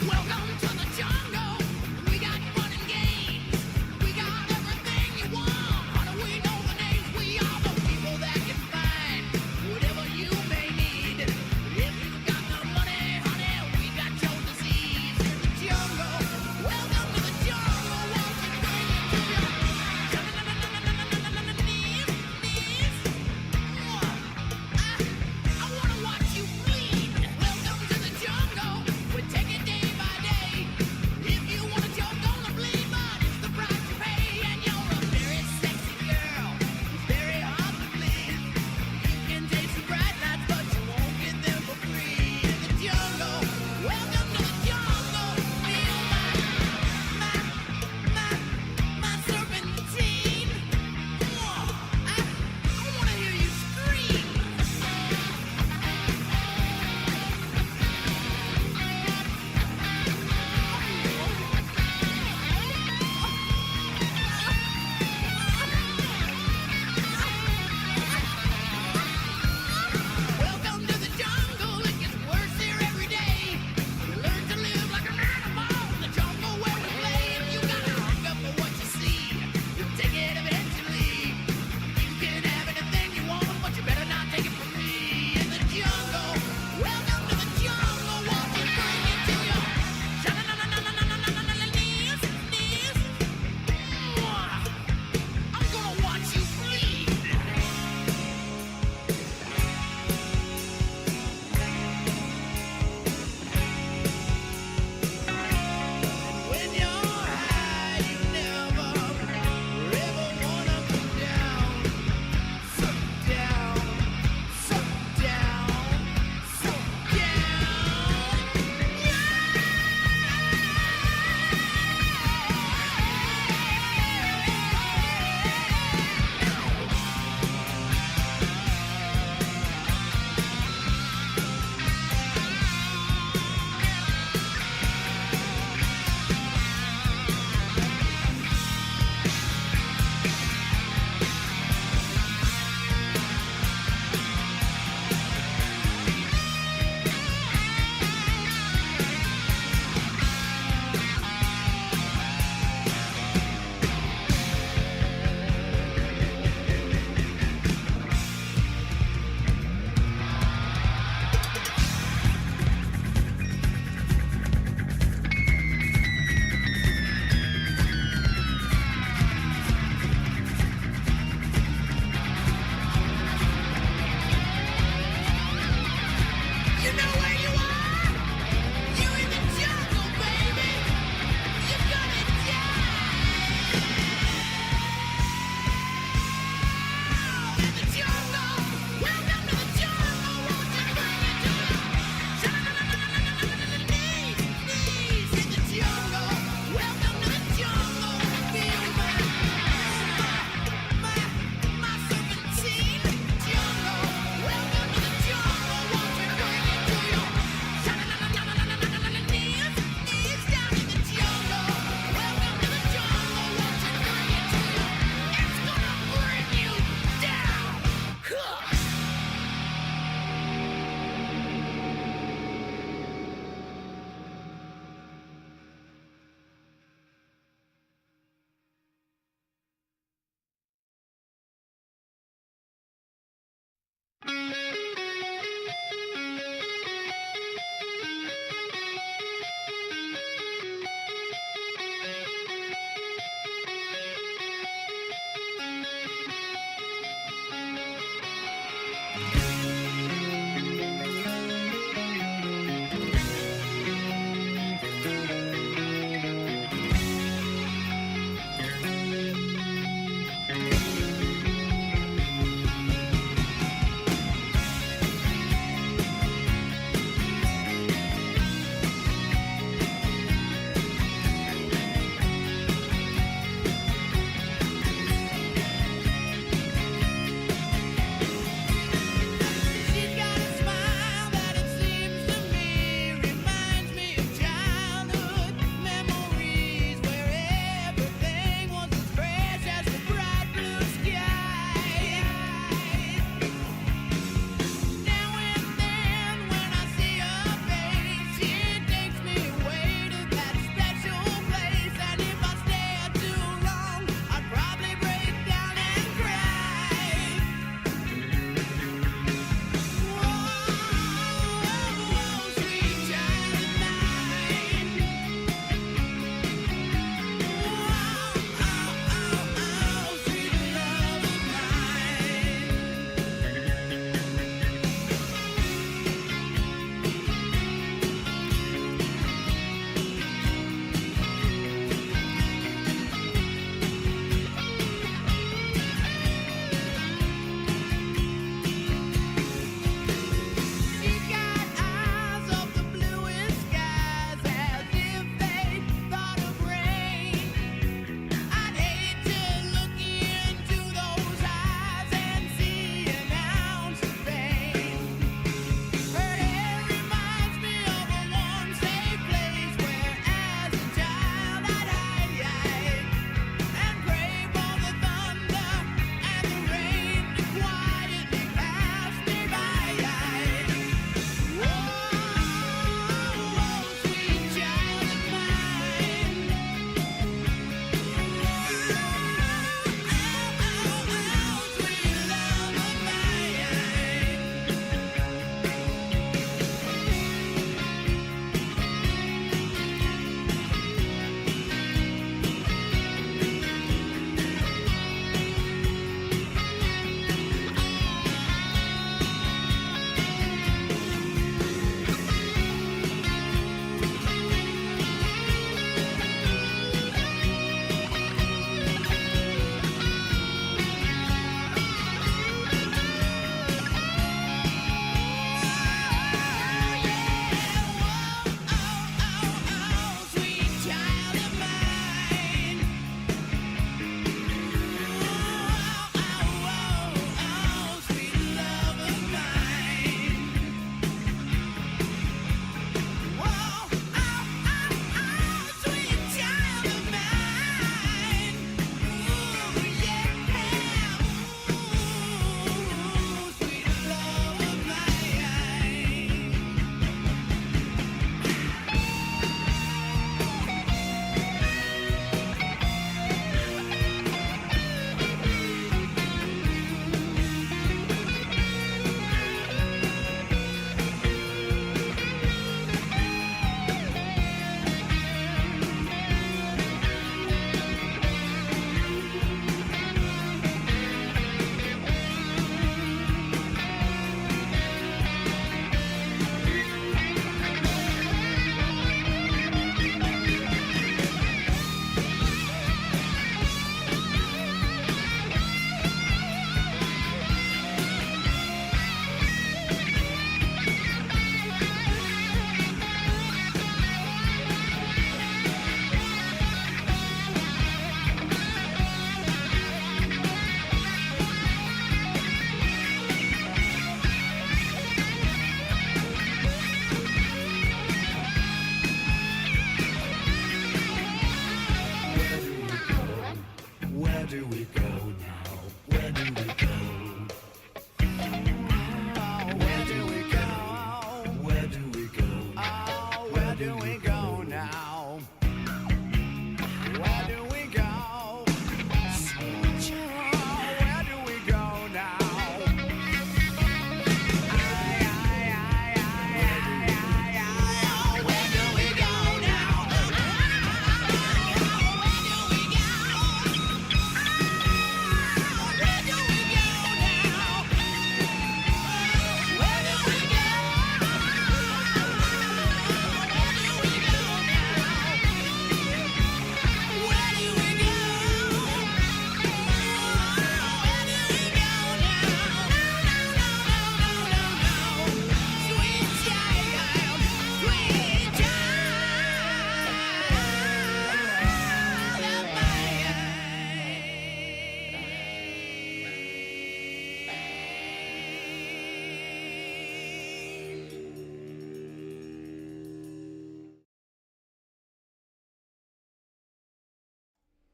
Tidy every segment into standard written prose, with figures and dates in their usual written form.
Welcome to the jungle.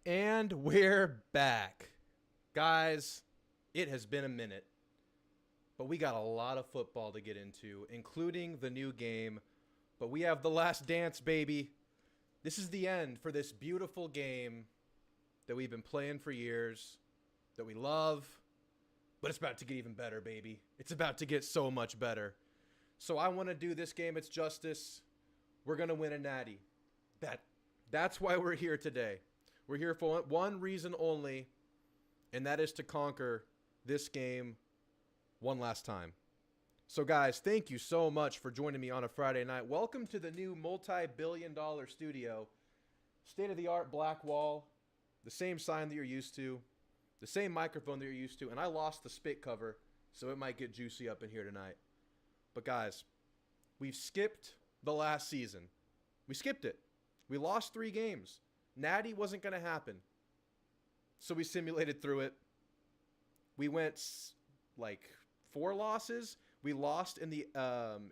And we're back. Guys, it has been a minute, but we got a lot of football to get into, including the new game. But we have the last dance, baby. This is the end for this beautiful game that we've been playing for years, that we love, but it's about to get even better, baby. It's about to get so much better. So I want to do this game its justice. We're going to win a natty. That's why we're here today. We're here for one reason only, and that is to conquer this game one last time. So guys, thank you so much for joining me on a Friday night. Welcome to the new multi-billion-dollar studio. State-of-the-art black wall, the same sign that you're used to, the same microphone that you're used to, and I lost the spit cover, so it might get juicy up in here tonight. But guys, we've skipped the last season. We skipped it. We lost 3 games. Natty wasn't going to happen. So we simulated through it. We went like 4 losses. We lost in the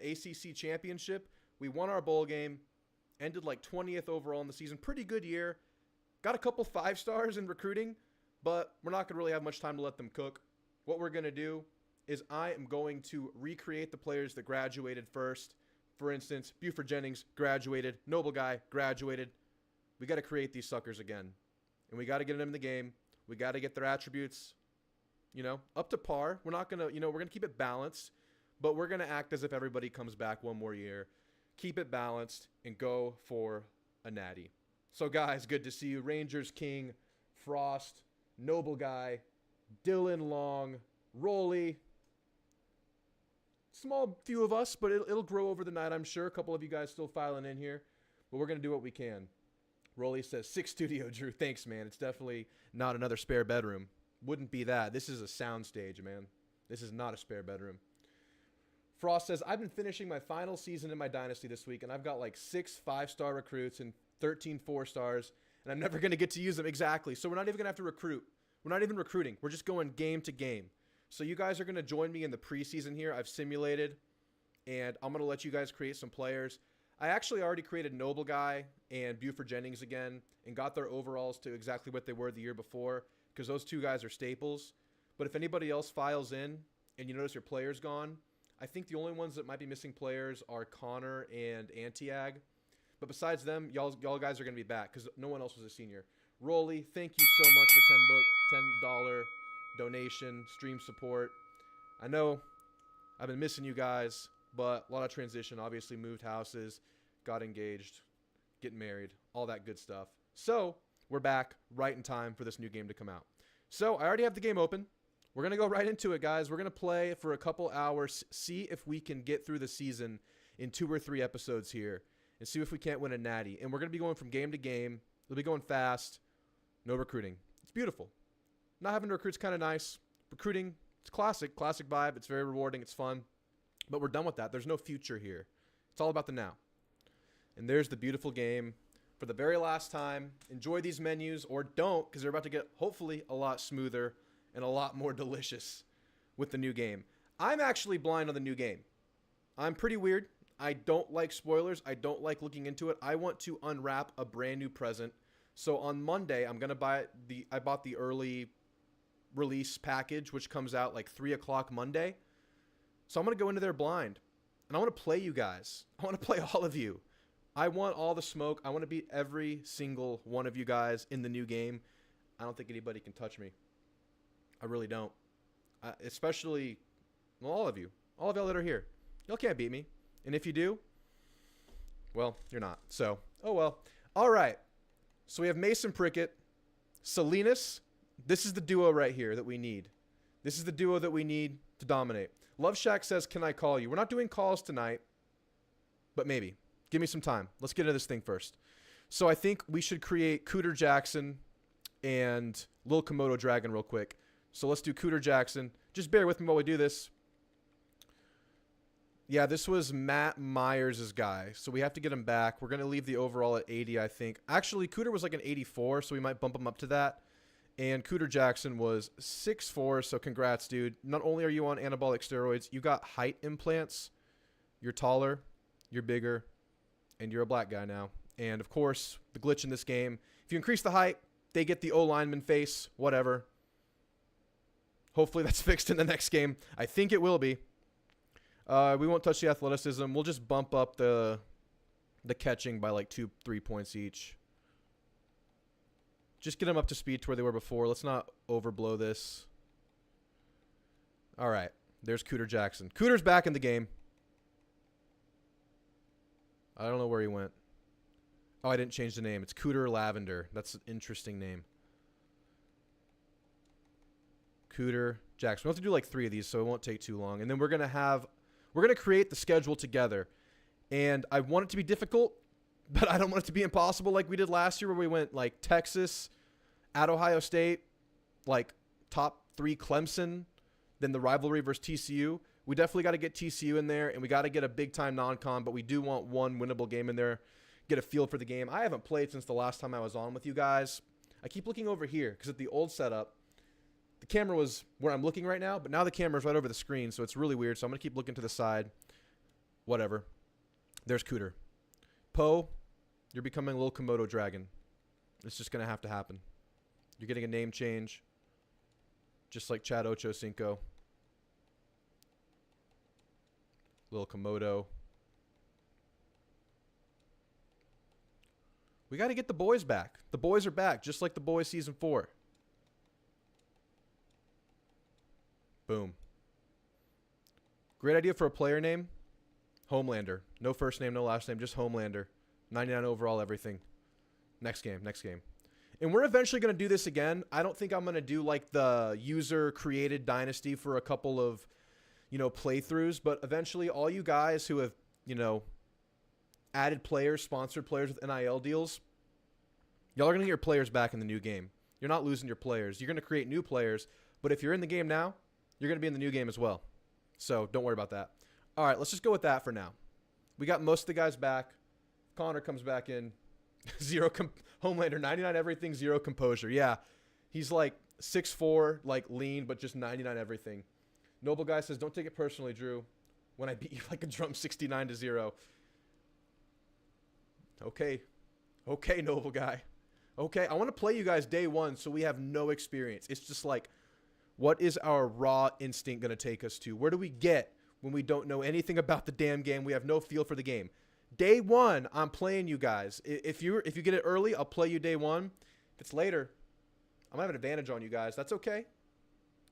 ACC championship. We won our bowl game. Ended like 20th overall in the season. Pretty good year. Got a couple 5 stars in recruiting, but we're not going to really have much time to let them cook. What we're going to do is I am going to recreate the players that graduated first. For instance, Buford Jennings graduated. Noble Guy graduated. We got to create these suckers again. And we got to get them in the game. We got to get their attributes, up to par. We're not going to, we're going to keep it balanced, but we're going to act as if everybody comes back one more year. Keep it balanced and go for a natty. So guys, good to see you. Rangers King, Frost, Noble Guy, Dylan Long, Rolly. Small few of us, but it'll grow over the night, I'm sure. A couple of you guys still filing in here, but we're going to do what we can. Rolly says, 6 studio, Drew. Thanks, man. It's definitely not another spare bedroom. Wouldn't be that. This is a sound stage, man. This is not a spare bedroom. Frost says, I've been finishing my final season in my Dynasty this week, and I've got like 6 5-star recruits and 13 4-stars, and I'm never going to get to use them. Exactly. So we're not even going to have to recruit. We're not even recruiting. We're just going game to game. So you guys are going to join me in the preseason here. I've simulated, and I'm going to let you guys create some players. I actually already created Noble Guy and Buford Jennings again and got their overalls to exactly what they were the year before because those 2 guys are staples. But if anybody else files in and you notice your player's gone, I think the only ones that might be missing players are Connor and Antiag. But besides them, y'all guys are going to be back because no one else was a senior. Rolly, thank you so much for $10 donation, stream support. I know I've been missing you guys. But a lot of transition, obviously moved houses, got engaged, getting married, all that good stuff. So we're back right in time for this new game to come out. So I already have the game open. We're going to go right into it, guys. We're going to play for a couple hours, see if we can get through the season in 2 or 3 episodes here, and see if we can't win a natty. And we're going to be going from game to game. We'll be going fast. No recruiting. It's beautiful. Not having to recruit's kind of nice. Recruiting, it's classic vibe. It's very rewarding. It's fun. But we're done with that. There's no future here. It's all about the now. And there's the beautiful game for the very last time. Enjoy these menus or don't because they're about to get hopefully a lot smoother and a lot more delicious with the new game. I'm actually blind on the new game. I'm pretty weird. I don't like spoilers. I don't like looking into it. I want to unwrap a brand new present. So on Monday, I'm going to I bought the early release package, which comes out like 3 o'clock Monday. So I'm going to go into there blind, and I want to play you guys. I want to play all of you. I want all the smoke. I want to beat every single one of you guys in the new game. I don't think anybody can touch me. I really don't. Especially all of you. All of y'all that are here. Y'all can't beat me. And if you do, well, you're not. So, oh well. All right. So we have Mason Prickett, Salinas. This is the duo right here that we need. This is the duo that we need to dominate. Love Shack says, can I call you? We're not doing calls tonight, but maybe. Give me some time. Let's get into this thing first. So I think we should create Cooter Jackson and Lil Komodo Dragon real quick. So let's do Cooter Jackson. Just bear with me while we do this. Yeah, this was Matt Myers' guy, so we have to get him back. We're going to leave the overall at 80, I think. Actually, Cooter was like an 84, so we might bump him up to that. And Cooter Jackson was 6'4", so congrats, dude. Not only are you on anabolic steroids, you got height implants. You're taller, you're bigger, and you're a black guy now. And, of course, the glitch in this game, if you increase the height, they get the O-lineman face, whatever. Hopefully that's fixed in the next game. I think it will be. We won't touch the athleticism. We'll just bump up the catching by like 2-3 points each. Just get them up to speed to where they were before. Let's not overblow this. All right. There's Cooter Jackson. Cooter's back in the game. I don't know where he went. Oh, I didn't change the name. It's Cooter Lavender. That's an interesting name. Cooter Jackson. We'll have to do like 3 of these, so it won't take too long. And then we're going to create the schedule together. And I want it to be difficult, but I don't want it to be impossible like we did last year where we went like Texas, at Ohio State, like top 3 Clemson, then the rivalry versus TCU. We definitely got to get TCU in there, and we got to get a big-time non-con, but we do want one winnable game in there, get a feel for the game. I haven't played since the last time I was on with you guys. I keep looking over here because at the old setup, the camera was where I'm looking right now, but now the camera's right over the screen, so it's really weird, so I'm going to keep looking to the side. Whatever. There's Cooter. Poe, you're becoming a little Komodo dragon. It's just going to have to happen. You're getting a name change, just like Chad Ochocinco. Little Komodo. We got to get the boys back. The boys are back, just like the boys season 4. Boom. Great idea for a player name. Homelander. No first name, no last name, just Homelander. 99 overall, everything. Next game, next game. And we're eventually going to do this again. I don't think I'm going to do like the user-created Dynasty for a couple of, playthroughs. But eventually, all you guys who have, added players, sponsored players with NIL deals, y'all are going to get your players back in the new game. You're not losing your players. You're going to create new players. But if you're in the game now, you're going to be in the new game as well. So don't worry about that. All right, let's just go with that for now. We got most of the guys back. Connor comes back in. Homelander, 99 everything, 0 composure. Yeah, he's like 6'4", like lean, but just 99 everything. Noble Guy says, don't take it personally, Drew. When I beat you like a drum 69-0. Okay, Noble Guy. Okay, I want to play you guys day 1 so we have no experience. It's just like, what is our raw instinct going to take us to? Where do we get when we don't know anything about the damn game? We have no feel for the game. Day 1, I'm playing you guys. If you get it early, I'll play you day 1. If it's later, I'm going to have an advantage on you guys. That's okay.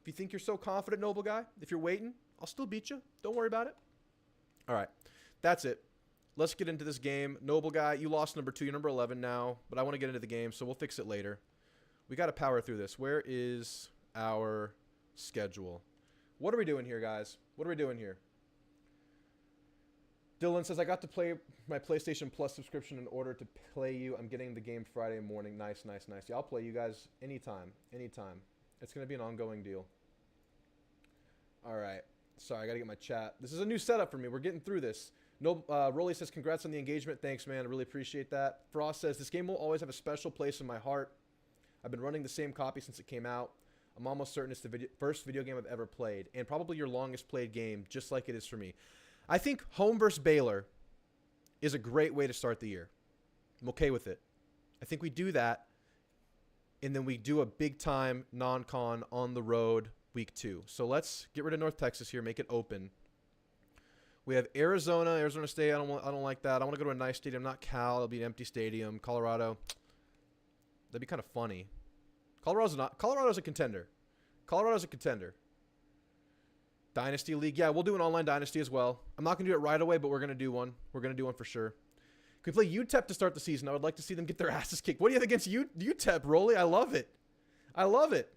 If you think you're so confident, Noble Guy, if you're waiting, I'll still beat you. Don't worry about it. All right. That's it. Let's get into this game. Noble Guy, you lost number 2. You're number 11 now, but I want to get into the game, so we'll fix it later. We got to power through this. Where is our schedule? What are we doing here, guys? What are we doing here? Dylan says, I got to play my PlayStation Plus subscription in order to play you. I'm getting the game Friday morning. Nice, nice, nice. Yeah, I'll play you guys anytime. Anytime. It's going to be an ongoing deal. All right. Sorry, I got to get my chat. This is a new setup for me. We're getting through this. No, Rolly says, congrats on the engagement. Thanks, man. I really appreciate that. Frost says, this game will always have a special place in my heart. I've been running the same copy since it came out. I'm almost certain it's the first video game I've ever played, and probably your longest played game, just like it is for me. I think home versus Baylor is a great way to start the year. I'm okay with it. I think we do that, and then we do a big-time non-con on the road week 2. So let's get rid of North Texas here, make it open. We have Arizona State. I don't like that. I want to go to a nice stadium, not Cal. It'll be an empty stadium. Colorado. That'd be kind of funny. Colorado's a contender. Colorado's a contender. Dynasty League. Yeah, we'll do an online Dynasty as well. I'm not going to do it right away, but we're going to do one. We're going to do one for sure. Can we play UTEP to start the season? I would like to see them get their asses kicked. What do you have against UTEP, Rolly? I love it. I love it.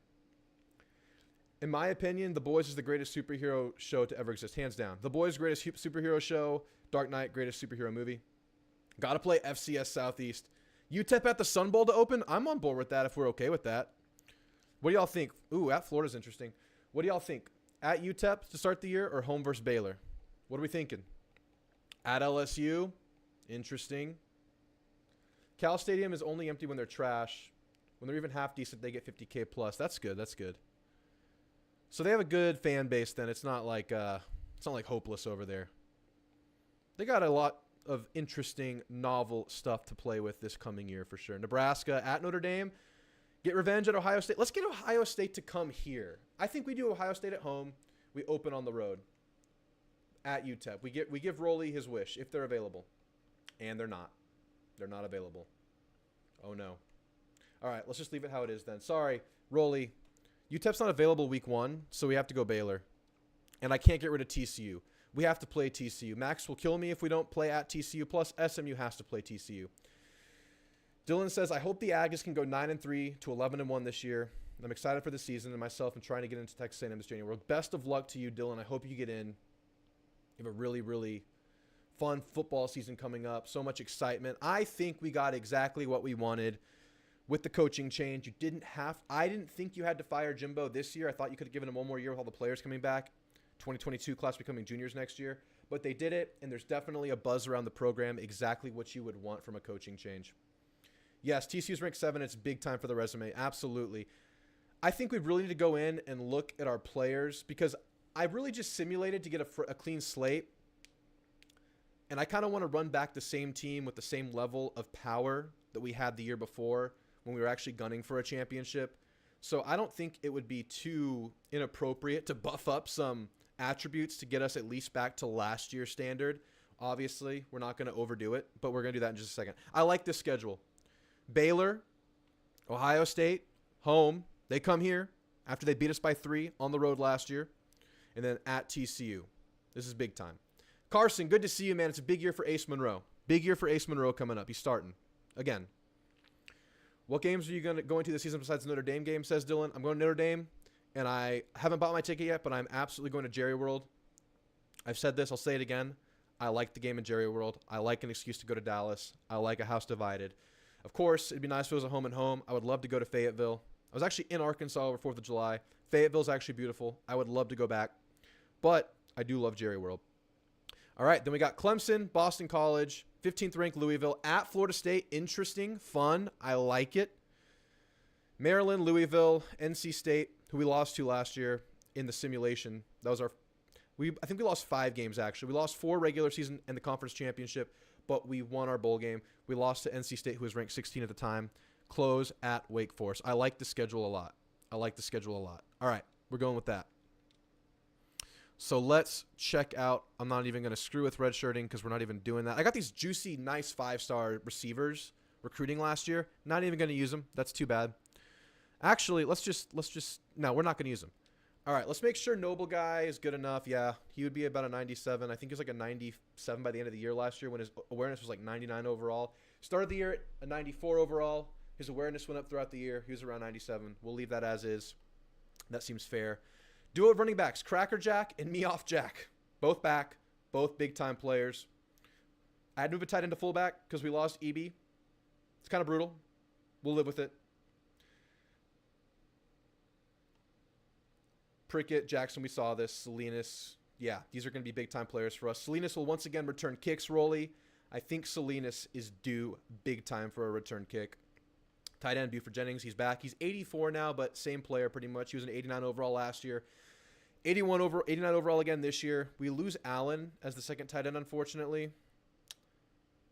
In my opinion, The Boys is the greatest superhero show to ever exist. Hands down. The Boys, greatest superhero show. Dark Knight, greatest superhero movie. Got to play FCS Southeast. UTEP at the Sun Bowl to open? I'm on board with that if we're okay with that. What do y'all think? Ooh, at Florida's interesting. What do y'all think? At UTEP to start the year or home versus Baylor? What are we thinking? At LSU? Interesting. Cal Stadium is only empty when they're trash. When they're even half decent, they get 50K plus. That's good. That's good. So they have a good fan base then. It's not like hopeless over there. They got a lot of interesting, novel stuff to play with this coming year for sure. Nebraska at Notre Dame. Get revenge at Ohio State. Let's get Ohio State to come here. I think we do Ohio State at home. We open on the road at UTEP. We give Rolly his wish if they're available. And they're not. They're not available. Oh, no. All right, let's just leave it how it is then. Sorry, Rolly. UTEP's not available week 1, so we have to go Baylor. And I can't get rid of TCU. We have to play TCU. Max will kill me if we don't play at TCU. Plus, SMU has to play TCU. Dylan says, I hope the Aggies can go 9-3 to 11-1 this year. I'm excited for the season and myself and trying to get into Texas A&M this January. Best of luck to you, Dylan. I hope you get in. You have a really, really fun football season coming up. So much excitement. I think we got exactly what we wanted with the coaching change. I didn't think you had to fire Jimbo this year. I thought you could have given him one more year with all the players coming back. 2022 class becoming juniors next year. But they did it, and there's definitely a buzz around the program, exactly what you would want from a coaching change. Yes, TCU's ranked 7. It's big time for the resume. Absolutely. I think we really need to go in and look at our players because I really just simulated to get a clean slate. And I kind of want to run back the same team with the same level of power that we had the year before when we were actually gunning for a championship. So I don't think it would be too inappropriate to buff up some attributes to get us at least back to last year's standard. Obviously, we're not going to overdo it, but we're going to do that in just a second. I like this schedule. Baylor, Ohio State, home. They come here after they beat us by 3 on the road last year. And then at TCU. This is big time. Carson, good to see you, man. It's a big year for Ace Monroe. Big year for Ace Monroe coming up. He's starting. Again. What games are you going into this season besides the Notre Dame game, says Dylan? I'm going to Notre Dame, and I haven't bought my ticket yet, but I'm absolutely going to Jerry World. I've said this. I'll say it again. I like the game in Jerry World. I like an excuse to go to Dallas. I like a house divided. Of course, it'd be nice if it was a home and home. I would love to go to Fayetteville. I was actually in Arkansas over 4th of July. Fayetteville's actually beautiful. I would love to go back. But I do love Jerry World. All right, then we got Clemson, Boston College, 15th ranked Louisville, at Florida State. Interesting, fun. I like it. Maryland, Louisville, NC State, who we lost to last year in the simulation. That was I think we lost 5 games, actually. We lost 4 regular season and the conference championship, but we won our bowl game. We lost to NC State, who was ranked 16 at the time. Close at Wake Forest. I like the schedule a lot. All right, we're going with that. So let's check out. I'm not even going to screw with redshirting because we're not even doing that. I got these juicy, nice 5-star receivers recruiting last year. Not even going to use them. That's too bad. Actually, no, we're not going to use them. All right, let's make sure Noble Guy is good enough. Yeah, he would be about a 97. I think he was like a 97 by the end of the year last year when his awareness was like 99 overall. Started the year at a 94 overall. His awareness went up throughout the year. He was around 97. We'll leave that as is. That seems fair. Duo of running backs, Cracker Jack and Me Off Jack. Both back, both big-time players. I had to move a tight end to fullback because we lost EB. It's kind of brutal. We'll live with it. Prickett, Jackson, we saw this. Salinas, yeah, these are going to be big-time players for us. Salinas will once again return kicks, Rolly. I think Salinas is due big time for a return kick. Tight end Buford Jennings, he's back. He's 84 now, but same player pretty much. He was an 89 overall last year. 89 overall again this year. We lose Allen as the second tight end, unfortunately.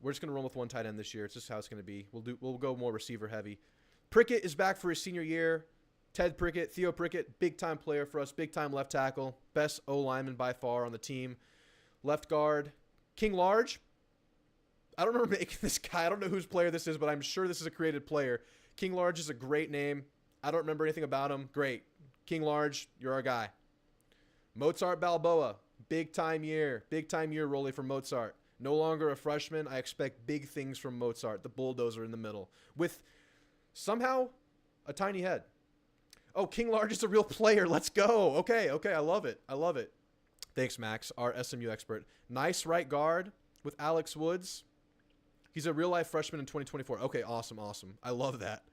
We're just going to roll with one tight end this year. It's just how it's going to be. We'll go more receiver heavy. Prickett is back for his senior year. Ted Prickett, Theo Prickett, big-time player for us, big-time left tackle, best O-lineman by far on the team. Left guard, King Large. I don't remember making this guy. I don't know whose player this is, but I'm sure this is a created player. King Large is a great name. I don't remember anything about him. Great. King Large, you're our guy. Mozart Balboa, big-time year. Big-time year, Rolly, for Mozart. No longer a freshman. I expect big things from Mozart, the bulldozer in the middle, with somehow a tiny head. Oh, King Large is a real player. Let's go. Okay. I love it. Thanks, Max, our SMU expert. Nice right guard with Alex Woods. He's a real-life freshman in 2024. Okay, awesome. I love that.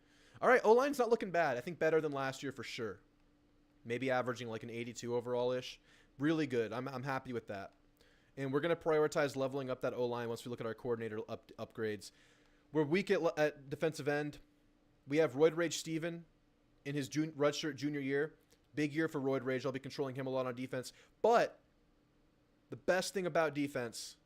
All right, O-line's not looking bad. I think better than last year for sure. Maybe averaging like an 82 overall-ish. Really good. I'm happy with that. And we're going to prioritize leveling up that O-line once we look at our coordinator upgrades. We're weak at defensive end. We have Royd Rage Steven in his redshirt junior year. Big year for Royd Rage. I'll be controlling him a lot on defense. But the best thing about defense,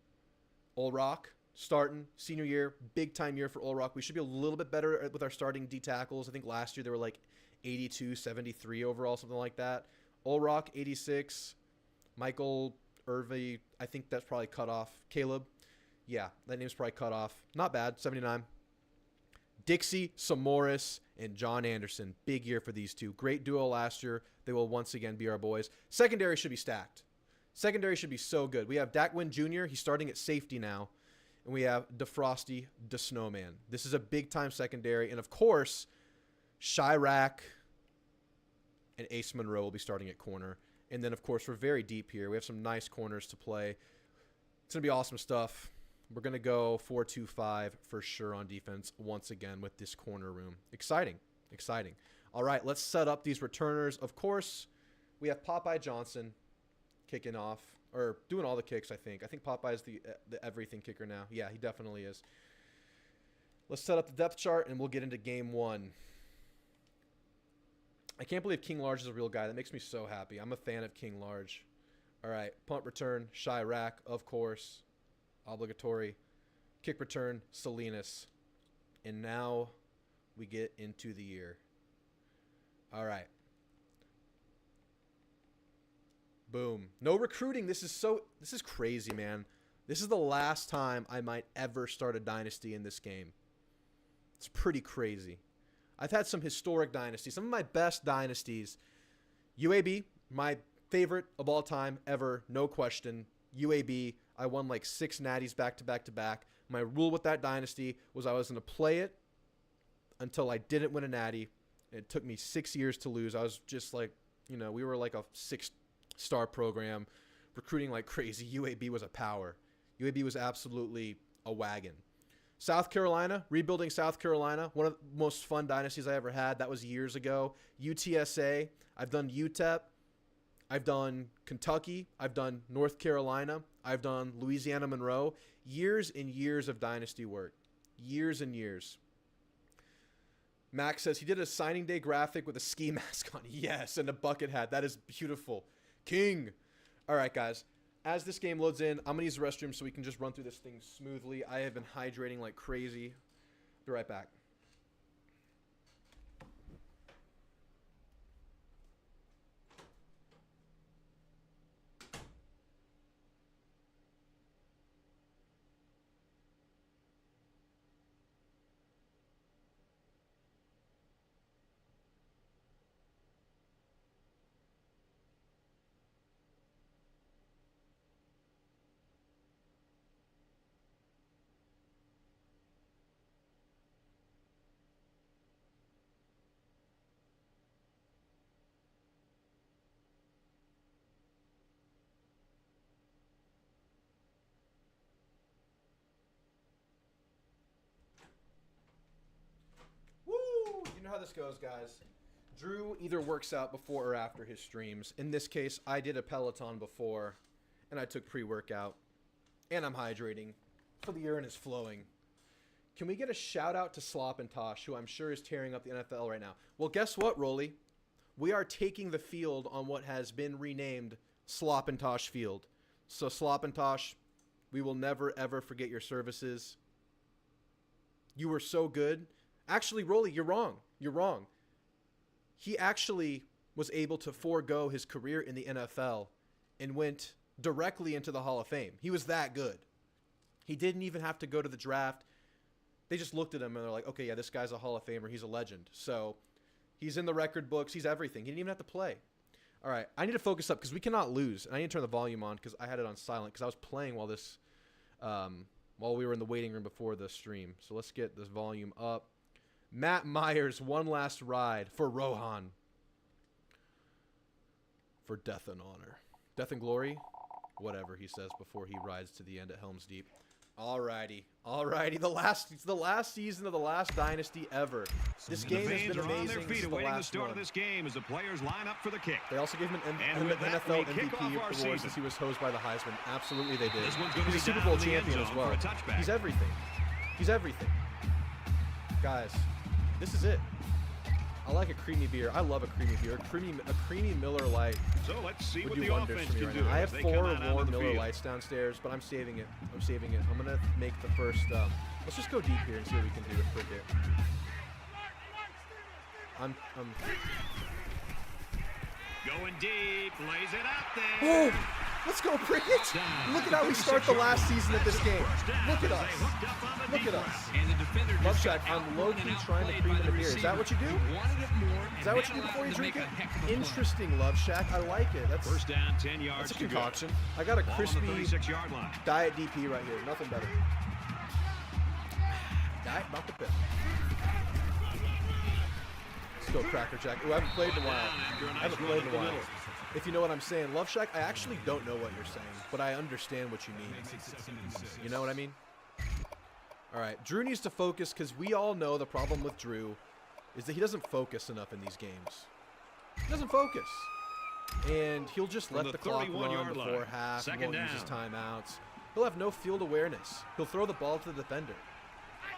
Old Rock, starting, senior year, big-time year for Old Rock. We should be a little bit better with our starting D tackles. I think last year they were like 82, 73 overall, something like that. Old Rock, 86. Michael Irvey, I think that's probably cut off. Caleb, yeah, that name's probably cut off. Not bad, 79. Dixie, Samoris, and John Anderson. Big year for these two. Great duo last year. They will once again be our boys. Secondary should be stacked. Secondary should be so good. We have Dak Wynn Jr. He's starting at safety now. And we have DeFrosty, the Snowman. This is a big-time secondary. And, of course, Chirac and Ace Monroe will be starting at corner. And then, of course, we're very deep here. We have some nice corners to play. It's going to be awesome stuff. We're going to go 4-2-5 for sure on defense once again with this corner room. Exciting. Exciting. All right, let's set up these returners. Of course, we have Popeye Johnson kicking off, or doing all the kicks, I think. I think Popeye's the everything kicker now. Yeah, he definitely is. Let's set up the depth chart, and we'll get into game one. I can't believe King Large is a real guy. That makes me so happy. I'm a fan of King Large. All right, punt return, Chirac, of course. Obligatory. Kick return, Salinas. And now we get into the year. All right. Boom. No recruiting. This is crazy, man. This is the last time I might ever start a dynasty in this game. It's pretty crazy. I've had some historic dynasties. Some of my best dynasties. UAB, my favorite of all time ever, no question. UAB, I won like 6 natties back to back to back. My rule with that dynasty was I was going to play it until I didn't win a natty. It took me 6 years to lose. I was just like, you know, we were like a 6-star program, recruiting like crazy. UAB was a power. UAB was absolutely a wagon. South Carolina, rebuilding South Carolina, one of the most fun dynasties I ever had. That was years ago. UTSA, I've done UTEP. I've done Kentucky. I've done North Carolina. I've done Louisiana Monroe. Years and years of dynasty work. Years and years. Max says he did a signing day graphic with a ski mask on. Yes, and a bucket hat. That is beautiful. King. All right, guys. As this game loads in, I'm going to use the restroom so we can just run through this thing smoothly. I have been hydrating like crazy. Be right back. You know how this goes, guys. Drew either works out before or after his streams. In this case, I did a Peloton before, and I took pre-workout, and I'm hydrating, so the urine is flowing. Can we get a shout-out to Slop and Tosh, who I'm sure is tearing up the NFL right now? Well, guess what, Rolly? We are taking the field on what has been renamed Slop and Tosh Field. So, Slop and Tosh, we will never, ever forget your services. You were so good. Actually, Rolly, you're wrong. You're wrong. He actually was able to forego his career in the NFL and went directly into the Hall of Fame. He was that good. He didn't even have to go to the draft. They just looked at him and they're like, okay, yeah, this guy's a Hall of Famer. He's a legend. So he's in the record books. He's everything. He didn't even have to play. All right, I need to focus up because we cannot lose. And I need to turn the volume on because I had it on silent because I was playing while this, while we were in the waiting room before the stream. So let's get this volume up. Matt Myers, one last ride for Rohan. For death and honor. Death and glory? Whatever he says before he rides to the end at Helm's Deep. Alrighty. Alrighty. It's the last season of the last dynasty ever. This game has been amazing. This is the last one. Of this game as the players line up for the kick. They also gave him an NFL MVP award since he was hosed by the Heisman. Absolutely they did. He's a Super Bowl champion as well. He's everything. He's everything. Guys, this is it. I like a creamy beer. I love a creamy beer. A creamy Miller Lite So let's see would what do the wonders offense for me can right do. now. I as have they 4 come out onto warm the Miller field. Lights downstairs, but I'm saving it. I'm gonna make the first. Let's just go deep here and see what we can do with Cricket. I'm Going deep, lays it out there. Oh, let's go, Cricket! Look at how we start the last season at this game. Look at us. Look at us. And the defender Love just Shack, got I'm low-key trying to outplayed cream by in a the beer. Is that receiver. what you do? He wanted it more, Is that and what they you do before you allowed him to drink make it? a heck of a play. Interesting, Love Shack. I like it. That's First down, 10 yards a to go. concoction. I got a Ball on the crispy 36-yard line. Diet DP right here. Nothing better. Diet Dr. Pepper. Let's go, Cracker Jack. Ooh, I haven't played in a while. I haven't played in a while. If you know what I'm saying. Love Shack, I actually don't know what you're saying, but I understand what you mean. You know what I mean? All right, Drew needs to focus because we all know the problem with Drew is that he doesn't focus enough in these games. He doesn't focus. And he'll just let the clock run 31-yard before line. half. He Second won't use his down. timeouts. He'll have no field awareness. He'll throw the ball to the defender.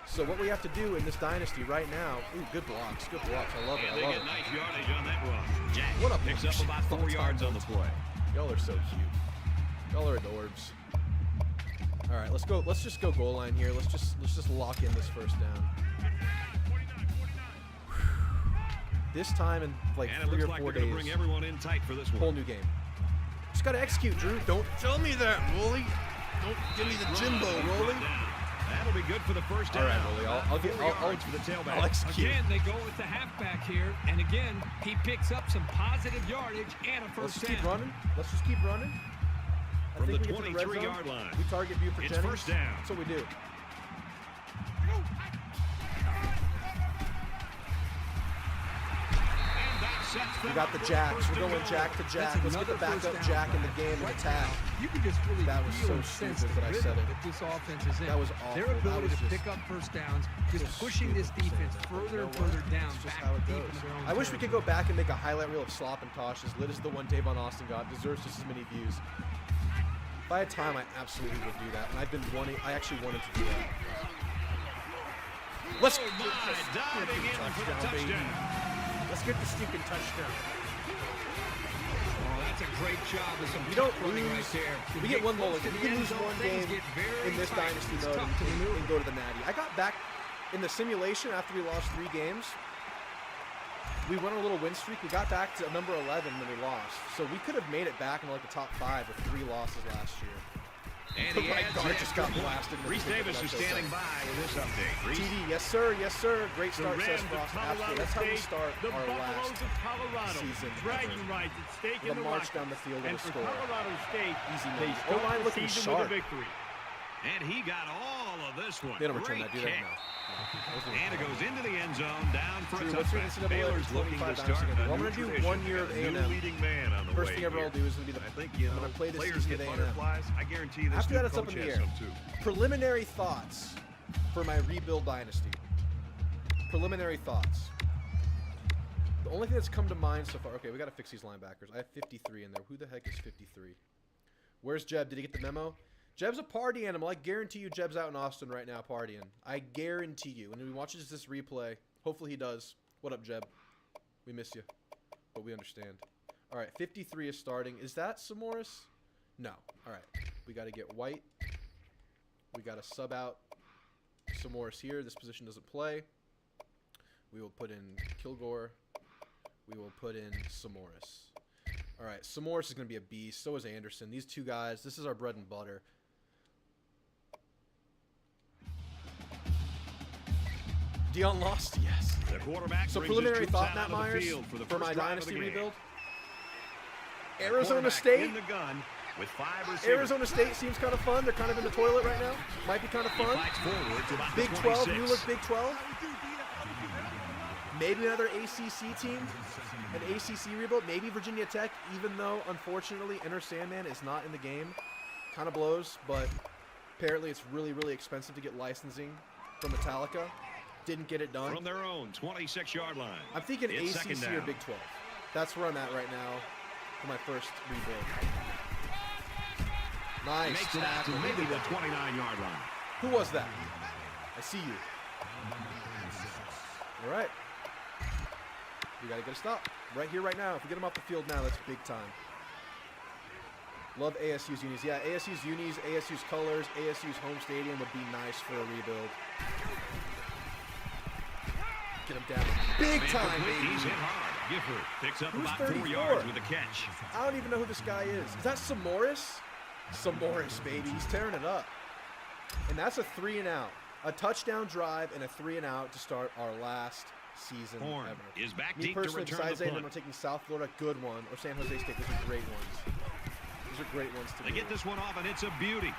So what we have to do in this dynasty right now, ooh, good blocks, I love it, And I they love get it. nice yardage on that run. Jack What a picks up about 4 yards on the play. Y'all are so cute. Y'all are adorbs. All right, let's just go goal line here. Let's just lock in this first down. This time in like And it 3 looks or like 4 they're going days, to bring everyone in tight for this one. whole new game. Just gotta execute, Drew. Don't tell me that, Rolly. Don't give me the Jimbo, Rolly. That'll be good for the first down. All right, Rolly. I'll for the tailback. I'll execute. Again, they go with the halfback here, and again, he picks up some positive yardage and a Let's first just keep down. running. Let's just keep running. I From think the we get to red zone. 23-yard line. We target Buford It's Jennings. first down. That's what we do. And that sets them We got up the for jacks. first We're and going goal. jack to jack. That's Let's get the another backup first down. jack in the game and Right attack. now, you can just really That was feel so and sense stupid the that I rhythm said it. that this offense is in. That was awful. Their That ability was to just pick up first downs, just so pushing this stupid for saying defense that, but further you and know what? further down, It's just back how it deep goes. into their own I wish we could territory. go back and make a highlight reel of Slop and Tosh as lit as the one Tavon Austin got. Deserves just as many views. If I had time, I absolutely would do that. And I actually wanted to do that. Let's Oh, my, diving in for the baby. touchdown. Let's get the stinking touchdown. Oh, that's a great job of some We don't running lose. right there. We get one close mulligan. to We the can end lose zone, one things game get very in this tight. dynasty It's mode tough to and maneuver. go to the natty. I got back in the simulation after we lost 3 games. We went on a little win streak. We got back to number 11 when we lost. So we could have made it back in like the top 5 with 3 losses last year. And The he right adds guard the just extra got point. blasted in the Reese field, Davis but is that's okay. standing by with this update. Reese. TD, yes sir, yes sir. Great The start, says Rams of Frost. Absolutely. Colorado That's how we State, start the our Buffaloes last of Colorado, season bragging ever. rights at stake The in the march Rocky. down the field with And a for score. Colorado State, Easy they money. start O-line the looking season sharp. with a victory. And he got all of this one. They don't return Great that, do they? kick. No. And it goes into the end zone, down for Drew, a what's your touchback. NCAA Baylor's looking 25 to dynasty start gonna be? a Well, I'm new gonna do tradition. 1 year of Got a new A&M. leading man on the First way thing ever here. I'll do is going to be I the think, you know, I'm gonna play this players season get with A&M. butterflies. I guarantee this After new that, it's up coach in the has air. some too. Preliminary thoughts for my rebuild dynasty. Preliminary thoughts. The only thing that's come to mind so far. Okay, we got to fix these linebackers. I have 53 in there. Who the heck is 53? Where's Jeb? Did he get the memo? Jeb's a party animal. I guarantee you Jeb's out in Austin right now partying. I guarantee you. And when he watches this replay, hopefully he does. What up, Jeb? We miss you, but we understand. All right, 53 is starting. Is that Samoris? No. All right. We got to get White. We got to sub out Samoris here. This position doesn't play. We will put in Kilgore. We will put in Samoris. All right, Samoris is going to be a beast. So is Anderson. These two guys, this is our bread and butter. Dion lost? Yes. The quarterback So brings his preliminary troops thought, out Matt onto the Myers, field for the for first my drive of dynasty the game. rebuild. The Arizona quarterback State. in the gun with 5 receivers. Arizona State seems kind of fun. They're kind of in the toilet right now. Might be kind of He fun. fights forward to about Big the 12, 26. new look Big 12. Maybe another ACC team, an ACC rebuild. Maybe Virginia Tech, even though, unfortunately, Enter Sandman is not in the game. Kind of blows, but apparently it's really, really expensive to get licensing from Metallica. Didn't get it done. From their own 26-yard line. I'm thinking It's second ACC or down. Big 12. That's where I'm at right now for my first rebuild. Nice Makes it out to tackle. maybe the 29-yard line. Who was that? I see you. All right. We got to get a stop. Right here, right now. If we get them off the field now, that's big time. Love ASU's unis. Yeah, ASU's unis, ASU's colors, ASU's home stadium would be nice for a rebuild. Get him down. Big time, baby. He's hit hard. Gifford picks up Who's about 34? 4 yards with a catch. I don't even know who this guy is. Is that Samoris? Samoris, baby. He's tearing it up. And that's a 3-and-out. A touchdown drive and a 3-and-out to start our last season Horn ever. is back Me deep to personally, return besides the A&M, punt. I'm taking South Florida, good one, or San Jose State. Those are great ones. Those are great ones to They do. get this one off, and it's a beauty.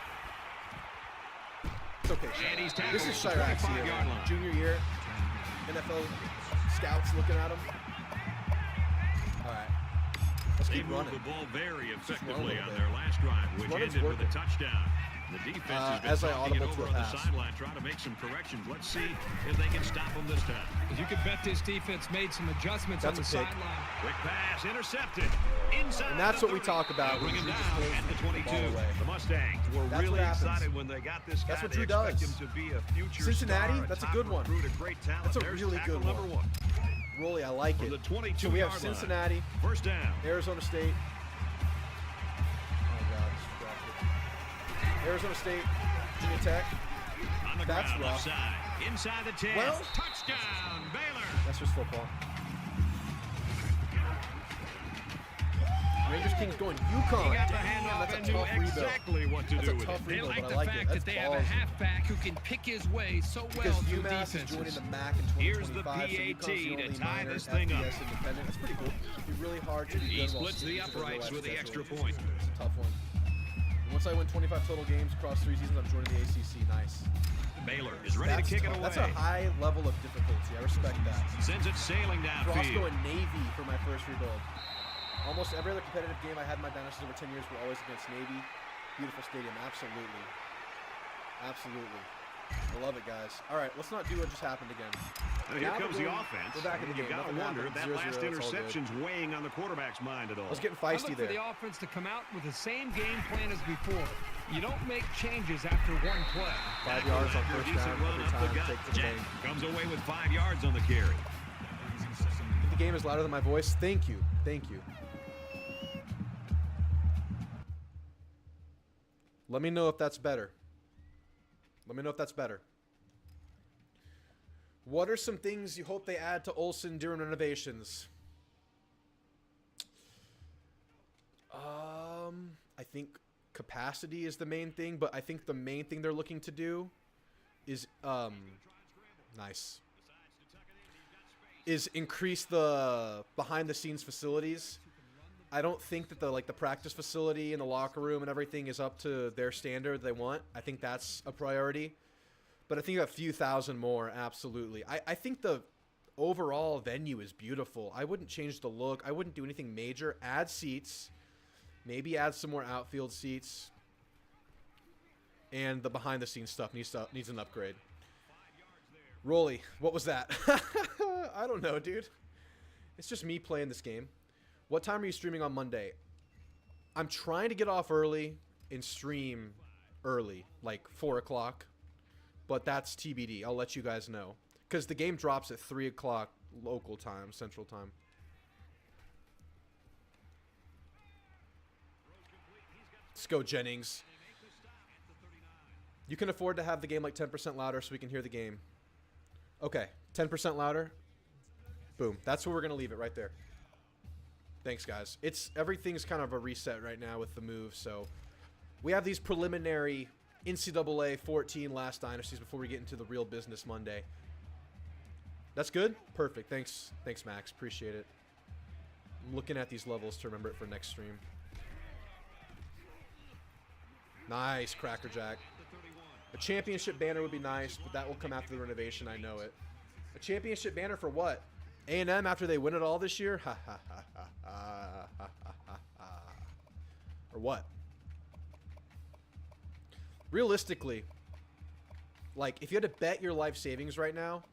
It's okay, And he's Chirac. tackled This is at the Chirac's 25 year. yard line. Junior year. NFL scouts looking at him. All right. Let's They keep moved running. the ball very run a effectively little on bit. their last drive, which running's ended with a working. touchdown. The defense has been as I talking it audible to over a on the pass. sideline, trying to make some corrections. Let's see if they can stop them this time. You can bet this defense made some adjustments on the That's a pick. sideline. Quick pass, intercepted. Inside And that's the what we 30. talk about They'll bring when him Drew just down throws at the the ball 22. away. The Mustangs were That's really what happens. excited when they got this guy. That's what They Drew expect does. him to be a future Cincinnati, star, that's a top good one. recruit, a great talent. That's a There's really tackle good number one. Rolly, I like From it. the 22 So we have yard Cincinnati, line. First down. Arizona State. Oh, God. Distracted. Arizona State, Virginia Tech. On the That's ground, rough. offside. Inside the 10. Well- Touchdown, Baylor. That's just football. Rangers Kings going UConn. He got the Damn, handoff that's a and knew tough rebuild. exactly what to That's do a with tough it. They rebuild, like but the I like fact it. that That's they have a ballsy. halfback who can pick his way so Because well through UMass is joining defenses. the MAC in 2025. Here's the so UConn's PAT the to only tie minor this thing up. FBS independent. That's pretty cool. It'd be really hard to do He good while splits the sticking to uprights real-life with the schedule. extra point. It's a tough one. And once I win 25 total games across 3 seasons, I'm joining the ACC. Nice. Baylor is ready That's to kick it tough. away. That's a high level of difficulty. I respect that. Sends it sailing Frost downfield. going Navy for my first rebuild. Almost every other competitive game I had in my Dynasty over 10 years were always against Navy. Beautiful stadium. Absolutely. Absolutely. I love it, guys. All right, let's not do what just happened again. And here Now comes we're the going- offense. we're back in the And you've game. got to Nothing wonder if that happened. last 0-0, it's all good. interception's weighing on the quarterback's mind at all. I was getting I feisty look for there. the offense to come out with the same game plan as before. You don't make changes after one play. 5 yards on After a first decent down run every up the time. gut, Take to the Jack bank. comes away with 5 yards on the carry. If the game is louder than my voice, thank you. Thank you. Let me know if that's better. Let me know if that's better. What are some things you hope they add to Olsen during renovations? I think capacity is the main thing, but I think the main thing they're looking to do is nice. Is increase the behind the scenes facilities. I don't think that the practice facility and the locker room and everything is up to their standard they want. I think that's a priority. But I think a few thousand more, absolutely. I think the overall venue is beautiful. I wouldn't change the look. I wouldn't do anything major. Add seats. Maybe add some more outfield seats. And the behind the scenes stuff needs an upgrade. Rolly, what was that? I don't know, dude. It's just me playing this game. What time are you streaming on Monday? I'm trying to get off early and stream early, like 4 o'clock. But that's TBD. I'll let you guys know. Because the game drops at 3 o'clock local time, Central Time. Let's go, Jennings. You can afford to have the game like 10% louder so we can hear the game. Okay, 10% louder. Boom. That's where we're going to leave it right there. Thanks, guys. Everything's kind of a reset right now with the move, so we have these preliminary NCAA 14 last dynasties before we get into the real business Monday. That's good? Perfect. Thanks, Max. Appreciate it. I'm looking at these levels to remember it for next stream. Nice, Cracker Jack. A championship banner would be nice, but that will come after the renovation. I know it. A championship banner for what? A&M after they win it all this year? Ha ha ha ha ha ha ha ha. Or what? Realistically, like, if you had to bet your life savings right now,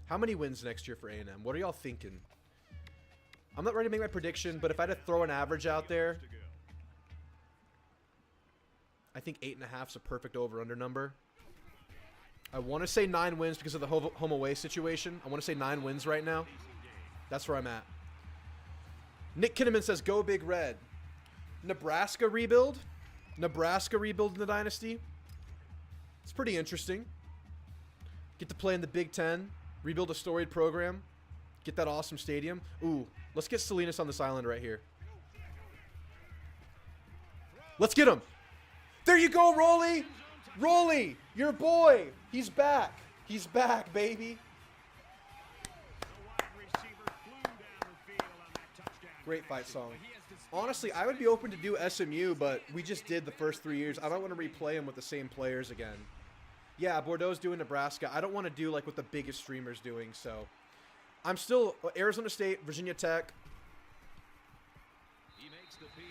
how many wins next year for A&M? What are y'all thinking? I'm not ready to make my prediction, but if I had to throw an average out there, I think 8.5 is a perfect over-under number. I want to say 9 wins because of the home away situation. I want to say 9 wins right now. That's where I'm at. Nick Kinnaman says, go Big Red. Nebraska rebuild? Nebraska rebuild in the Dynasty? It's pretty interesting. Get to play in the Big Ten. Rebuild a storied program. Get that awesome stadium. Ooh, let's get Salinas on this island right here. Let's get him. There you go, Rolly. Rolly, your boy. He's back. He's back, baby. Great fight song. Honestly, I would be open to do SMU, but we just did the first 3 years. I don't want to replay them with the same players again. Yeah, Bordeaux's doing Nebraska. I don't want to do like what the biggest streamer's doing, so I'm still Arizona State, Virginia Tech,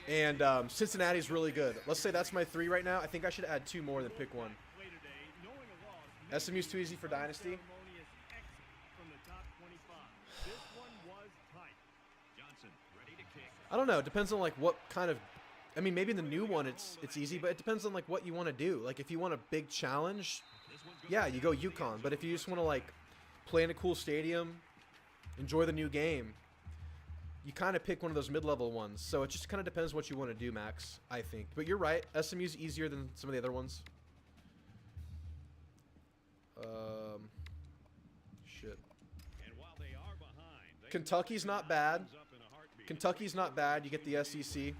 and Cincinnati's really good. Let's say that's my 3 right now. I think I should add 2 more than pick one. SMU's too easy for Dynasty. I don't know. It depends on like what kind of. I mean, maybe in the new one it's easy, but it depends on like what you want to do. Like if you want a big challenge, yeah, you go UConn. But if you just want to like play in a cool stadium, enjoy the new game, you kind of pick one of those mid-level ones. So it just kind of depends what you want to do, Max. I think. But you're right. SMU's easier than some of the other ones. Shit. Kentucky's not bad. Kentucky's not bad. You get the SEC.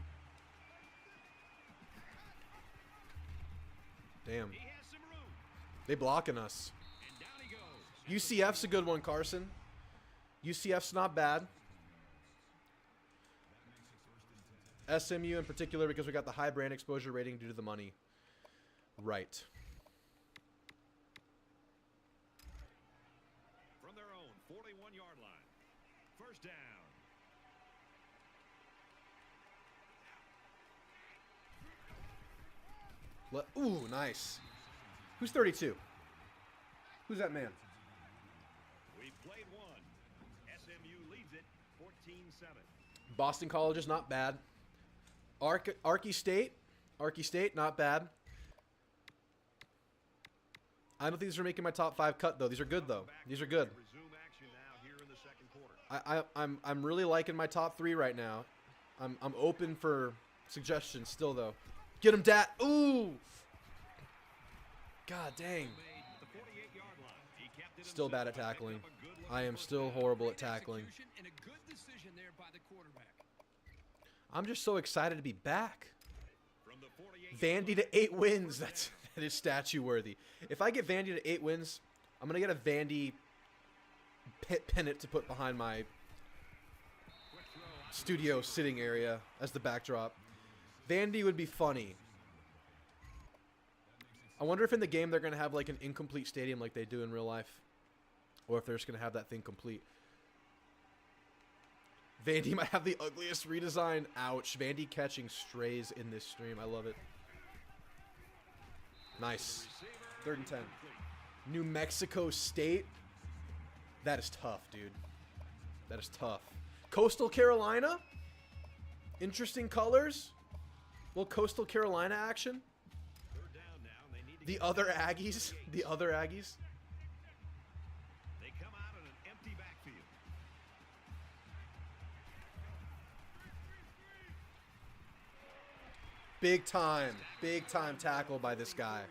Damn. They blocking us. UCF's a good one, Carson. UCF's not bad. SMU in particular because we got the high brand exposure rating due to the money. Right. From their own 41-yard line. First down. Ooh, nice. Who's 32? Who's that man? We played one. SMU leads it 14-7. Boston College is not bad. Arky State, not bad. I don't think these are making my top 5 cut though. These are good though. These are good. I'm really liking my top 3 right now. I'm open for suggestions still though. Get him, Dat. Ooh. God dang. Still bad at tackling. I am still horrible at tackling. I'm just so excited to be back. Vandy to 8 wins. That is statue worthy. If I get Vandy to 8 wins, I'm gonna get a Vandy pennant to put behind my studio sitting area as the backdrop. Vandy would be funny. I wonder if in the game they're going to have like an incomplete stadium like they do in real life. Or if they're just going to have that thing complete. Vandy might have the ugliest redesign. Ouch. Vandy catching strays in this stream. I love it. Nice. 3rd and 10. New Mexico State. That is tough, dude. That is tough. Coastal Carolina. Interesting colors. Little Coastal Carolina action. The other Aggies. The other Aggies. They come out in an empty backfield. Big time tackle by this guy.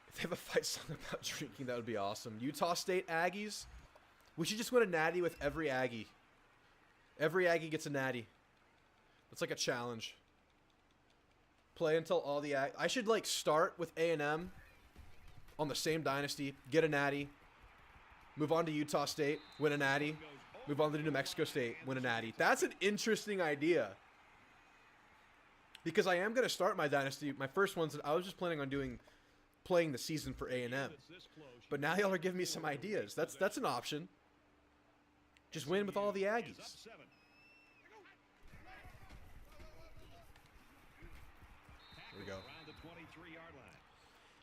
If they have a fight song about drinking, that would be awesome. Utah State Aggies. We should just win a natty with every Aggie. Every Aggie gets a natty. That's like a challenge. Play until all the I should like start with A&M on the same dynasty, get a natty, move on to Utah State, win a natty, move on to New Mexico State, win a natty. That's an interesting idea. Because I am going to start my dynasty. My first ones, I was just planning on playing the season for A&M. But now y'all are giving me some ideas. That's an option. Just win with all the Aggies. Here we go.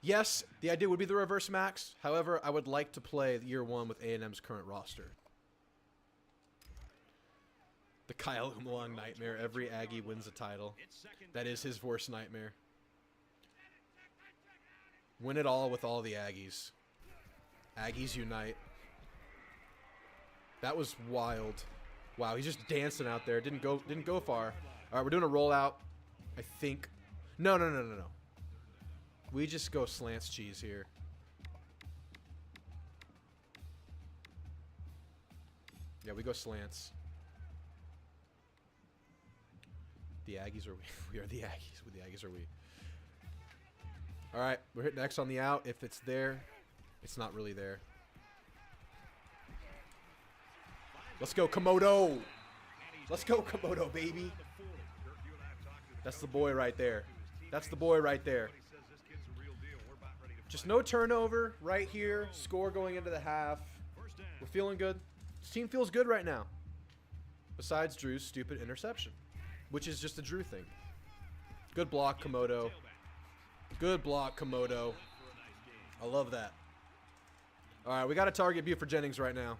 Yes, the idea would be the reverse max. However, I would like to play year 1 with A&M's current roster. The Kyle Umlong nightmare. Every Aggie wins a title. That is his worst nightmare. Win it all with all the Aggies. Aggies unite. That was wild. Wow, he's just dancing out there. Didn't go far. All right, we're doing a rollout. I think. No. We just go slants cheese here. Yeah, we go slants. The Aggies are we? We are the Aggies. With the Aggies are we? All right, we're hitting X on the out. If it's there, it's not really there. Let's go, Komodo. Let's go, Komodo, baby. That's the boy right there. That's the boy right there. Just no turnover right here. Score going into the half. We're feeling good. This team feels good right now. Besides Drew's stupid interception, which is just a Drew thing. Good block, Komodo. Good block, Komodo. I love that. All right, we got to target Buford Jennings right now.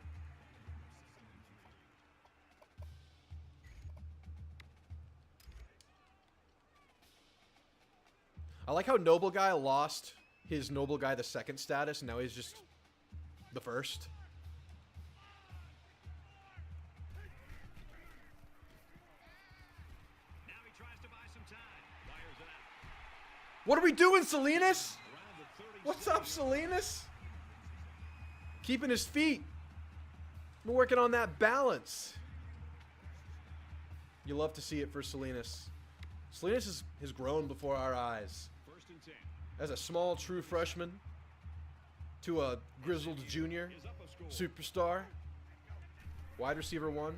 I like how Noble Guy lost his Noble Guy the second status, and now he's just the first. Now he tries to buy some time. Fires it out. What are we doing, Salinas? What's up, Salinas? Keeping his feet. We're working on that balance. You love to see it for Salinas. Salinas has grown before our eyes. First and 10. As a small, true freshman to a grizzled junior Is up a score. superstar. Wide receiver 1.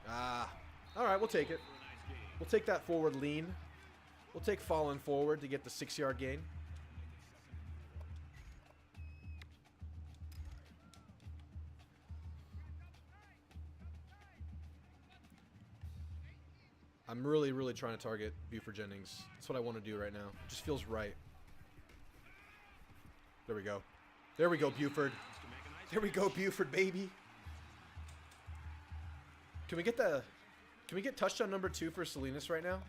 Ah. All right, we'll take it. We'll take that forward lean. We'll take falling forward to get the 6-yard gain. I'm really, really trying to target Buford Jennings. That's what I want to do right now. It just feels right. There we go. There we go, Buford. There we go, Buford, baby. Can we get touchdown number 2 for Salinas right now?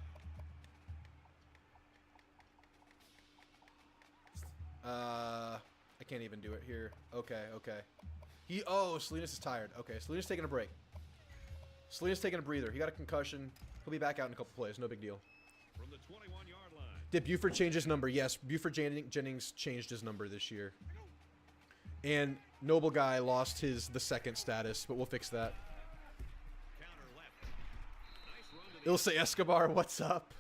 I can't even do it here. Okay. Salinas is tired. Okay, Salinas taking a break. Salinas taking a breather. He got a concussion. He'll be back out in a couple plays. No big deal. From the 21-yard line. Did Buford change his number? Yes, Buford Jennings changed his number this year. And Noble Guy lost the second status, but we'll fix that. Counter left. Nice run to the Ilse Escobar, what's up?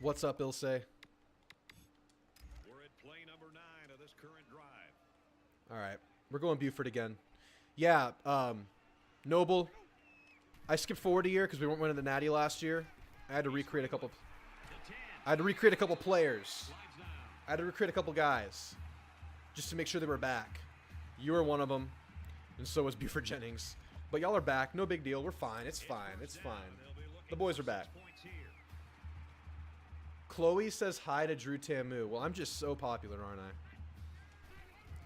What's up, Ilse? We're at play number 9 of this current drive. All right, we're going Buford again. Yeah, Noble. I skipped forward a year because we weren't winning the Natty last year. I had to recreate a couple. I had to recreate a couple players. I had to recreate a couple guys, just to make sure they were back. You were one of them, and so was Buford Jennings. But y'all are back. No big deal. We're fine. It's fine. It's fine. The boys are back. Chloe says hi to Drew Tamu. Well, I'm just so popular, aren't I?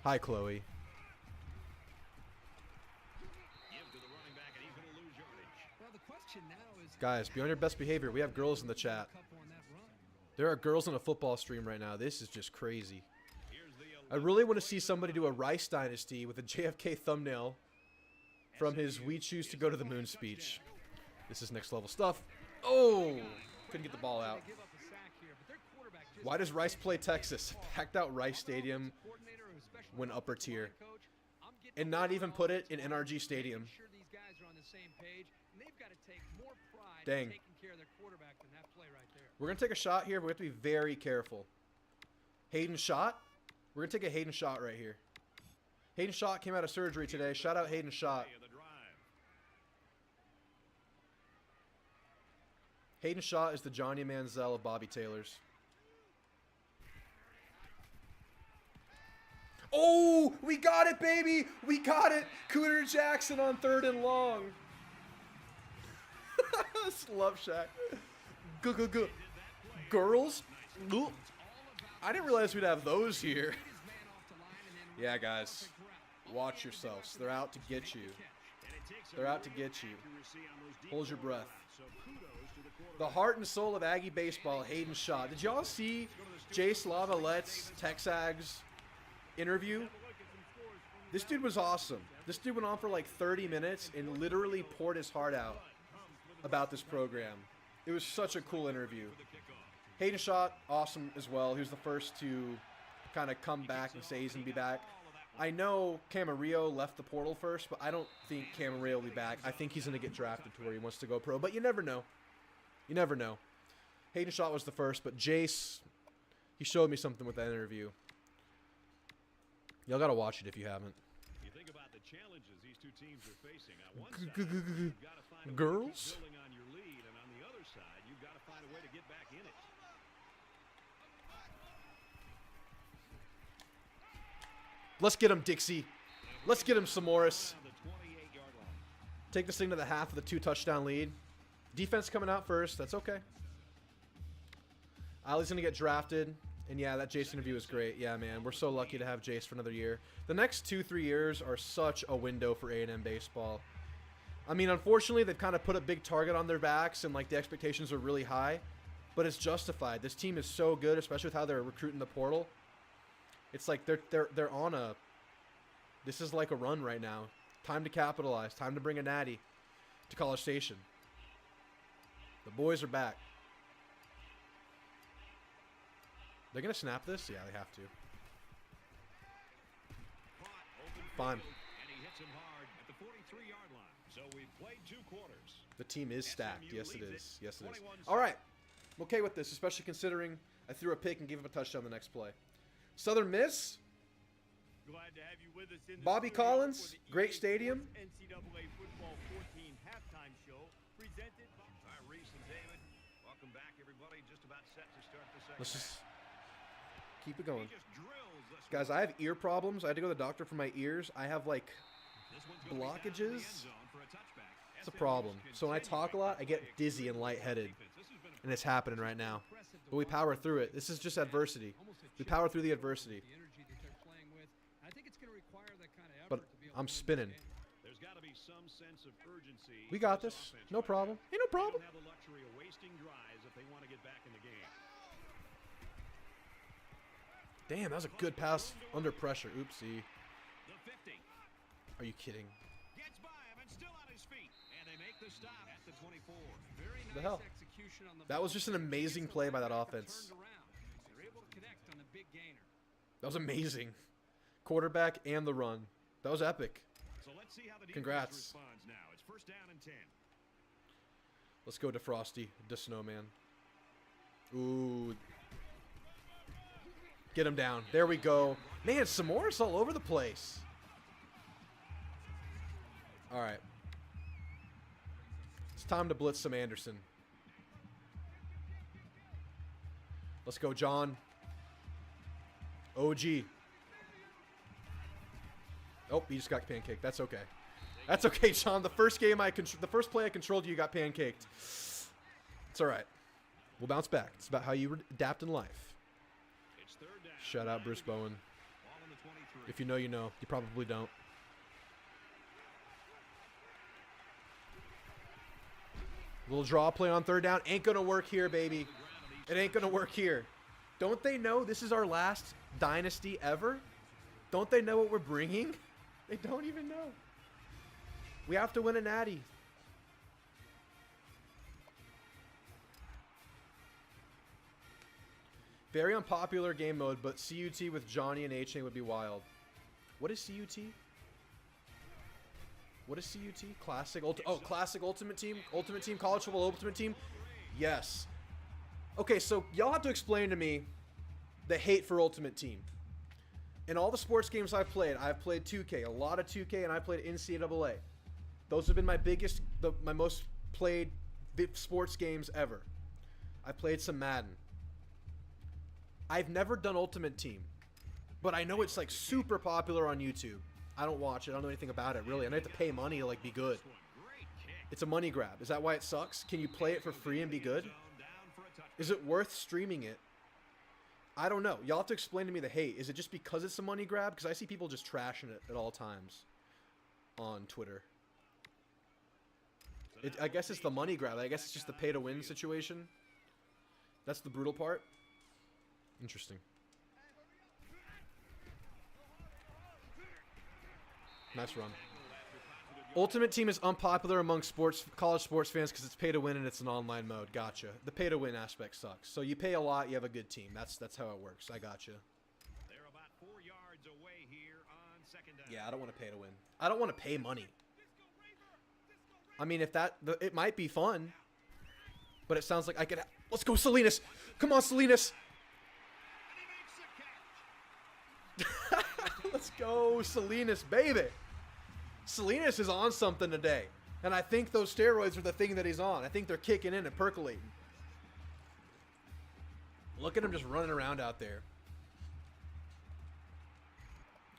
Hi, Chloe. Guys, be on your best behavior. We have girls in the chat. There are girls on a football stream right now. This is just crazy. I really want to see somebody do a Rice Dynasty with a JFK thumbnail from his "We Choose to Go to the Moon" speech. This is next level stuff. Oh! Couldn't get the ball out. Why does Rice play Texas? Packed out Rice Stadium when upper tier. And not even put it in NRG Stadium. Dang. We're going to take a shot here, but we have to be very careful. Hayden Shot? We're going to take a Hayden Shot right here. Hayden Shot came out of surgery today. Shout out Hayden Shot. Hayden Shot is the Johnny Manziel of Bobby Taylor's. Oh, we got it, baby. We got it. Cooter Jackson on 3rd and long. Love Shack. Go. Girls? Ooh. I didn't realize we'd have those here. Yeah, guys. Watch yourselves. They're out to get you. They're out to get you. Hold your breath. The heart and soul of Aggie baseball, Hayden Shaw. Did y'all see Jace Lavalette's Texags interview? This dude was awesome. This dude went on for like 30 minutes and literally poured his heart out about this program. It was such a cool interview. Hayden Shaw, awesome as well. He was the first to kind of come back and say he's going to be back. I know Camarillo left the portal first, but I don't think Camarillo will be back. I think he's going to get drafted to where he wants to go pro, but you never know. You never know. Hayden Shaw was the first, but Jace, he showed me something with that interview. Y'all got to watch it if you haven't. You think about the challenges these two teams are facing. On one side, you've got to find a way to Girls? keep building on your lead, and on the other side, you've got to find a way to get back in it. Let's get him, Dixie. Let's get him, Samoris. On the 28-yard line. Take this thing to the half of the 2-touchdown lead. Defense coming out first. That's okay. Ali's going to get drafted. And yeah, that Jace interview was great. Yeah, man. We're so lucky to have Jace for another year. The next 2-3 years are such a window for A&M baseball. I mean, unfortunately, they've kind of put a big target on their backs, and like the expectations are really high. But it's justified. This team is so good, especially with how they're recruiting the portal. It's like they're on a... This is like a run right now. Time to capitalize. Time to bring a natty to College Station. The boys are back. They're going to snap this? Yeah, they have to. Fine. And he hits him hard at the 43-yard line. So we've played 2 quarters. The team is stacked. Yes, it is. Yes, it is. 21 All right. I'm okay with this, especially considering I threw a pick and gave him a touchdown the next play. Southern Miss. Glad to have you with us in the Bobby studio Collins, for the great EA stadium. Sports NCAA Football 14 halftime show presented by All right, Reese and David, welcome back, everybody. Just about set to start the second Let's just half. keep it He going. just drills this Guys, one. I have ear problems. I had to go to the doctor for my ears. I have, like, This one's gonna be down in the end blockages. zone for a touchback. It's a problem. So when I talk a lot, I get dizzy and lightheaded. And it's happening right now. But we power through it. This is just adversity. We power through the adversity. The energy that they're playing with. I think it's going to require that kind of effort But to be able I'm to win this spinning. game. There's got to be some sense of urgency. We got in this. offense No right problem. now. Ain't no They problem. don't have the luxury of wasting drives if they want to get back in the game. Damn, that was a good pass under pressure. Oopsie. The 50 Are you kidding? gets by him and still on his feet, and they make the stop at the 24. Very The nice hell? execution on the That was ball. just an amazing Gets the play by that linebacker offense. turned around. They're able to connect on a big gainer. That was amazing. Quarterback and the run. That was epic. So let's see how the defense Congrats. responds now. It's first down and 10. Let's go to Frosty, the snowman. Ooh. Get him down. There we go. Man, Samoris all over the place. All right. It's time to blitz some Anderson. Let's go, John. OG. Oh, he just got pancaked. That's okay. That's okay, John. The first play I controlled you got pancaked. It's all right. We'll bounce back. It's about how you adapt in life. It's third down. Shout out Bruce Bowen. Ball on the 23. If you know, you know. You probably don't. Little draw play on third down. Ain't gonna work here, baby. It ain't gonna work here. Don't they know this is our last Dynasty ever? Don't they know what we're bringing? They don't even know. We have to win a natty. Very unpopular game mode, but CUT with Johnny and H-Chain would be wild. What is CUT? What is CUT? Classic Classic Ultimate Team? Ultimate Team? College Football Ultimate Team? Yes. Okay, so y'all have to explain to me the hate for Ultimate Team. In all the sports games I've played 2K, a lot of 2K, and I played NCAA. Those have been my my most played sports games ever. I played some Madden. I've never done Ultimate Team, but I know it's like super popular on YouTube. I don't watch it. I don't know anything about it, really. And I have to pay money to like be good. Great kick. It's a money grab. Is that why it sucks? Can you play it for free and be good? Zone down for a touchdown. Is it worth streaming it? I don't know. Y'all have to explain to me the hate. Is it just because it's a money grab? Because I see people just trashing it at all times on Twitter. I guess it's the money grab. I guess it's just the pay to win situation. That's the brutal part. Interesting. Nice run. Ultimate Team is unpopular among college sports fans because it's pay to win and it's an online mode. Gotcha. The pay to win aspect sucks. So you pay a lot, you have a good team. That's how it works. I gotcha. They're about 4 yards away here on second down. Yeah, I don't want to pay to win. I don't want to pay money. I mean, if it might be fun, but it sounds like I could. Let's go, Salinas! Come on, Salinas! Let's go, Salinas, baby! Salinas is on something today, and I think those steroids are the thing that he's on. I think they're kicking in and percolating. Look at him just running around out there.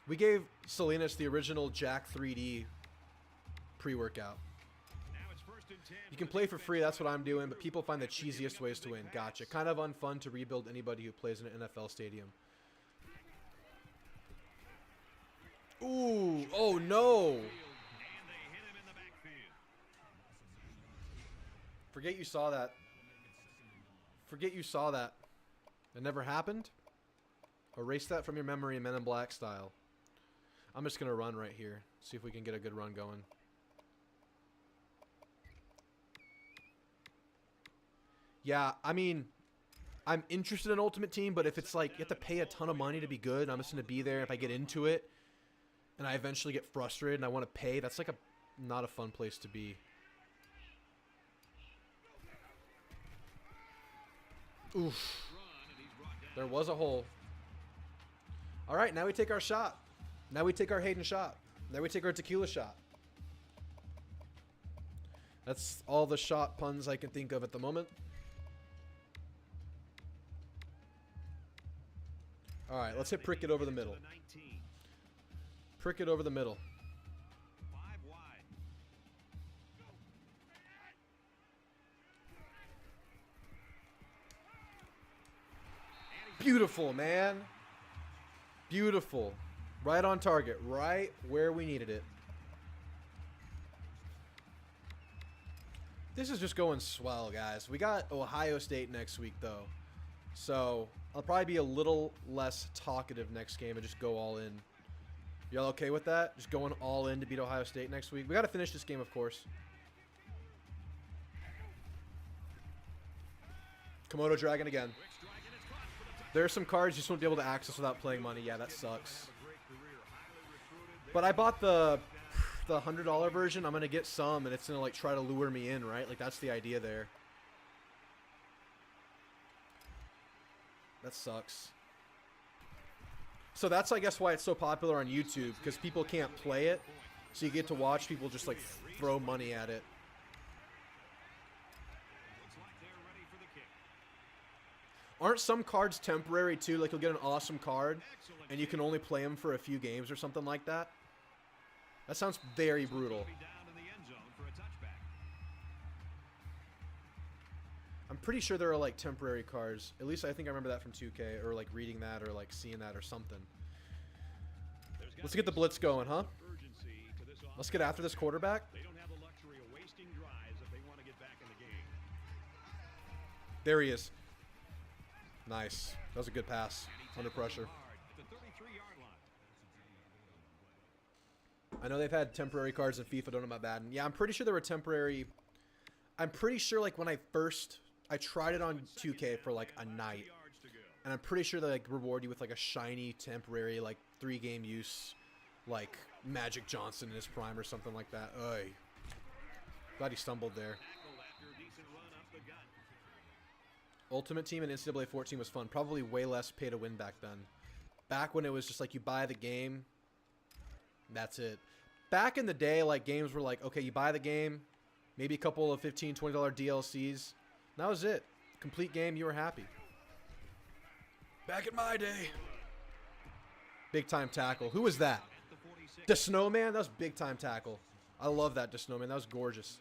We gave Salinas the original Jack 3D pre-workout. You can play for free, that's what I'm doing, but people find the cheesiest ways to win. Gotcha. Kind of unfun to rebuild anybody who plays in an NFL stadium. Ooh, oh no! Forget you saw that. Forget you saw that. It never happened? Erase that from your memory, Men in Black style. I'm just going to run right here. See if we can get a good run going. Yeah, I mean, I'm interested in Ultimate Team, but if it's like you have to pay a ton of money to be good, I'm just going to be there. If I get into it and I eventually get frustrated and I want to pay, that's like not a fun place to be. Oof. There was a hole. All right, now we take our shot. Now we take our Hayden shot. Now we take our tequila shot. That's all the shot puns I can think of at the moment. All right, let's hit Prickett over the middle. Prickett over the middle. 5 wide. Beautiful, man. Beautiful. Right on target. Right where we needed it. This is just going swell, guys. We got Ohio State next week, though. So I'll probably be a little less talkative next game and just go all in. Y'all okay with that? Just going all in to beat Ohio State next week. We got to finish this game, of course. Komodo Dragon again. There are some cards you just won't be able to access without playing money. Yeah, that sucks. But I bought the $100 version. I'm going to get some, and it's going to like try to lure me in, right? Like, that's the idea there. That sucks. So that's, I guess, why it's so popular on YouTube, because people can't play it. So you get to watch people just, like, throw money at it. Aren't some cards temporary, too? Like, you'll get an awesome card, and you can only play them for a few games or something like that? That sounds very brutal. I'm pretty sure there are, like, temporary cards. At least I think I remember that from 2K, or, like, reading that, or, like, seeing that or something. Let's get the blitz going, huh? Let's get after this quarterback. There he is. Nice. That was a good pass. Under pressure. I know they've had temporary cards in FIFA. Don't know about Madden. Yeah, I'm pretty sure there were temporary. I'm pretty sure, like, when I tried it on 2K for, like, a night. And I'm pretty sure they, like, reward you with, like, a shiny, temporary, like, 3-game use, like, Magic Johnson in his prime or something like that. Oy. Glad he stumbled there. Ultimate Team and NCAA 14 was fun. Probably way less pay to win back then. Back when it was just like you buy the game, that's it. Back in the day, like, games were like, okay, you buy the game, maybe a couple of $15, $20 DLCs. That was it. Complete game, you were happy. Back in my day. Big time tackle. Who was that? The Snowman? That was big time tackle. I love that, the Snowman. That was gorgeous.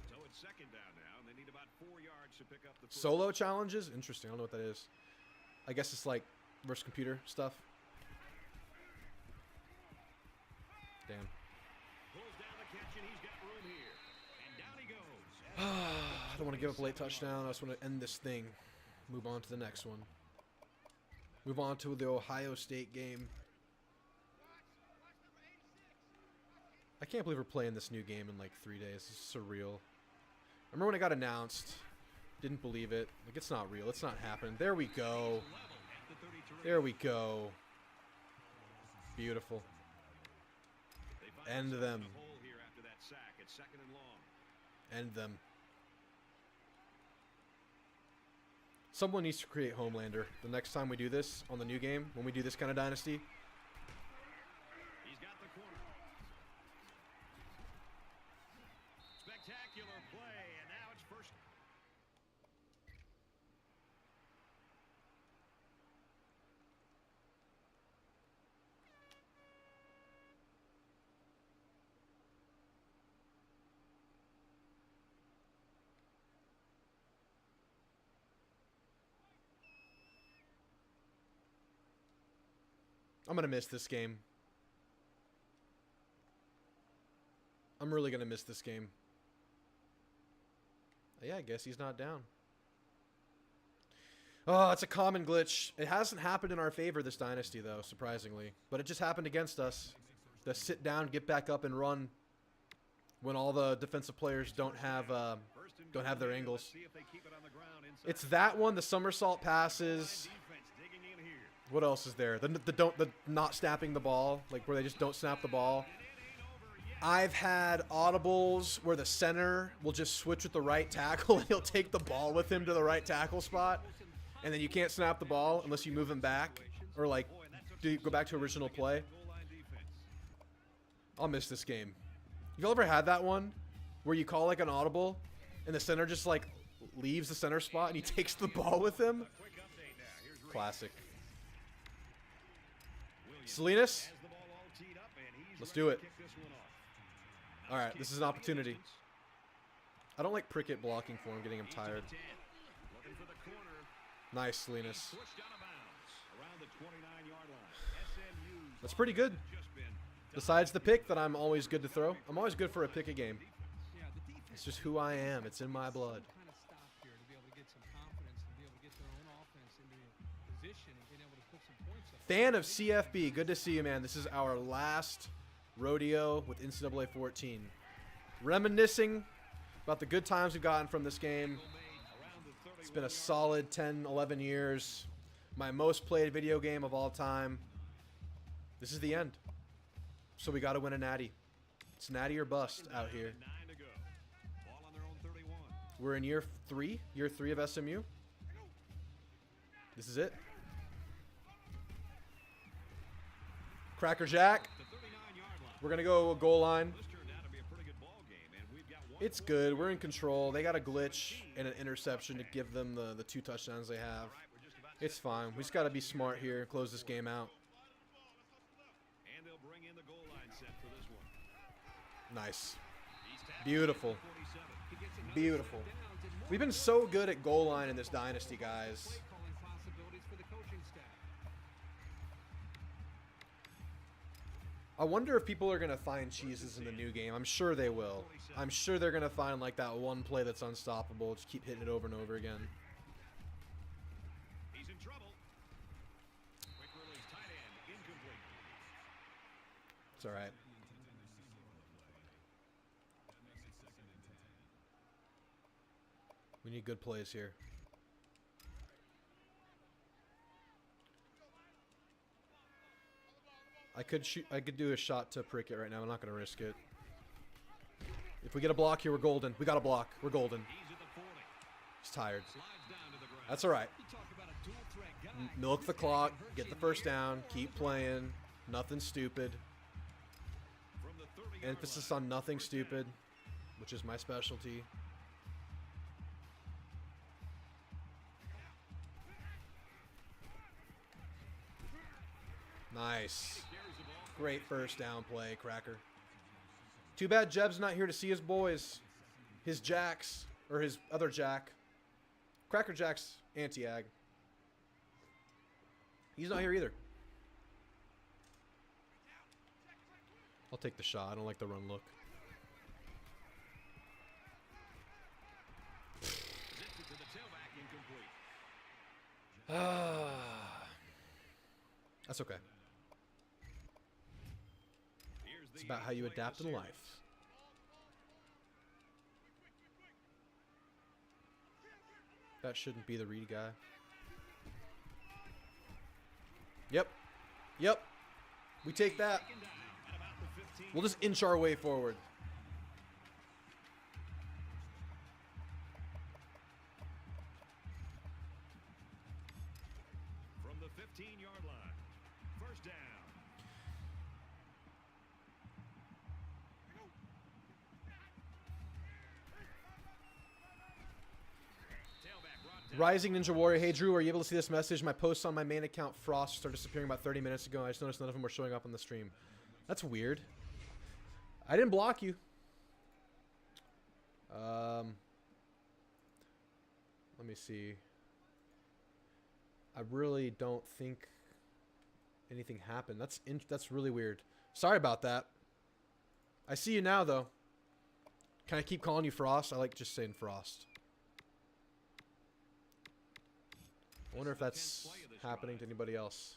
So it's second down now, and they need about 4 yards to pick up the Solo challenges? Interesting. I don't know what that is. I guess it's like versus computer stuff. Damn. Pulls down the catch, and he's got room here. And down he I don't want to give up a late touchdown. I just want to end this thing. Move on to the next one. Move on to the Ohio State game. I can't believe we're playing this new game in like 3 days. It's surreal. I remember when it got announced. Didn't believe it. Like, it's not real. It's not happening. There we go. There we go. Beautiful. End them. End them. Someone needs to create Homelander. The next time we do this on the new game, when we do this kind of Dynasty. He's got the corner. Spectacular play, and now it's first. I'm going to miss this game. I'm really going to miss this game. Yeah, I guess he's not down. Oh, it's a common glitch. It hasn't happened in our favor this Dynasty, though, surprisingly. But it just happened against us. The sit down, get back up, and run when all the defensive players don't have their angles. It's that one, the somersault passes. What else is there? The not snapping the ball, like where they just don't snap the ball. I've had audibles where the center will just switch with the right tackle and he'll take the ball with him to the right tackle spot, and then you can't snap the ball unless you move him back or like go back to original play. I'll miss this game. You ever had that one where you call like an audible and the center just like leaves the center spot and he takes the ball with him? Classic. Salinas, let's do it. All right, this is an opportunity. I don't like Prickett blocking for him, getting him tired. Nice, Salinas. That's pretty good. Besides the pick that I'm always good to throw. I'm always good for a pick a game. It's just who I am. It's in my blood. Fan of CFB. Good to see you, man. This is our last rodeo with NCAA 14. Reminiscing about the good times we've gotten from this game. It's been a solid 10, 11 years. My most played video game of all time. This is the end. So we got to win a natty. It's natty or bust out here. We're in year three of SMU. This is it. Cracker Jack. We're going to go a goal line. It's good. We're in control. They got a glitch and an interception to give them the 2 touchdowns they have. It's fine. We just got to be smart here and close this game out. Nice. Beautiful. Beautiful. We've been so good at goal line in this Dynasty, guys. I wonder if people are going to find cheeses in the new game. I'm sure they will. I'm sure they're going to find like that one play that's unstoppable. Just keep hitting it over and over again. He's in trouble. Quick release, tight end, incomplete. It's all right. We need good plays here. I could do a shot to Prickett right now. I'm not going to risk it. If we get a block here, we're golden. We got a block. We're golden. He's tired. That's all right. Milk the clock. Get the first down. Keep playing. Nothing stupid. Emphasis on nothing stupid, which is my specialty. Nice. Great first down play, Cracker. Too bad Jeb's not here to see his boys. His Jacks, or his other Jack. Cracker Jack's anti-ag. He's not here either. I'll take the shot. I don't like the run look. That's okay. Here's It's the about how you play of the adapt in series. life. That shouldn't be the read guy. Yep. Yep. We take that. Second down at about the 15. We'll just inch our way forward. From the 15-yard line. First down. Tailback brought down. Rising Ninja Warrior. Hey, Drew, are you able to see this message? My posts on my main account, Frost, started disappearing about 30 minutes ago. I just noticed none of them were showing up on the stream. That's weird. I didn't block you. Let me see. I really don't think anything happened. That's really weird. Sorry about that. I see you now, though. Can I keep calling you Frost? I like just saying Frost. I wonder if that's happening to anybody else.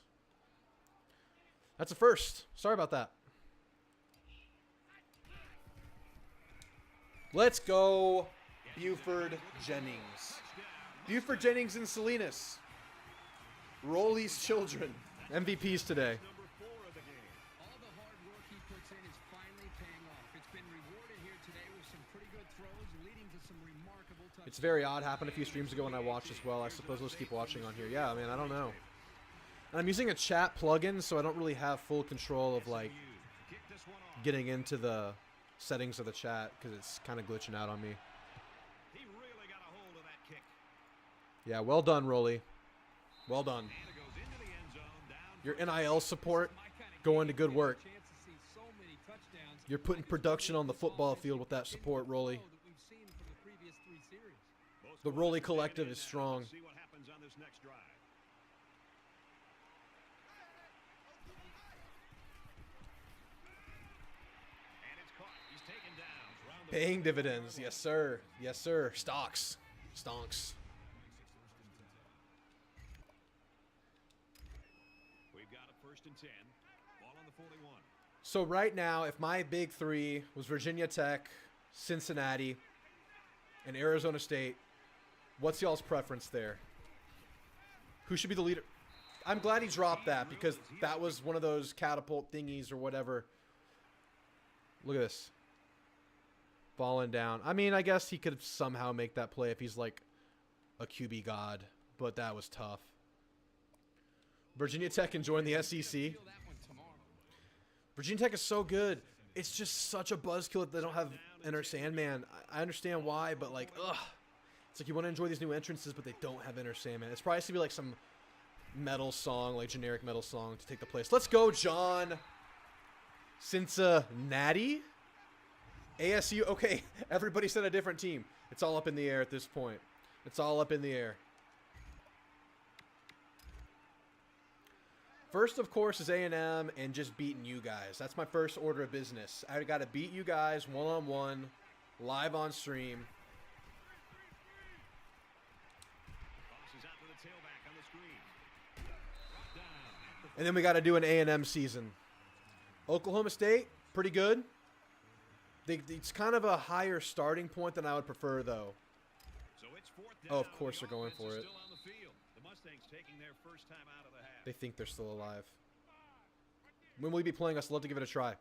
That's a first. Sorry about that. Let's go, Buford Jennings. Buford Jennings and Salinas. Rolly's children. MVPs today. Number 4 of the game. All the hard work he puts in is finally paying off. It's been rewarded here today with some pretty good throws, leading to some remarkable touchdowns. It's very odd. Happened a few streams ago when I watched as well. I suppose let's keep watching on here. Yeah, man, I don't know. And I'm using a chat plugin, so I don't really have full control of like Kick this one off. getting into the settings of the chat because it's kind of glitching out on me. He really got a hold of that kick. Yeah, well done, Rolly. Well done. And it goes into the end zone. Down Your for NIL support My kind of going to game, good getting a work. chance to see so many touchdowns. You're putting production on the football field with that support, Rolly. That we've seen from the previous 3 series. both The squads Rolly are collective in is now. strong. Let's see what happens on this next drive. And it's caught. He's taken down. Around the Paying 40-yard dividends. line. Yes, sir. Yes, sir. Stocks. Stonks. We've got a 1st and 10. Ball on the 41. So right now, if my big three was Virginia Tech, Cincinnati, and Arizona State, what's y'all's preference there? Who should be the leader? I'm glad he dropped that because that was one of those catapult thingies or whatever. Look at this. Falling down. I mean, I guess he could somehow make that play if he's like a QB god, but that was tough. Virginia Tech can join the SEC. Feel that one tomorrow. Virginia Tech is so good. It's just such a buzzkill that they don't have Enter Sandman. I understand why, but like, ugh. It's like you want to enjoy these new entrances, but they don't have Enter Sandman. It's probably going to be like some metal song, like generic metal song to take the place. Let's go, John. Cincinnati? ASU? Okay, everybody said a different team. It's all up in the air at this point. It's all up in the air. First, of course, is A&M and just beating you guys. That's my first order of business. I got to beat you guys one-on-one, live on stream. Tosses out to the tailback on the screen. Brought down. And then we got to do an A&M season. Oklahoma State, pretty good. It's kind of a higher starting point than I would prefer, though. So it's 4th Oh, down. of course The they're going offense for is it. Still on the field. The Mustangs taking their first time out of the half. They think they're still alive. When will you be playing us? I'd love to give it a try.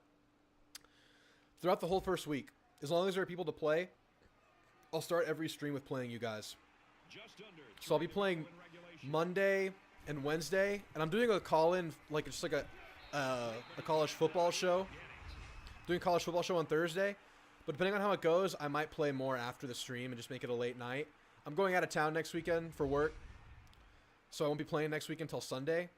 Throughout the whole first week, as long as there are people to play, I'll start every stream with playing you guys. Just under So I'll be 3 to playing go in regulation. Monday and Wednesday, and I'm doing a call-in, like just like a college football show. Doing a college football show on Thursday, but depending on how it goes, I might play more after the stream and just make it a late night. I'm going out of town next weekend for work, so I won't be playing next week until Sunday.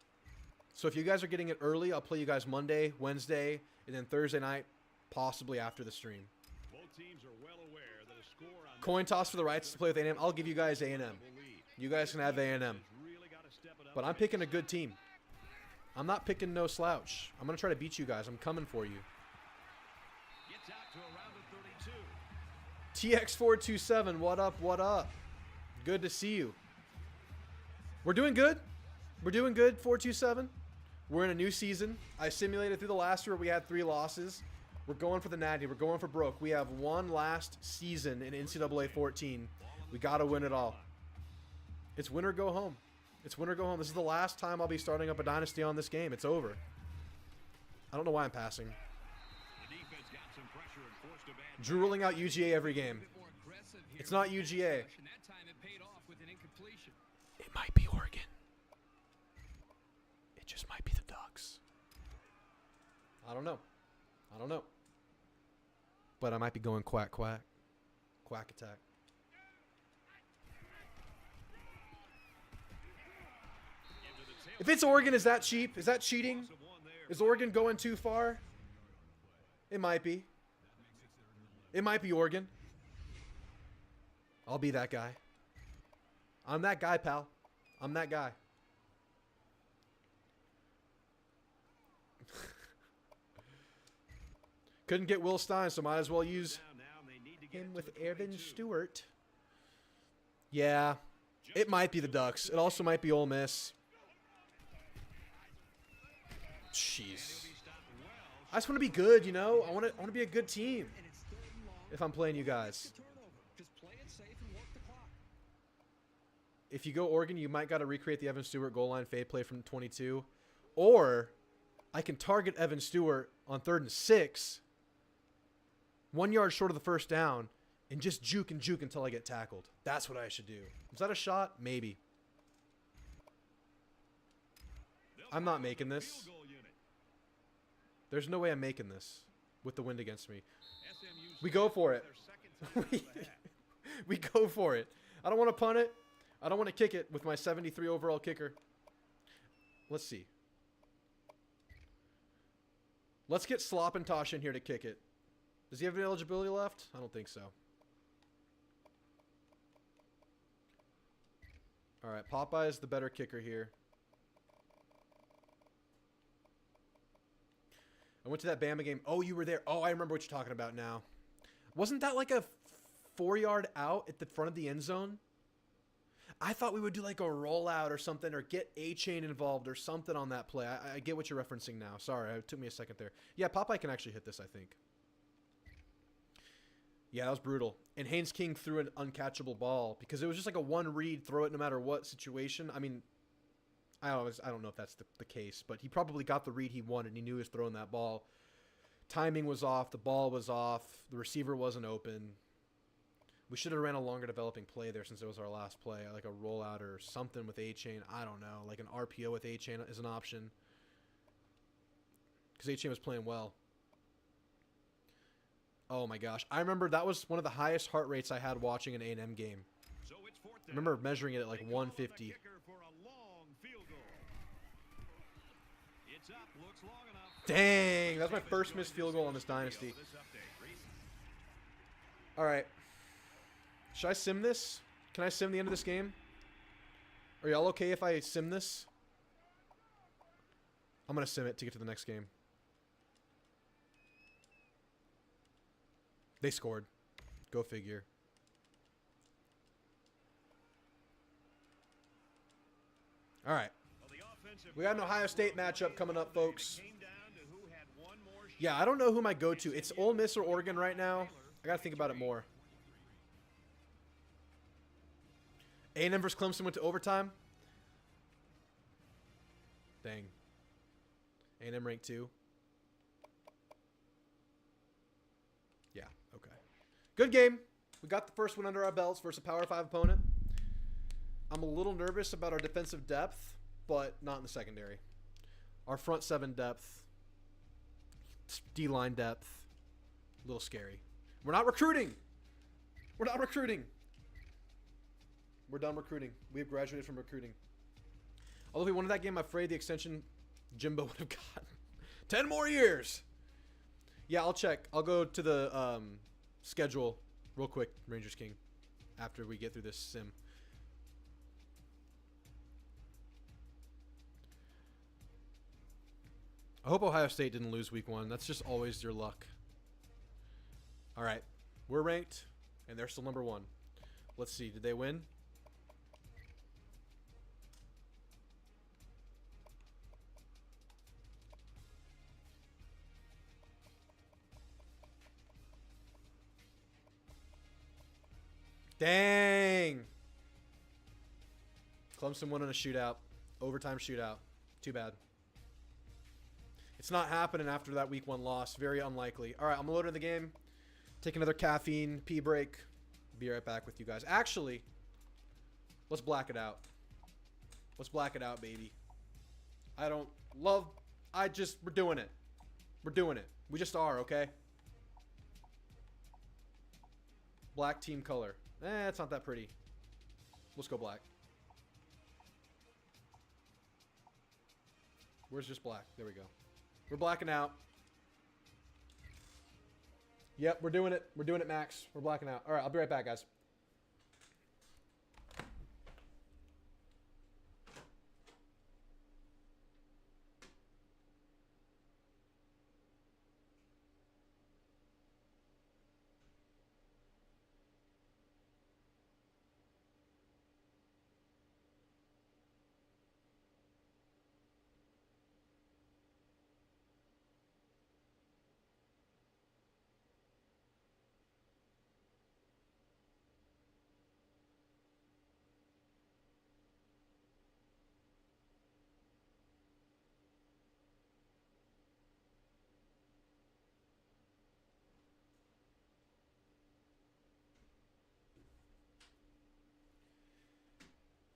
So if you guys are getting it early, I'll play you guys Monday, Wednesday, and then Thursday night, possibly after the stream. Both teams are well aware that a score on Coin toss for the rights to play with A&M. I'll give you guys A&M. lead. You guys can have A&M. Has really got to step it up But I'm and picking a make good team. I'm not picking no slouch. I'm going to try to beat you guys. I'm coming for you. Gets out to around the 32. TX427, what up, what up? Good to see you. We're doing good. We're doing good, 427. We're in a new season. I simulated through the last year. We had 3 losses. We're going for the natty. We're going for broke. We have one last season in NCAA 14. We got to win it all. It's win or go home. It's win or go home. This is the last time I'll be starting up a dynasty on this game. It's over. I don't know why I'm passing. The defense got some pressure and forced a bad Drew ruling out UGA every game. It's not UGA. That time it paid off with an incompletion. It might be Oregon. It just might be the Ducks. I don't know. I don't know. But I might be going quack, quack. Quack attack. If it's Oregon, is that cheap? Is that cheating? Is Oregon going too far? It might be. It might be Oregon. I'll be that guy. I'm that guy, pal. I'm that guy. Couldn't get Will Stein, so might as well use him with Evan Stewart. Yeah, it might be the Ducks. It also might be Ole Miss. Jeez. I just want to be good, you know? I want to be a good team if I'm playing you guys. If you go Oregon, you might got to recreate the Evan Stewart goal line fade play from 22. Or I can target Evan Stewart on 3rd and 6, 1 yard short of the first down, and just juke and juke until I get tackled. That's what I should do. Is that a shot? Maybe. I'm not making this. There's no way I'm making this with the wind against me. We go for it. We go for it. I don't want to punt it. I don't want to kick it with my 73 overall kicker. Let's see. Let's get Slop and Tosh in here to kick it. Does he have any eligibility left? I don't think so. All right, Popeye is the better kicker here. I went to that Bama game. Oh, you were there. Oh, I remember what you're talking about now. Wasn't that like a 4-yard out at the front of the end zone? I thought we would do like a rollout or something, or get A-Chain involved or something on that play. I get what you're referencing now. Sorry, it took me a second there. Yeah, Popeye can actually hit this, I think. Yeah, that was brutal. And Haynes King threw an uncatchable ball because it was just like a one read, throw it no matter what situation. I mean, I don't know if that's the case, but he probably got the read he wanted and he knew he was throwing that ball. Timing was off. The ball was off. The receiver wasn't open. We should have ran a longer developing play there since it was our last play, like a rollout or something with A-Chain. I don't know. Like an RPO with A-Chain is an option because A-Chain was playing well. Oh, my gosh. I remember that was one of the highest heart rates I had watching an A&M game. I remember measuring it at like 150. Dang, that's my first missed field goal on this dynasty. All right. Should I sim this? Can I sim the end of this game? Are y'all okay if I sim this? I'm going to sim it to get to the next game. They scored. Go figure. All right. We got an Ohio State matchup coming up, folks. Yeah, I don't know who my go-to. It's Ole Miss or Oregon right now. I got to think about it more. A&M versus Clemson went to overtime. Dang. A&M ranked 2. Yeah, okay. Good game. We got the first one under our belts versus a Power 5 opponent. I'm a little nervous about our defensive depth, but not in the secondary. Our front 7 depth, D-line depth, a little scary. We're not recruiting. We're not recruiting. We're done recruiting. We have graduated from recruiting. Although if we wanted that game, I'm afraid the extension Jimbo would have gotten 10 more years. Yeah, I'll check. I'll go to the schedule real quick, Rangers King, after we get through this sim. I hope Ohio State didn't lose week 1. That's just always your luck. All right. We're ranked, and they're still number 1. Let's see. Did they win? Dang. Clemson won in a shootout. Overtime shootout. Too bad. It's not happening after that week 1 loss. Very unlikely. All right, I'm loading the game. Take another caffeine pee break. Be right back with you guys. Actually, let's black it out. Let's black it out, baby. We're doing it. We're doing it. We just are, okay? Black team color. It's not that pretty. Let's go black. Where's just black? There we go. We're blacking out. Yep, we're doing it. We're doing it, Max. We're blacking out. All right, I'll be right back, guys.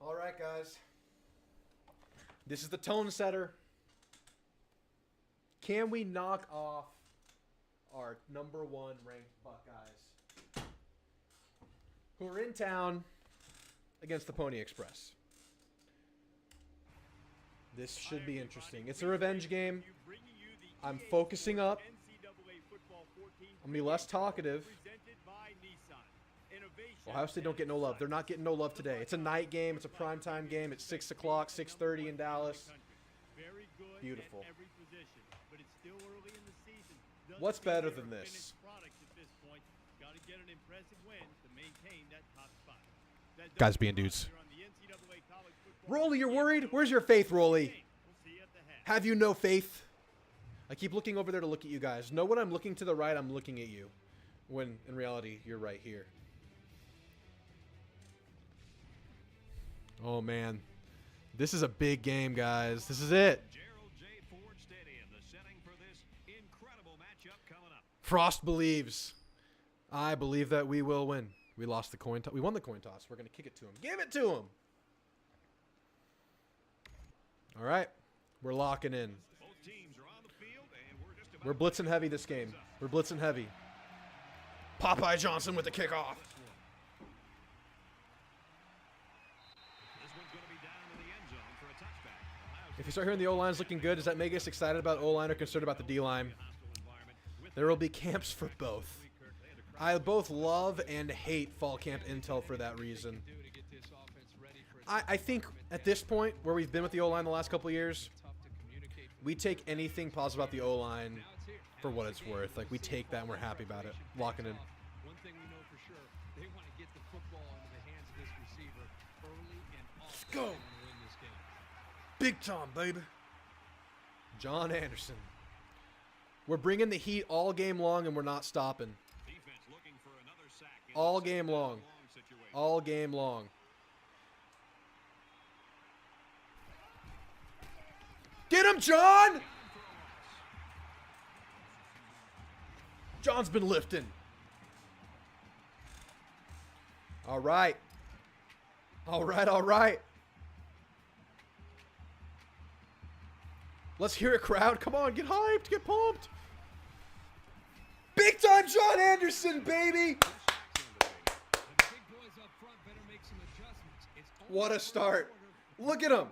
All right, guys. This is the tone setter. Can we knock off our #1 ranked Buckeyes who are in town against the Pony Express? This should be interesting. It's a revenge game. I'm focusing up. I'm going to be less talkative. Ohio State don't get no love. They're not getting no love today. It's a night game. It's a primetime game. It's 6 o'clock, 6:30 in Dallas. Beautiful. What's better than this? Guys being dudes. Rolly, you're worried? Where's your faith, Rolly? Have you no faith? I keep looking over there to look at you guys. Know when I'm looking to the right, I'm looking at you. When, in reality, you're right here. Oh, man. This is a big game, guys. This is it. Frost believes. I believe that we will win. We lost the coin toss. We won the coin toss. We're going to kick it to him. Give it to him. All right. We're locking in. We're blitzing heavy this game. We're blitzing heavy. Popeye Johnson with the kickoff. If you start hearing the O-line's looking good, does that make us excited about O-line or concerned about the D-line? There will be camps for both. I both love and hate fall camp intel for that reason. I think at this point, where we've been with the O-line the last couple of years, we take anything positive about the O-line for what it's worth. Like, we take that and we're happy about it. Locking in. One thing we know for sure, they want to get the football into the hands of this receiver early and often. Let's go. To win this game. Big time, baby. John Anderson. We're bringing the heat all game long and we're not stopping. All game long. All game long. Get him, John! John's been lifting. All right. All right, all right. Let's hear it, crowd. Come on, get hyped, get pumped. Big time John Anderson, baby. What a start. Look at him.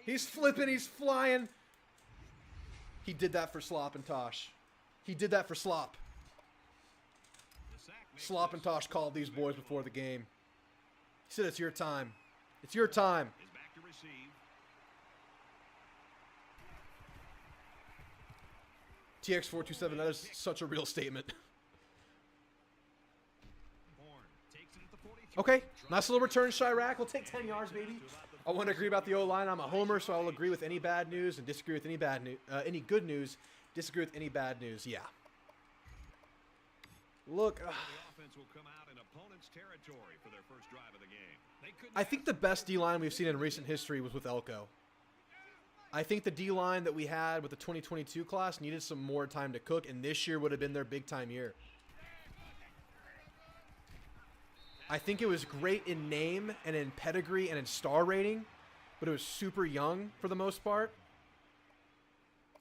He's flipping, he's flying. He did that for Slop and Tosh. He did that for Slop. Slop and Tosh called these boys before the game. He said, it's your time. It's your time. TX427, that is such a real statement. Okay, nice little return, Chirac. We'll take 10 yards, baby. I want to agree about the O-line. I'm a homer, so I'll agree with any bad news and disagree with any good news, disagree with any bad news. Yeah. Look, The offense will come out in opponent's territory for their first drive of the game. I think the best D-line we've seen in recent history was with Elko. I think the D-line that we had with the 2022 class needed some more time to cook, and this year would have been their big-time year. I think it was great in name and in pedigree and in star rating, but it was super young for the most part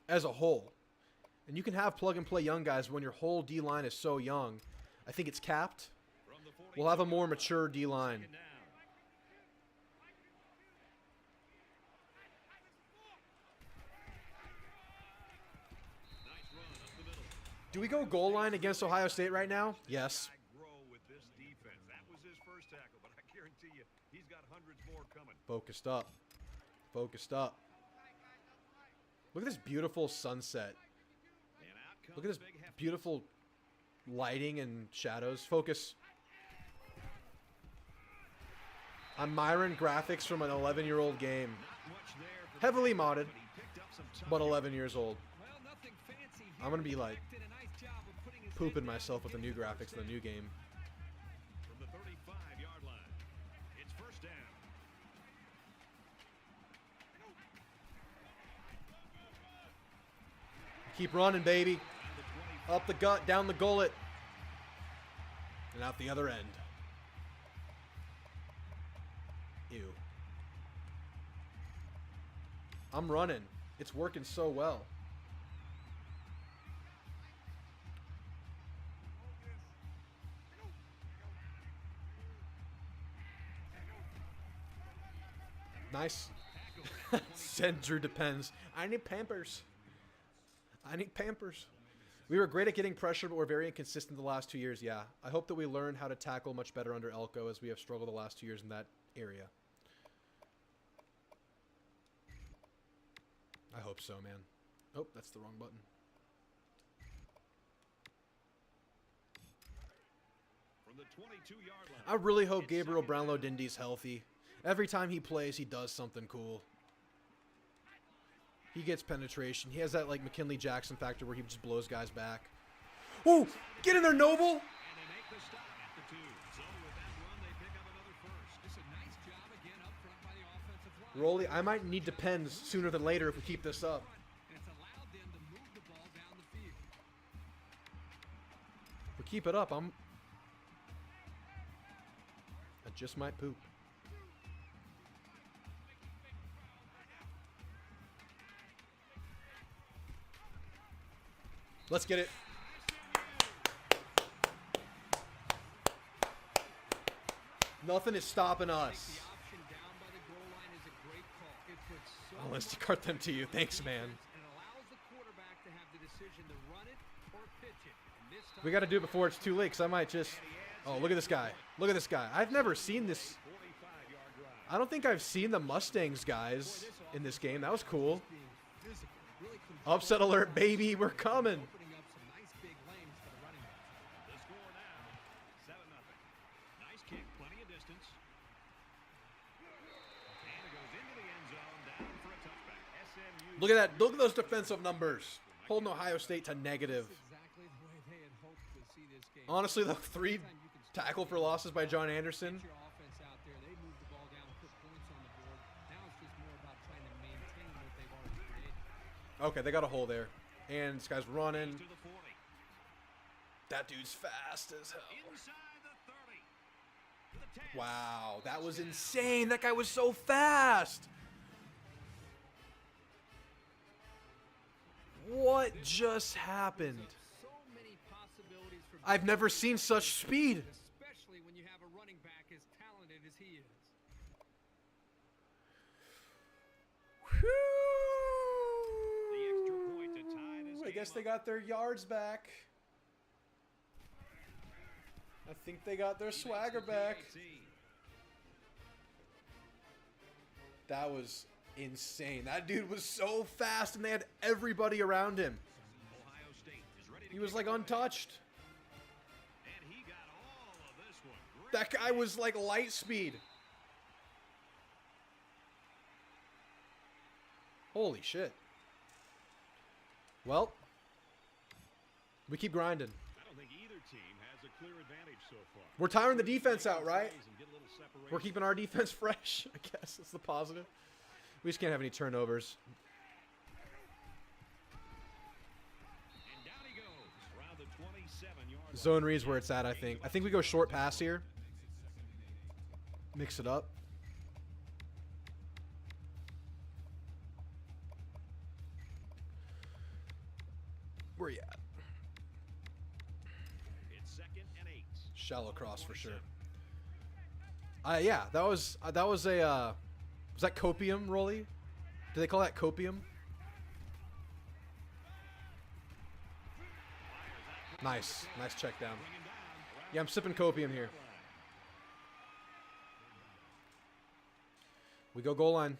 as a whole. And you can have plug-and-play young guys when your whole D-line is so young. I think it's capped. We'll have a more mature D-line. Second down. Nice run up the middle. Do we go goal line against Ohio State right now? Yes. Grow with this defense. That was his first tackle, but I guarantee you he's got hundreds more coming. Focused up. Focused up. Look at this beautiful sunset. And out comes Look at this Big Hefty. beautiful lighting and shadows. Focus. I'm Myron graphics from an 11-year-old game. Not much there for Heavily the modded, but he picked up some time. but 11 years old. Well, nothing fancy here. I'm going to be like Did a nice job of putting his pooping head down myself with the and new getting the graphics in the new game. From the 35-yard line. It's first down. Keep running, baby. Up the gut, down the gullet. And out the other end. Ew. I'm running. It's working so well. Nice. Send Drew depends. I need Pampers. I need Pampers. We were great at getting pressure, but we're very inconsistent the last 2 years. Yeah. I hope that we learn how to tackle much better under Elko, as we have struggled the last 2 years in that area. I hope so, man. Oh, that's the wrong button. From the 22-yard line. I really hope Gabriel Brownlow-Dindy's healthy. Every time he plays, he does something cool. He gets penetration. He has that, like, McKinley Jackson factor where he just blows guys back. Ooh! Get in there, Noble! And they make the stop at the 2. So with that run, they pick up another first. It's a nice job again up front by the offensive line. Rolly, I might need depends sooner than later if we keep this up. And it's allowed them to move the ball down the field. If we keep it up, I just might poop. Let's get it. Nothing is stopping us. The option down by the goal line is a great call. It puts so I'll much Instacart them to you. Thanks, man. and allows the quarterback to have the decision to run it or pitch it. And this time We got to do it before it's too late, because I might just... Oh, look at this guy. Look at this guy. I've never seen this... 45-yard drive. I don't think I've seen the Mustangs guys in this game. That was cool. being physical, really controlling, Upset alert, baby. We're coming. opening up some nice big lanes for the running back. The score now, 7-0. Nice kick, plenty of distance. And it goes into the end zone, down for a touchback. SMU. Look at that. Look at those defensive numbers. Holding Ohio State to negative. That's exactly the way they had hoped to see this game. Honestly, the 3 tackle for losses by John Anderson. Get your offense out there. They moved the ball down, put points on the board. Now it's just more about trying to maintain what they've already created. Okay, they got a hole there. And this guy's running. To the 40. That dude's fast as hell. Inside the 30. To the 10. Wow, that was insane. That guy was so fast. What just happened? So many possibilities for I've never seen such speed. especially when you have a running back as talented as he is. The extra point to tie this I guess game they up. got their yards back. I think they got their swagger back. That was insane. That dude was so fast, and they had everybody around him. Ohio State is ready to He was kick like off. untouched. And he got all of this one. Great That guy was like light speed. Holy shit. Well, we keep grinding. I don't think either team has a clear advantage so far. We're tiring the defense out, right? And get a little separation. We're keeping our defense fresh, I guess. That's the positive. We just can't have any turnovers. And down he goes around the 27-yard line. Zone reads where it's at, I think. I think we go short pass here. Mix it up. Where you at? It's 2nd and 8. Shallow cross for sure. Yeah, that was a was that copium, Rolly? Do they call that copium? Nice check down. Yeah, I'm sipping copium here. We go goal line.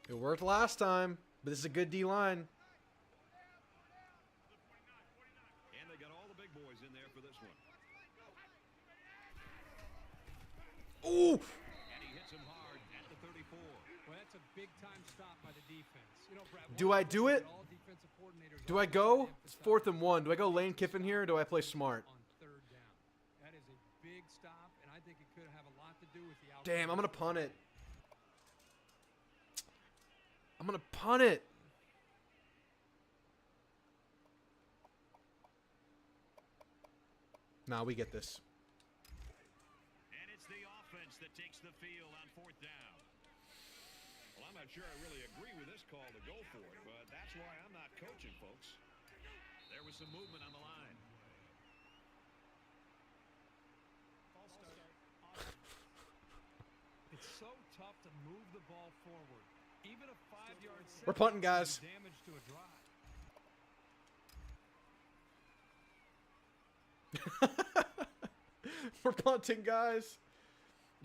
It worked last time, but this is a good D line. And they got all the big boys in there for this one. Ooh! And he hits him hard at the 34. Well, that's a big-time stop by the defense. You know, Brad, Do I do it? all defensive coordinators Do I go? It's 4th and 1. Do I go Lane Kiffin here or do I play smart? on 3rd down. That is a big stop, and I think it could have a lot to do with the outcome. Damn, I'm going to punt it. I'm going to punt it. Nah, we get this. And it's the offense that takes the field on 4th down. Well, I'm not sure I really agree with this call to go for it, but that's why I'm not coaching, folks. There was some movement on the line. It's so tough to move the ball forward. Even a 5-yard set. We're punting, guys. Damage to a drive. We're punting, guys.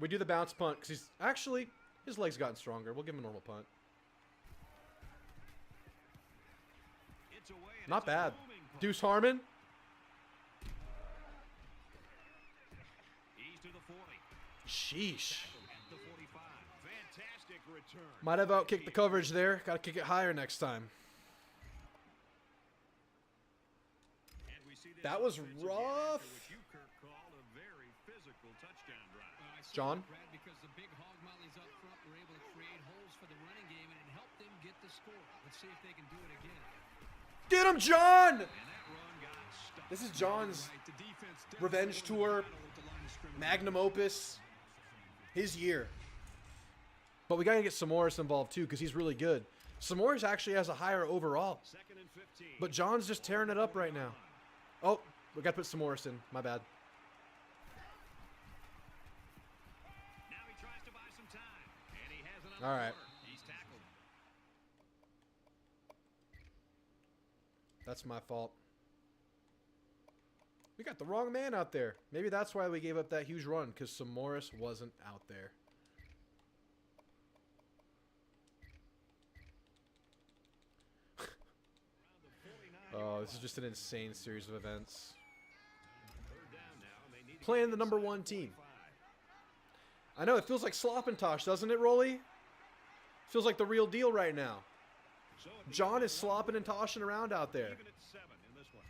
We do the bounce punt because he's actually his legs gotten stronger. We'll give him a normal punt. It's away, and Not it's a bad. booming punt. Deuce Harmon. He's to the 40. Sheesh. At the 45. Fantastic return. Might have outkicked the coverage there. Got to kick it higher next time. And we see this That was offense again rough. after what you, Kirk, called a very physical touchdown drive. I see John? that, Brad, because the big hog mollies up front were able to create holes for the running game, and it helped them get the score. Let's see if they can do it again. Get him, John! And that run got stopped. This is John's Right, the defense definitely revenge won the tour, battle with the line of scrimmage. magnum opus, his year. But we got to get Sophomores involved too because he's really good. Sophomores actually has a higher overall. 2nd and 15. But John's just tearing it up right now. Oh, we got to put Sophomores in. My bad. Now he tries to buy some time. And he has it on All the right. board. He's tackled. That's my fault. We got the wrong man out there. Maybe that's why we gave up that huge run because Sophomores wasn't out there. Oh, this is just an insane series of events. Third down now. And they need to Playing get the number inside 1 the team. 45. I know, it feels like Sloppintosh, doesn't it, Rolly? Feels like the real deal right now. So it John becomes is slopping and toshing around out there. even at 7 in this one.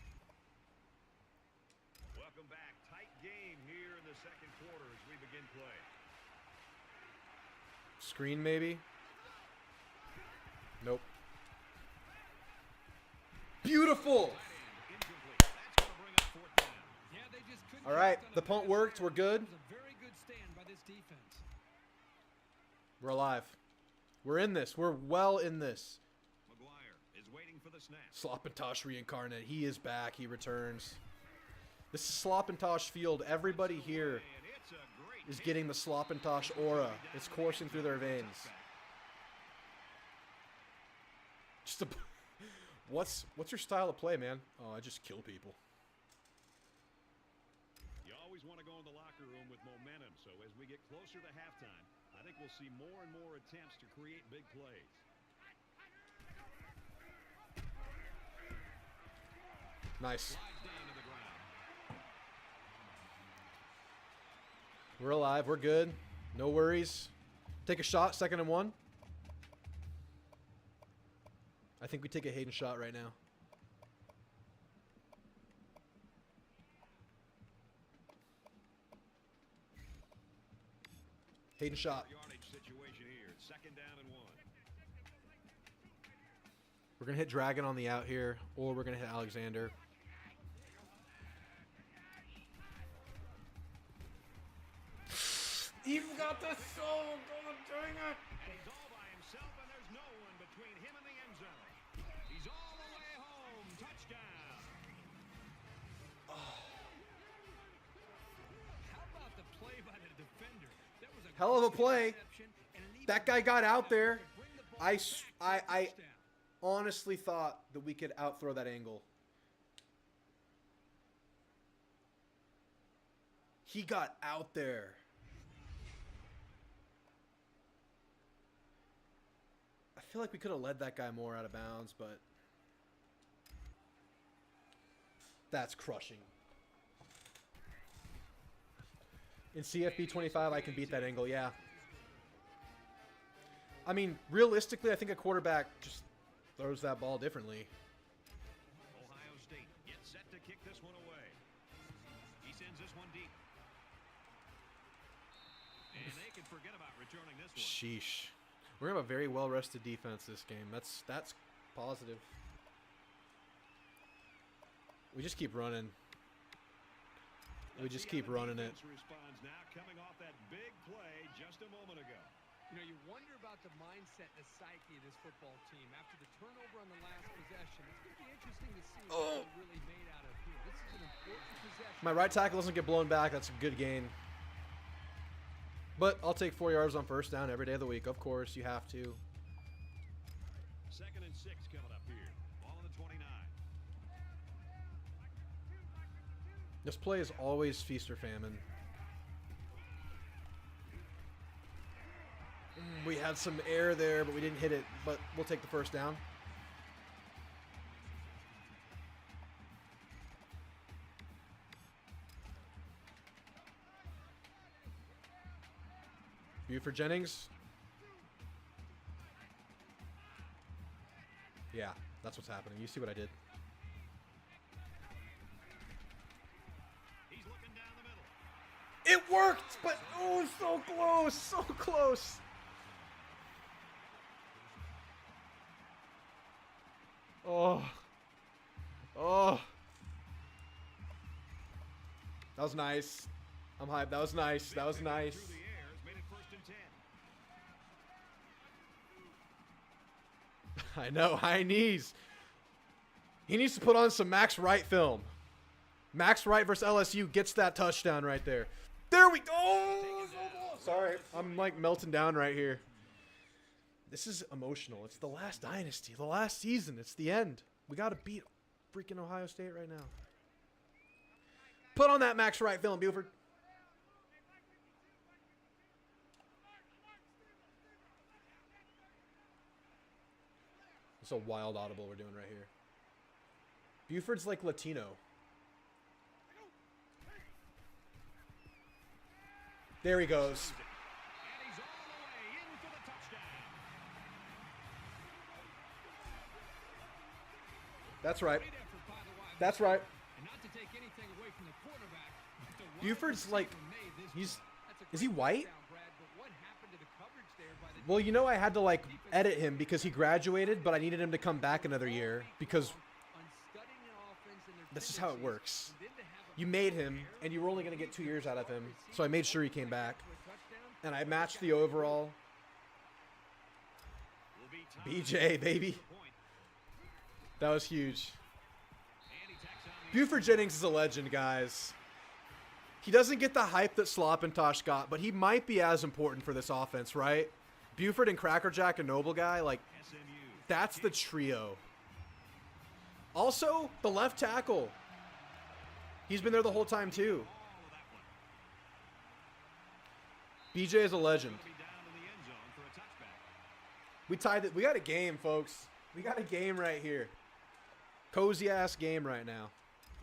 Welcome back. Tight game here in the second quarter as we begin play. Screen, maybe? Nope. Beautiful! Incomplete. That's going to bring up 4th down. Yeah, they just couldn't All right, connect on the a punt pass worked. there. We're good. It was a very good stand by this defense. We're alive. We're in this. We're well in this. McGuire is waiting for the snap. Sloppintosh reincarnate. He is back. He returns. This is Sloppintosh Field. Everybody here And it's a great is hit. getting the Sloppintosh aura. It's coursing through their veins. Just a, what's your style of play, man? Oh, I just kill people. You always want to go in the locker room with momentum, so as we get closer to halftime, I think we'll see more and more attempts to create big plays. Nice. Slides down to the ground. We're alive. We're good. No worries. Take a shot. 2nd and 1. I think we take a Hayden shot right now. Hayden shot. Yardage situation here. It's 2nd down and 1. We're going to hit Dragon on the out here, or we're going to hit Alexander. You've got the soul, God dang it. He's all by himself, and there's no one between him and the end zone. He's all the way home. Touchdown. How about the play by the defender? That was a Hell of a play. interception and an even That guy got out there. to bring the ball back I for a touchdown. honestly thought that we could outthrow that angle. He got out there. I feel like we could have led that guy more out of bounds, but that's crushing. In CFB 25, I can beat that angle, yeah. I mean, realistically, I think a quarterback just throws that ball differently. Ohio State gets set to kick this one away. He sends this one deep. And they can forget about returning this one. Sheesh. We're gonna have a very well-rested defense this game. That's positive. We just keep running. We just keep running it. Responds now, coming off that big play just a moment ago. You know, you wonder about the mindset and the psyche of this football team after the turnover on the last possession. It's going to be interesting to see what they're really made out of here. This is an important possession. My right tackle doesn't get blown back. That's a good gain. But I'll take 4 yards on first down every day of the week. Of course, you have to. 2nd and 6 coming up here. Ball on the 29. This play is always feast or famine. We had some air there, but we didn't hit it. But we'll take the first down. Buford Jennings. Yeah, that's what's happening. You see what I did. He's looking down the middle. It worked, but oh, so close, so close. Oh. That was nice. I'm hyped. That was nice. That was nice. Through the air has made it 1st and 10. I know, high knees. He needs to put on some Max Wright film. Max Wright versus LSU gets that touchdown right there. There we go. Sorry, I'm like melting down right here. This is emotional. It's the last Dynasty, the last season. It's the end. We got to beat freaking Ohio State right now. Put on that Max Wright film, Buford. It's a wild audible we're doing right here. Buford's like Latino. There he goes. And he's all the way in for the touchdown. That's right. Great effort by the wide That's right. And not to take anything away from the quarterback, but the wide Buford's like, receiver made this he's, one. That's a is he great white? touchdown, Brad, but what happened to the coverage there by the Well, you know I had to like edit him because he graduated, but I needed him to come back another year because on studying the offense and their this is how it tendencies, works. and then to have a You made him, and you were only going to get 2 years out of him, so I made sure he came back. And I matched the overall. Will be time BJ, baby. to the point. That was huge. And he tacks on the Buford Jennings is a legend, guys. He doesn't get the hype that Slopintosh got, but he might be as important for this offense, right? Buford and Crackerjack and Noble Guy, like, SMU. that's the trio. Also, the left tackle. He's been there the whole time, too. All of that one. BJ is a legend. Will be down in the end zone for a touchback. We tied it. We got a game, folks. We got a game right here. Cozy-ass game right now.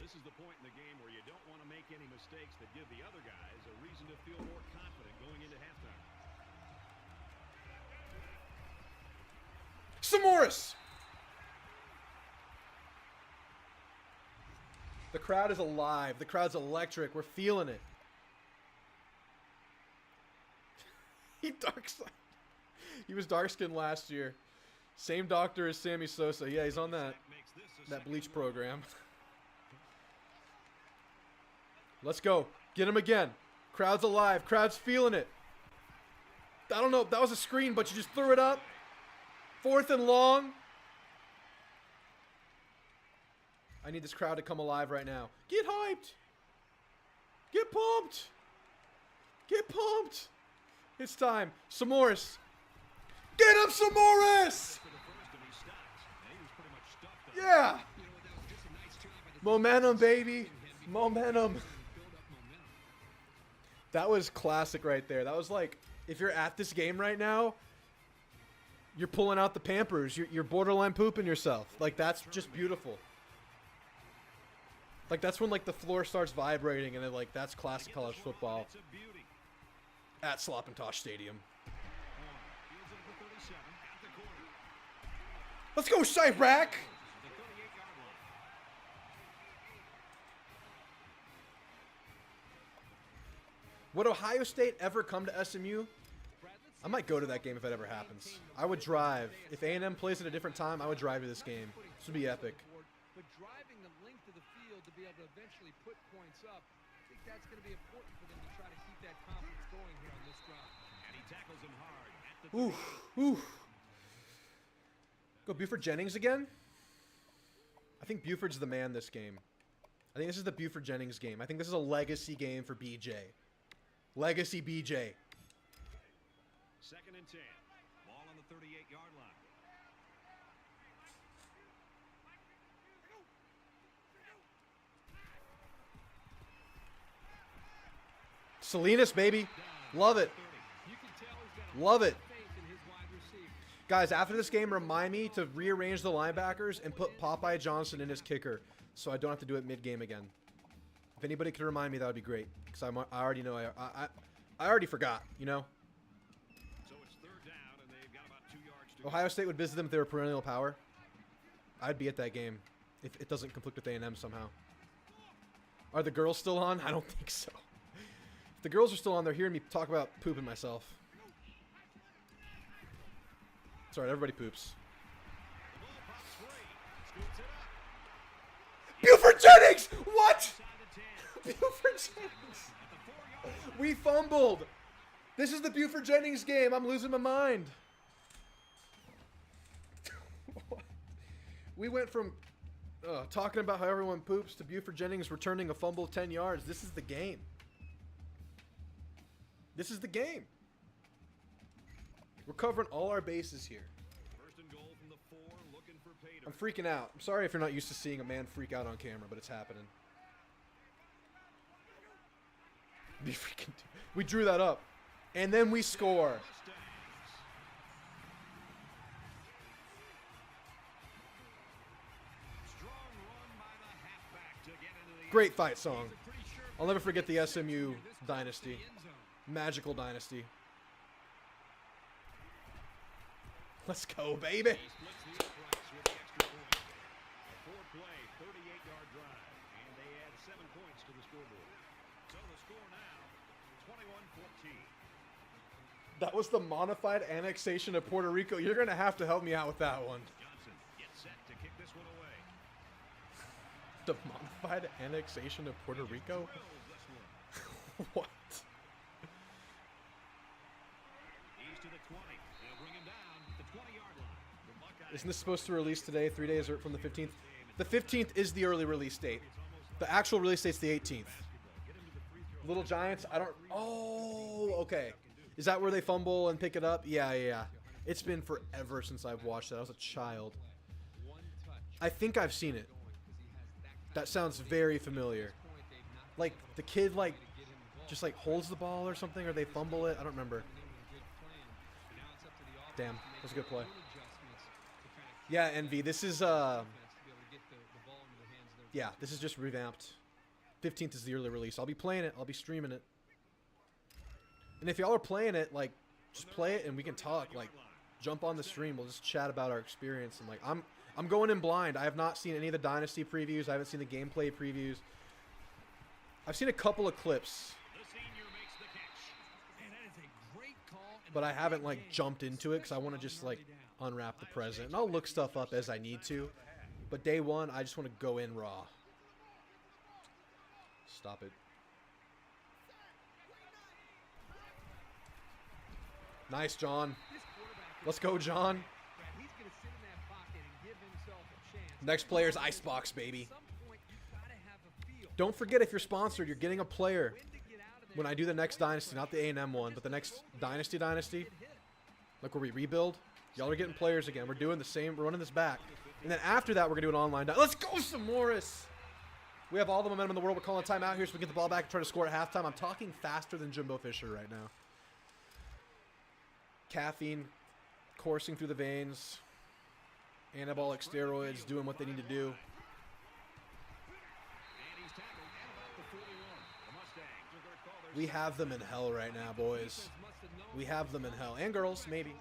This is the point in the game where you don't want to make any mistakes that give the other guys a reason to feel more confident going into halftime. Sophomores! The crowd is alive. The crowd's electric. We're feeling it. He dark side. He was dark skinned last year. Same doctor as Sammy Sosa. Yeah, he's on that bleach program. Let's go. Get him again. Crowd's alive. Crowd's feeling it. I don't know. That was a screen, but you just threw it up. 4th and long. I need this crowd to come alive right now. Get hyped. Get pumped. Get pumped. It's time. Sophomores. Get him, Sophomores! Yeah. Momentum, baby. Momentum. That was classic right there. That was like, if you're at this game right now, you're pulling out the Pampers. You're borderline pooping yourself. Like, that's just beautiful. Like, that's when, like, the floor starts vibrating, and then, like, that's classic college football at Slop and Tosh Stadium. Let's go, Chirac! Would Ohio State ever come to SMU? I might go to that game if it ever happens. I would drive. If A&M plays at a different time, I would drive to this game. This would be epic. But driving the length of the field to be able to eventually put points up, I think that's going to be important for them to try to keep that confidence going here on this drive. And he tackles him hard at the Ooh, ooh. Go Buford Jennings again? I think Buford's the man this game. I think this is the Buford Jennings game. I think this is a legacy game for BJ. Legacy BJ. 2nd and 10. Ball on the 38-yard line. Salinas, baby. Love it. You can tell he's got a Love it. faith in his wide receivers. Guys, after this game, remind me to rearrange the linebackers and put Popeye Johnson in as kicker so I don't have to do it mid-game again. If anybody could remind me, that would be great. Because I already know. I already forgot, you know? So it's 3rd down, and they've got about 2 yards to Ohio State would visit them if they were perennial power. I'd be at that game if it doesn't conflict with A&M somehow. Are the girls still on? I don't think so. If the girls are still on, they're hearing me talk about pooping myself. It's alright, everybody poops. Buford Jennings! What? Buford Jennings! We fumbled! This is the Buford Jennings game. I'm losing my mind. We went from talking about how everyone poops to Buford Jennings returning a fumble of 10 yards. This is the game. This is the game. We're covering all our bases here. 1st and goal from the 4, looking for pay I'm freaking out. I'm sorry if you're not used to seeing a man freak out on camera, but it's happening. We drew that up. And then we score. Great fight song. I'll never forget the SMU Dynasty. Magical Dynasty. Let's go, baby. Four-play, 38-yard drive, and they add 7 points to the scoreboard. So the score now, 21-14. That was the modified annexation of Puerto Rico. You're going to have to help me out with that one. Johnson gets set to kick this one away. The modified annexation of Puerto Rico? What? He's to the 20. They'll bring him down at the 20-yard line. The Buckeyes Isn't this supposed to release today, 3 days from the 15th? The 15th is the early release date. The actual release date's the 18th. Little Giants, I don't... Oh, okay. Is that where they fumble and pick it up? Yeah. It's been forever since I've watched that. I was a child. I think I've seen it. That sounds very familiar. Like, the kid, like, just, like, holds the ball or something, or they fumble it. I don't remember. Damn, that was a good play. Yeah, Envy, this is, yeah, this is just revamped. 15th is the early release. I'll be playing it. I'll be streaming it. And if y'all are playing it, like, just play it and we can talk. Like, jump on the stream. We'll just chat about our experience. And, like, I'm going in blind. I have not seen any of the Dynasty previews. I haven't seen the gameplay previews. I've seen a couple of clips. The senior makes the catch. And that is a great call but I haven't like jumped into it because I want to just like unwrap the present. And I'll look stuff up as I need to. But day one, I just want to go in raw. Stop it. Nice, John. Let's go, John. Next player's Icebox, baby. Don't forget, if you're sponsored, you're getting a player when I do the next Dynasty. Not the A&M one, but the next Dynasty. Like where we rebuild. Y'all are getting players again. We're doing the same. We're running this back. And then after that, we're going to do an online. Let's go, Morris. We have all the momentum in the world. We're calling a timeout here so we can get the ball back and try to score at halftime. I'm talking faster than Jimbo Fisher right now. Caffeine coursing through the veins. Anabolic steroids doing what they need to do. We have them in hell right now, boys. We have them in hell. And girls, maybe.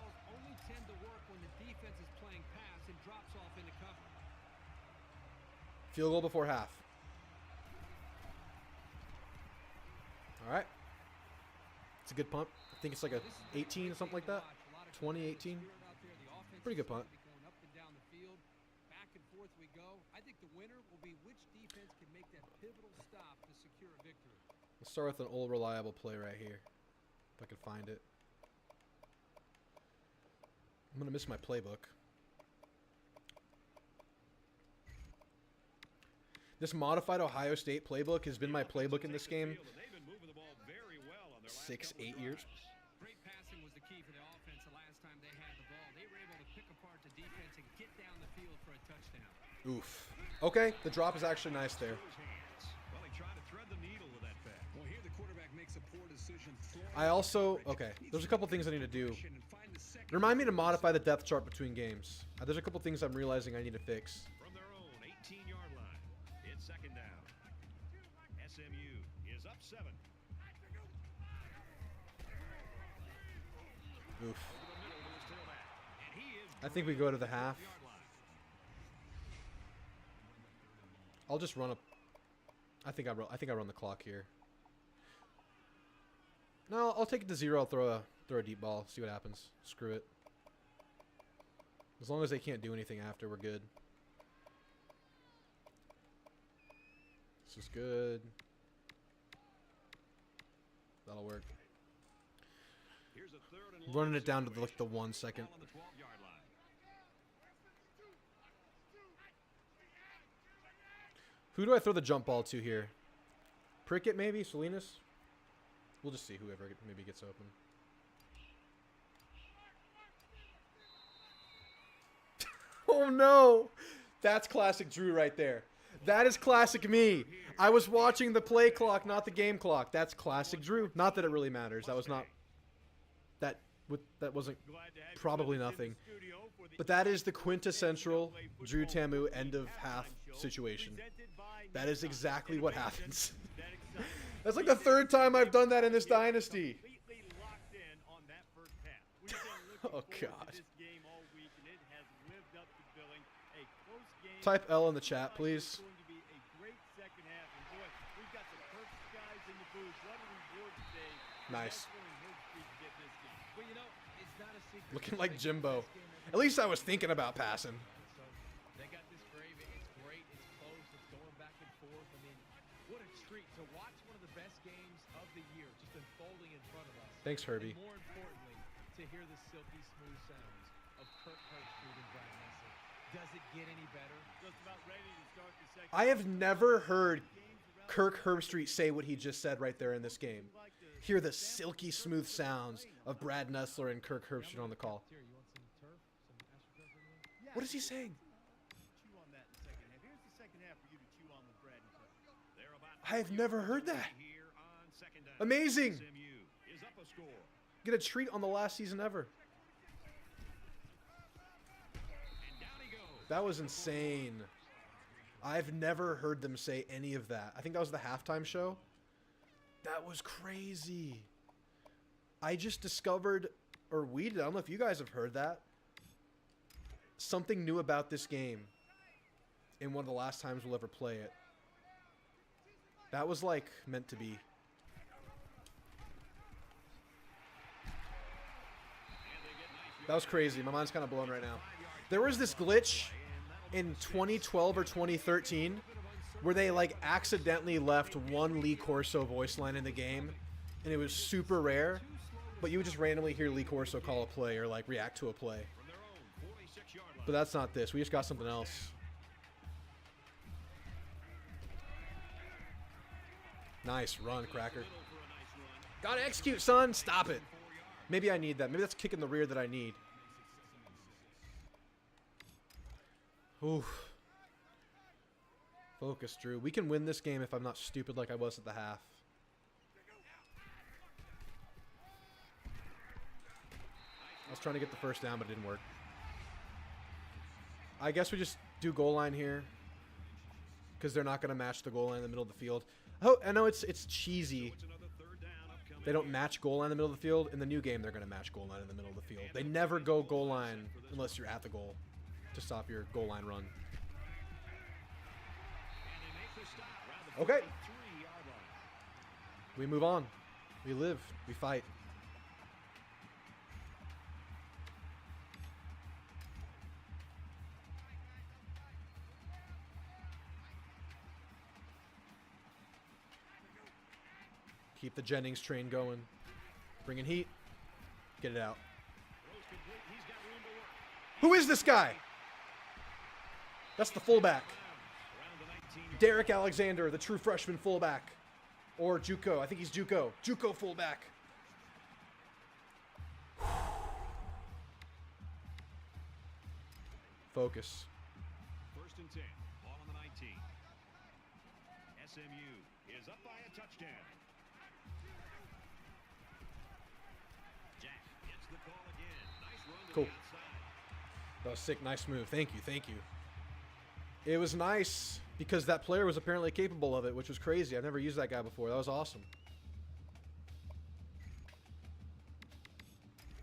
Field goal before half. All right. It's a good punt. I think it's like a 18 or something like that. 20-18. Pretty good punt. Back and forth we go. I think the winner will be which defense can make that pivotal stop to secure a victory. Let's start with an old reliable play right here. If I can find it. I'm going to miss my playbook. This modified Ohio State playbook has been my playbook in this game 6-8 years. Great passing was the key for the offense the last time they had the ball. They were able to pick apart the defense and get down the field for a touchdown. Oof. Okay, the drop is actually nice there. Well, he tried to thread the needle with that pass. Well, here the quarterback makes a poor decision. I also, okay, there's a couple things I need to do. Remind me to modify the depth chart between games. There's a couple things I'm realizing I need to fix. From their own 18-yard line, it's second down. SMU is up 7. Oof. I think we go to the half. I'll just run up. I think I run the clock here. No, I'll take it to 0. I'll throw a deep ball. See what happens. Screw it. As long as they can't do anything after, we're good. This is good. That'll work. Here's a third and Running it down to like the 1 second. on the 12-yard line. Who do I throw the jump ball to here? Prickett maybe? Salinas? We'll just see whoever maybe gets open. Oh no! That's classic Drew right there. That is classic me. I was watching the play clock, not the game clock. That's classic Drew. Not that it really matters. That was not... That wasn't probably nothing. But that is the quintessential Drew Tamu end of half situation. That is exactly what happens. That's like the 3rd time I've done that in this Dynasty. Oh, God. Type L in the chat, please. Nice. Well, you know, it's not a secret. Looking like Jimbo. At least I was thinking about passing. They got this grave. It's great. It's close. It's going back and forth. I mean, what a treat to watch one of the best games of the year just unfolding in front of us. Thanks, Herbie. And more importantly, to hear the silky smooth sounds of Kirk Herbstreit and Brad Nessler. Does it get any better? Just about ready to start the second. I have never heard Kirk Herbstreit say what he just said right there in this game. Hear the silky smooth sounds of Brad Nessler and Kirk Herbstreit on the call. Here, you want some turf? Some AstroTurf or anything? What is he saying? Chew on that in the second half. Here's the second half for you to chew on with Brad and Kirk. They're about I have never heard that. here on second down. Amazing. SMU is up a score. Get a treat on the last season ever. And down he goes. That was insane. I've never heard them say any of that. I think that was the halftime show. That was crazy. I just discovered, or we did, I don't know if you guys have heard that, something new about this game in one of the last times we'll ever play it. That was like meant to be. That was crazy. My mind's kind of blown right now. There was this glitch in 2012 or 2013 where they like accidentally left one Lee Corso voice line in the game, and it was super rare, but you would just randomly hear Lee Corso call a play or like react to a play. But that's not this. We just got something else. Nice run, Cracker. Gotta execute, son. Stop it. Maybe I need that. Maybe that's a kick in the rear that I need. Oof. Focus, Drew. We can win this game if I'm not stupid like I was at the half. I was trying to get the first down, but it didn't work. I guess we just do goal line here because they're not going to match the goal line in the middle of the field. Oh, I know it's cheesy. They don't match goal line in the middle of the field. In the new game, they're going to match goal line in the middle of the field. They never go goal line unless you're at the goal to stop your goal line run. Okay. We move on. We live. We fight. Keep the Jennings train going. Bringing heat. Get it out. Who is this guy? That's the fullback. Derek Alexander, the true freshman fullback. Or JUCO. I think he's JUCO. JUCO fullback. Focus. First and 10. Ball on the 19. SMU is up by a touchdown. Jack gets the call again. Nice run to Cool. the outside. That was sick. Nice move. Thank you. Thank you. It was nice because that player was apparently capable of it, which was crazy. I've never used that guy before. That was awesome.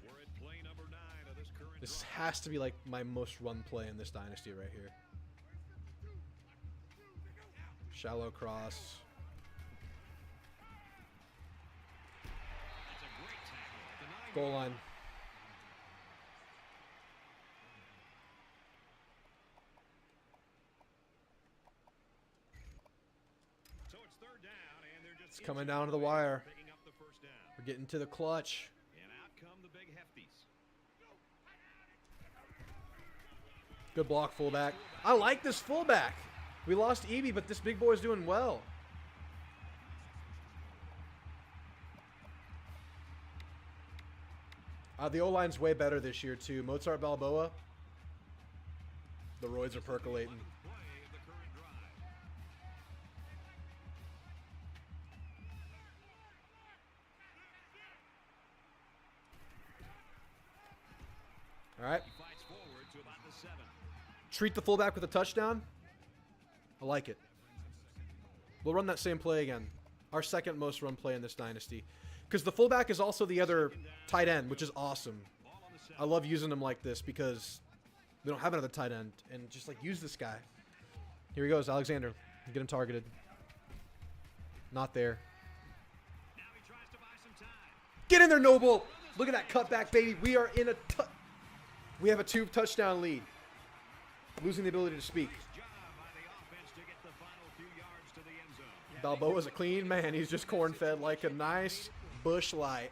We're at play number 9 of this current This drive. has to be like my most run play in this dynasty right here. Shallow cross. That's a great tackle. Denying Goal line. So it's third down, and they're just It's coming down to the wire. picking up the first down. We're getting to the clutch. And out come the big hefties. Good block, fullback. I like this fullback. We lost Eby, but this big boy's doing well. The O-line's way better this year, too. Mozart Balboa. The roids are percolating. Play of the current drive. All right. He fights forward to about the 7. Treat the fullback with a touchdown. I like it. We'll run that same play again. Our second most run play in this dynasty. Because the fullback is also the other tight end, which is awesome. Ball on the 7. I love using him like this because we don't have another tight end. And just like use this guy. Here he goes, Alexander. Get him targeted. Not there. Now he tries to buy some time. Get in there, Noble. Look at that cutback, baby. We are in a we have a 2-touchdown lead. Losing the ability to speak. Job by the offense to get the final few yards to the end zone. Balboa's a clean man. He's just corn-fed like a nice bush light.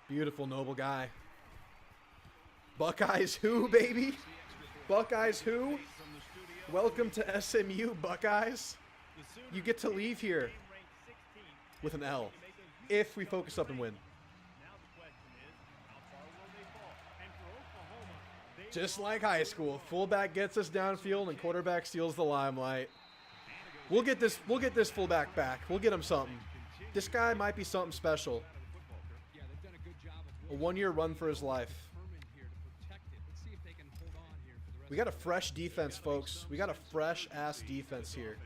Beautiful, noble guy. Buckeyes who, baby? Buckeyes who? Welcome to SMU, Buckeyes. You get to leave here with an L if we focus up and win. Now the question is, how far will they fall? And for Oklahoma, they Just like high school, fullback gets us downfield and quarterback steals the limelight. We'll get this fullback back. We'll get him something. This guy might be something special. Yeah, they've done a good job of A 1-year run for his life. determined here to protect it. Let's see if they can hold on here for the rest We got a fresh defense, folks. We got a fresh-ass defense here.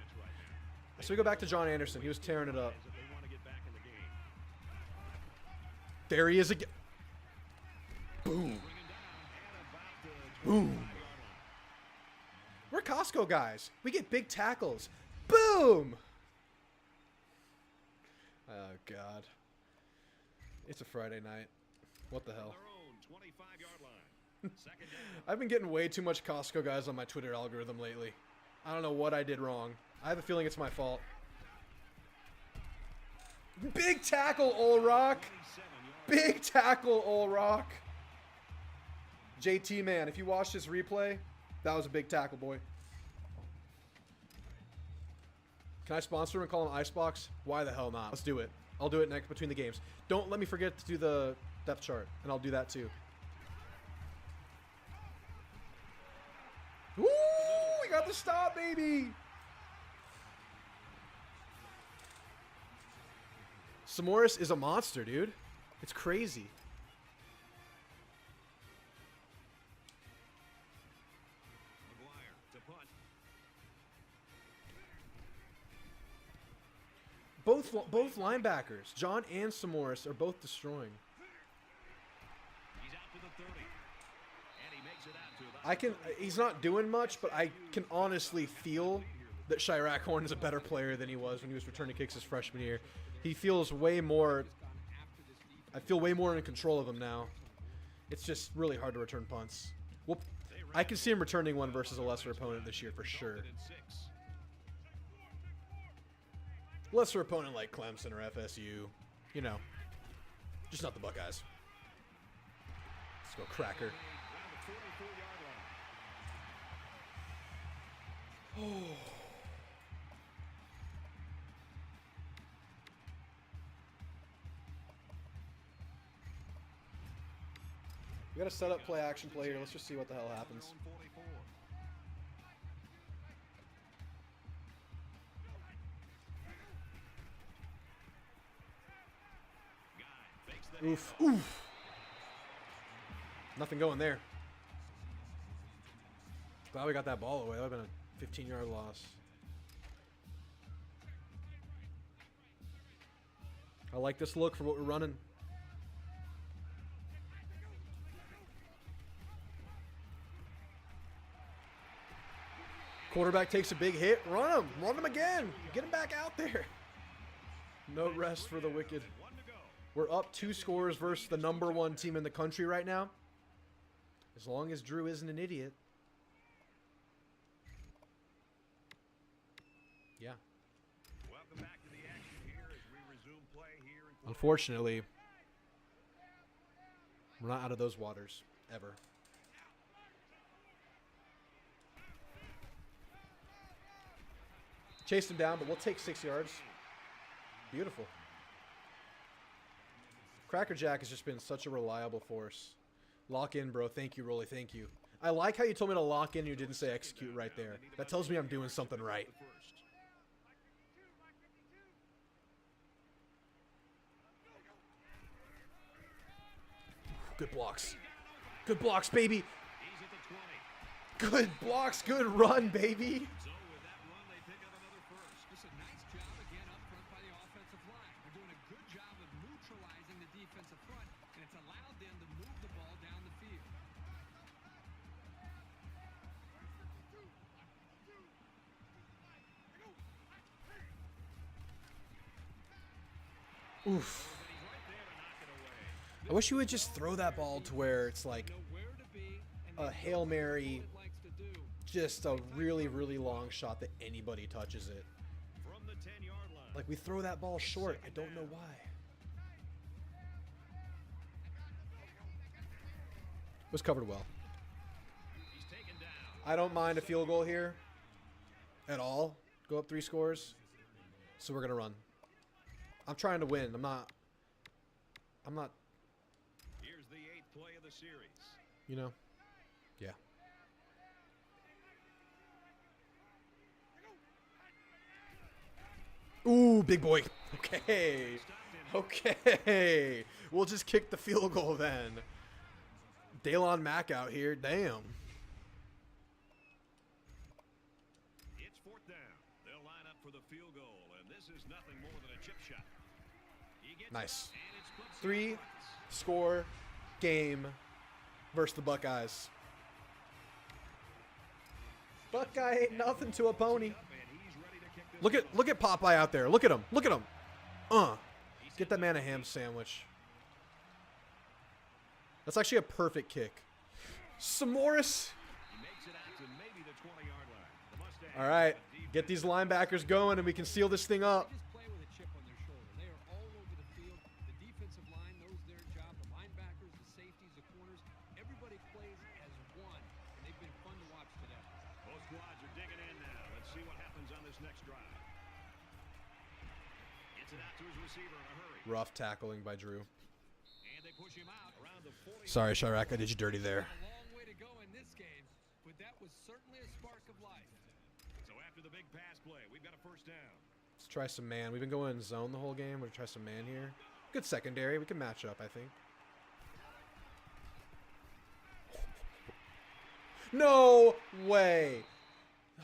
So we go back to John Anderson. He was tearing it up. If they want to get back in the game. There he is again. Boom. Boom. We're Costco guys. We get big tackles. Boom. Oh, God. It's a Friday night. What the hell? Their own 25-yard line. Second down. I've been getting way too much Costco guys on my Twitter algorithm lately. I don't know what I did wrong. I have a feeling it's my fault. Big tackle, Old Rock. 27 yards. Big tackle, Old Rock. JT, man, if you watch this replay, that was a big tackle, boy. Can I sponsor him and call him Icebox? Why the hell not? Let's do it. I'll do it next between the games. Don't let me forget to do the depth chart, and I'll do that too. Woo! We got the stop, baby! Samoris is a monster, dude. It's crazy. McGuire to punt. Both linebackers, John and Samoris, are both destroying. He's out to the 30. And he makes it out to about He's not doing much, but I can honestly feel that Chirac Horn is a better player than he was when he was returning kicks his freshman year. He feels way more, I feel way more in control of him now. It's just really hard to return punts. Well, I can see him returning one versus a lesser opponent this year for sure. in 6. Lesser opponent like Clemson or FSU, you know, just not the Buckeyes. Let's go Cracker. Around the 44-yard line. Oh. We got to set up play action play here. Let's just see what the hell happens. Their own 44. Guy fakes the Oof, handoff. oof. Nothing going there. Glad we got that ball away. That would have been a 15-yard loss. I like this look for what we're running. Quarterback takes a big hit. Run him. Run him again. Get him back out there. No rest for the wicked. One to go. We're up 2 scores versus the #1 team in the country right now. As long as Drew isn't an idiot. Yeah. Welcome back to the action here as we resume play here in Unfortunately, we're not out of those waters ever. Chased him down, but we'll take 6 yards. Beautiful. Cracker Jack has just been such a reliable force. Lock in, bro. Thank you, Rolly. Thank you. I like how you told me to lock in and you didn't say execute right there. That tells me I'm doing something right. the first. Good blocks. Good blocks, baby. He's at the 20. Good blocks. Good run, baby. So with that run, they pick up another first. Just a nice job again up front by the offensive line. They're doing a good job of neutralizing the defensive front, and it's allowed them to move the ball down the field. Oof. I wish you would just throw that ball to where it's like Know where to be, and a Hail Mary, it likes to do. just a really, really long shot that anybody touches it. From the 10-yard line. Like, we throw that ball short. I don't know why. It was covered well. He's taken down. I don't mind a field goal here at all. Go up 3 scores. So we're going to run. I'm trying to win. I'm not, Here's the 8th play of the series. you know. Yeah. Ooh, big boy. Okay. Okay. We'll just kick the field goal then. Daylon Mack out here. Damn. It's 4th down. They'll line up for the field goal, and this is nothing more than a chip shot. He gets Nice. it, and it's Clemson 3 points. score game versus the Buckeyes. Buckeye ain't nothing to a pony. Up, and he's ready to kick this Look at Popeye out there. Look at him. Look at him. Get that man a ham sandwich. That's actually a perfect kick. Samoris. He makes it out to maybe the 20-yard line. The Mustangs All right. have defense. Get these linebackers going, and we can seal this thing up. They just play with a chip on their shoulder. They are all over the field. The defensive line knows their job. The linebackers, the safeties, the corners. Everybody plays as one, and they've been fun to watch today. Both squads are digging in now. Let's see what happens on this next drive. Gets it out to his receiver in a hurry. Rough tackling by Drew. And they push him out around the 40. Sorry, Chirac. I did you dirty there. A long way to go in this game, but that was certainly a spark of life. So after the big pass play, we've got a first down. Let's try some man. We've been going zone the whole game. We're going to try some man here. Good secondary. We can match up, I think. No way.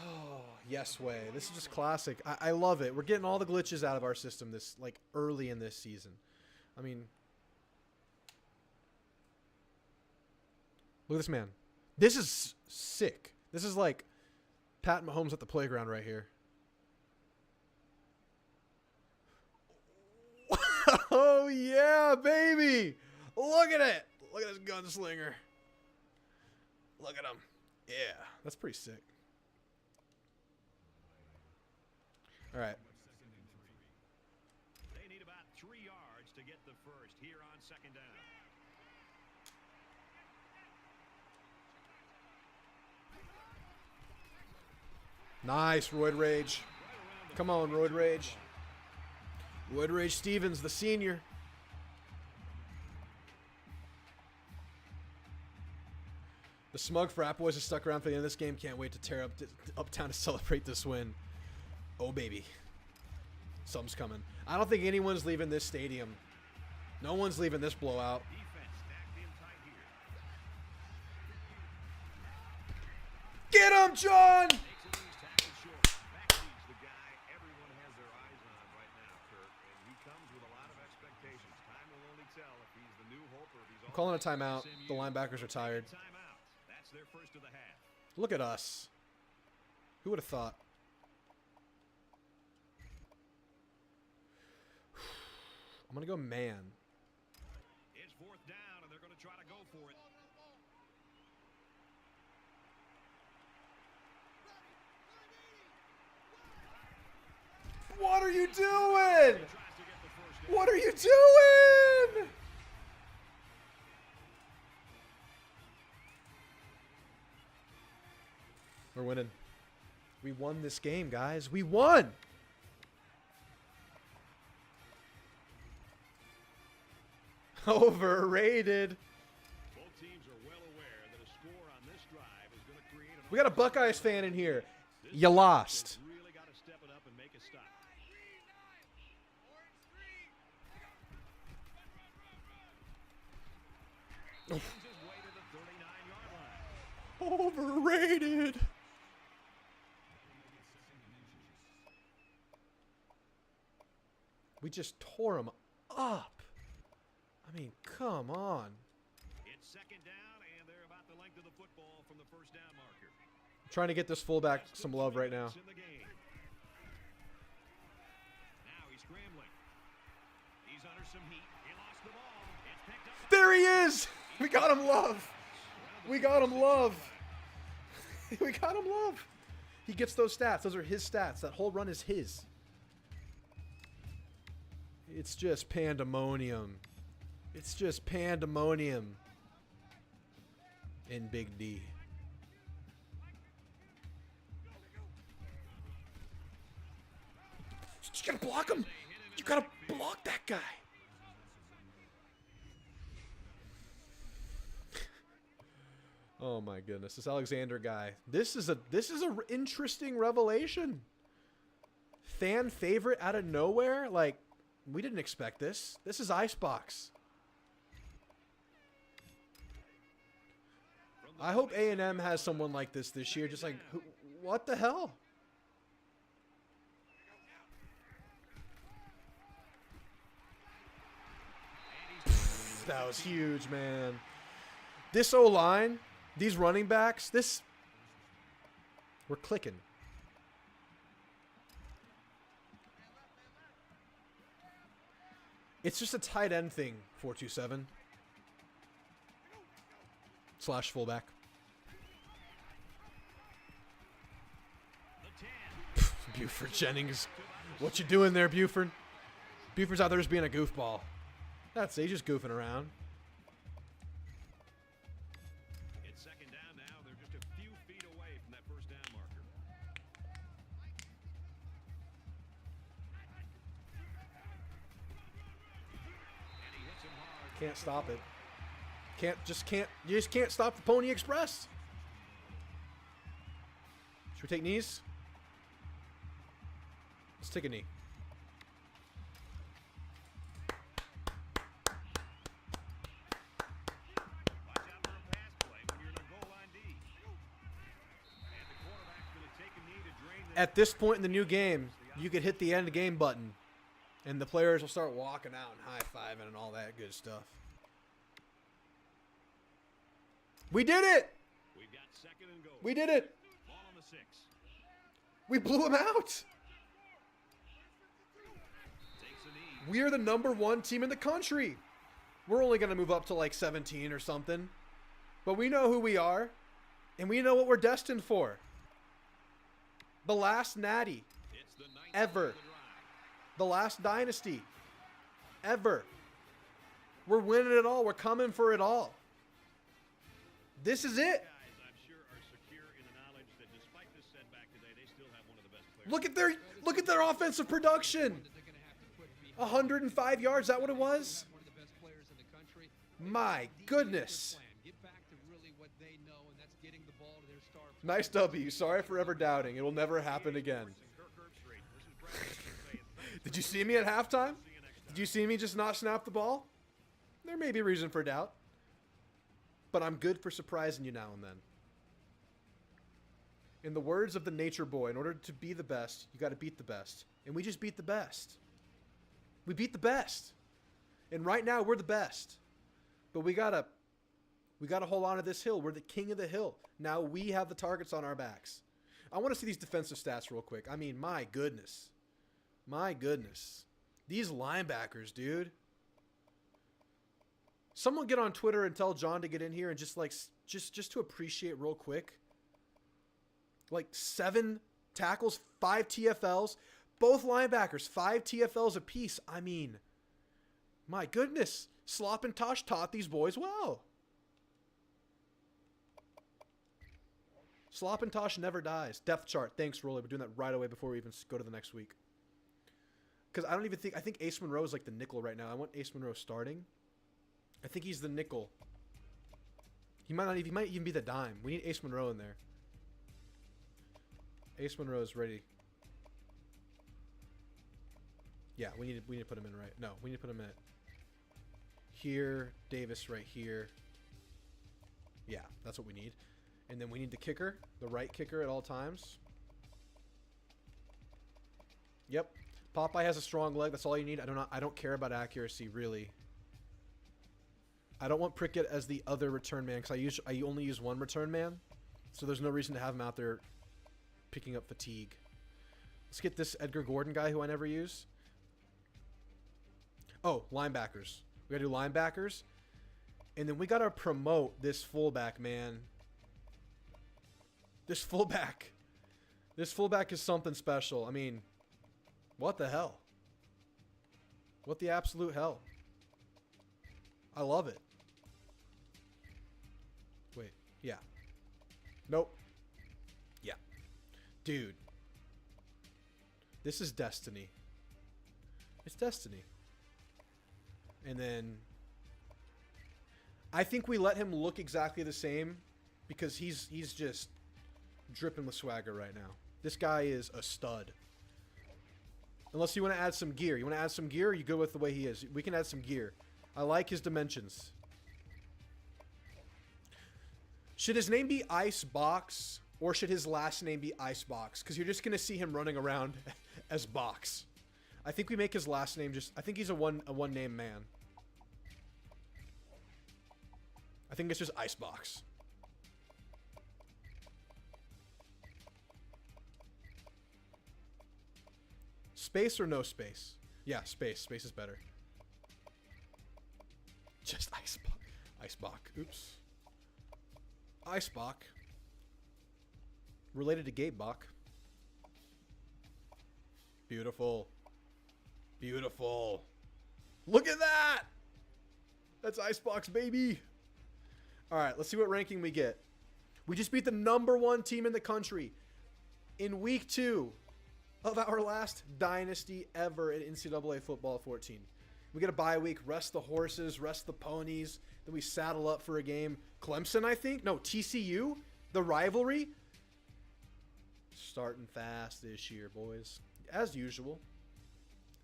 Oh, yes way. This is just classic. I love it. We're getting all the glitches out of our system this early in this season. I mean, look at this man. This is sick. This is like Pat Mahomes at the playground right here. Oh, yeah, baby. Look at it. Look at this gunslinger. Look at him. Yeah, that's pretty sick. All right. They need about 3 yards to get the first here on second down. Nice, Roid Rage. Come on, Roid Rage. Roid Rage Stevens, the senior. The Smug Frat Boys are stuck around for the end of this game. Can't wait to tear up Uptown to celebrate this win. Oh, baby. Something's coming. I don't think anyone's leaving this stadium. No one's leaving this blowout. Defense stacked in tight here. Get him, John! Makes it these tackles short. Backseat's the guy everyone has their eyes on right now, Kirk, and he comes with a lot of expectations. Time will only tell if he's the new hope or if he's I'm calling a timeout. The linebackers are tired. Timeout. That's their first of the half. Look at us. Who would have thought? I'm going to go man. It's fourth down, and they're going to try to go for it. What are you doing? Tries to get the first down. What are you doing? We're winning. We won this game, guys. We won. Overrated. Both teams are well aware that a score on this drive is going to create an We got a Buckeyes fan in here. You lost. really got to step it up and make a stop. Finds his way to the 39-yard line. Overrated. We just tore him up. I mean, come on. It's second down, and they're about the length of the football from the first down marker. I'm trying to get this fullback some love right now. In the game. Now he's scrambling. He's under some heat. He lost the ball. It's picked up. There he is. We got him love. We got him love. We got him love. He gets those stats. Those are his stats. That whole run is his. It's just pandemonium. It's just pandemonium in Big D. You gotta block him. You gotta block that guy. Oh my goodness, this Alexander guy. This is a interesting revelation. Fan favorite out of nowhere. Like, we didn't expect this. This is Icebox. I hope A&M has someone like this year. Just like, what the hell? That was huge, man. This O-line, these running backs, we're clicking. It's just a tight end thing, 427. slash fullback. The 10. Buford Jennings. What you doing there, Buford? Buford's out there just being a goofball. That's it. He's just goofing around. It's second down now. They're just a few feet away from that first down marker. And he hits him hard. Can't stop it. You just can't stop the Pony Express. Should we take knees? Let's take a knee. Watch out for a pass play when you're in a goal line D. And the quarterback's going to take a knee to drain this. At this point in the new game, you could hit the end of game button, and the players will start walking out and high-fiving and all that good stuff. We did it! We've got second and goal. We did it! Ball on the 6. We blew them out! Takes a knee. We are the #1 team in the country. We're only going to move up to like 17 or something. But we know who we are, and we know what we're destined for. The last natty It's the 9th ever. play of the drive. The last dynasty ever. We're winning it all. We're coming for it all. This is it. Guys, I'm sure, are secure in the knowledge that despite this setback today, they still have one of the best players. Look at their offensive production. That they're going to have to put behind 105 yards. Is that what it was? one of the best players in the country. My goodness. Get back to really what they know, and that's getting the ball to their star. Nice W. Sorry for ever doubting. It will never happen again. Kirk Herbstreit. This is Brad saying thanks. Did you see me at halftime? Did you see me just not snap the ball? There may be reason for doubt. But I'm good for surprising you now and then. In the words of the nature boy, in order to be the best, you got to beat the best. And we just beat the best. We beat the best. And right now we're the best. But we gotta hold on to this hill. We're the king of the hill. Now we have the targets on our backs. I want to see these defensive stats real quick. I mean, my goodness. My goodness. These linebackers, dude. Someone get on Twitter and tell John to get in here and just to appreciate real quick. Like 7 tackles, 5 TFLs. Both linebackers, 5 TFLs apiece. I mean, my goodness. Slop and Tosh taught these boys well. Slop and Tosh never dies. Depth chart. Thanks, Rolly. We're doing that right away before we even go to the next week. Because I think Ace Monroe is like the nickel right now. I want Ace Monroe starting. I think he's the nickel. He might even be the dime. We need Ace Monroe in there. Ace Monroe is ready. Yeah, we need to put him in right. No, we need to put him in here. Davis right here. Yeah, that's what we need. And then we need the kicker, the right kicker at all times. Yep. Popeye has a strong leg. That's all you need. I don't care about accuracy really. I don't want Prickett as the other return man because I only use one return man, so there's no reason to have him out there picking up fatigue. Let's get this Edgar Gordon guy who I never use. Oh, linebackers. We gotta do linebackers, and then we gotta promote this fullback, man. This fullback is something special. I mean, what the hell? What the absolute hell? I love it. Wait, yeah. Nope. Yeah. Dude. This is destiny. It's destiny. And then I think we let him look exactly the same because he's just dripping with swagger right now. This guy is a stud. Unless you want to add some gear. You want to add some gear, or you go with the way he is? We can add some gear. I like his dimensions. Should his name be Icebox, or should his last name be Icebox? Because you're just going to see him running around as Box. I think we make his last name just... I think he's a one-name man. I think it's just Icebox. Space or no space? Yeah, space. Space is better. Just Icebox. Oops. Ice Bach. Related to Gabe Bach. Beautiful. Beautiful. Look at that! That's Icebox, baby. All right, let's see what ranking we get. We just beat the #1 team in the country in week 2 of our last dynasty ever in NCAA football 14. We get a bye week, rest the horses, rest the ponies. Then we saddle up for a game. Clemson, I think? No, TCU? The rivalry? Starting fast this year, boys. As usual.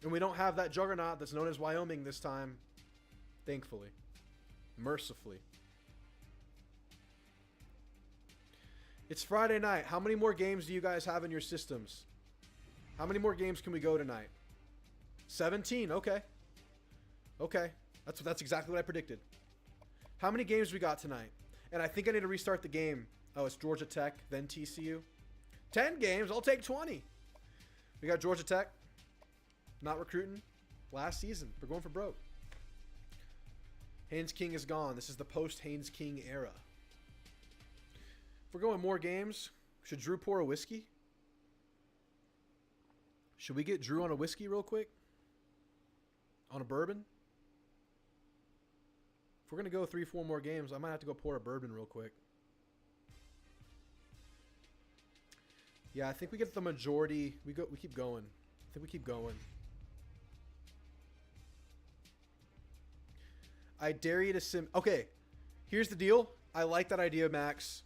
And we don't have that juggernaut that's known as Wyoming this time. Thankfully. Mercifully. It's Friday night. How many more games do you guys have in your systems? How many more games can we go tonight? 17. Okay. Okay. That's exactly what I predicted. How many games we got tonight? And I think I need to restart the game. Oh, it's Georgia Tech, then TCU. 10 games. I'll take 20. We got Georgia Tech. Not recruiting. Last season. We're going for broke. Haynes King is gone. This is the post-Haynes King era. If we're going more games, should Drew pour a whiskey? Should we get Drew on a whiskey real quick? On a bourbon? If we're going to go 3-4 more games, I might have to go pour a bourbon real quick. Yeah, I think we get the majority. We keep going. I think we keep going. I dare you to Okay, here's the deal. I like that idea, Max.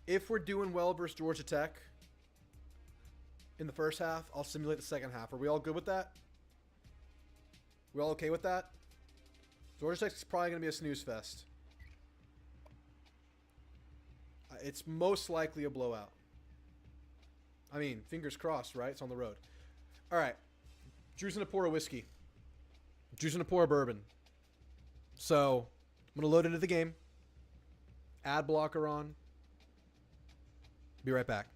If we're doing well versus Georgia Tech in the first half, I'll simulate the second half. Are we all good with that? We all okay with that? Georgia Tech's probably going to be a snooze fest. It's most likely a blowout. I mean, fingers crossed, right? It's on the road. All right. Drew's going to pour a whiskey. Drew's going to pour a bourbon. So, I'm going to load into the game. Ad blocker on. Be right back.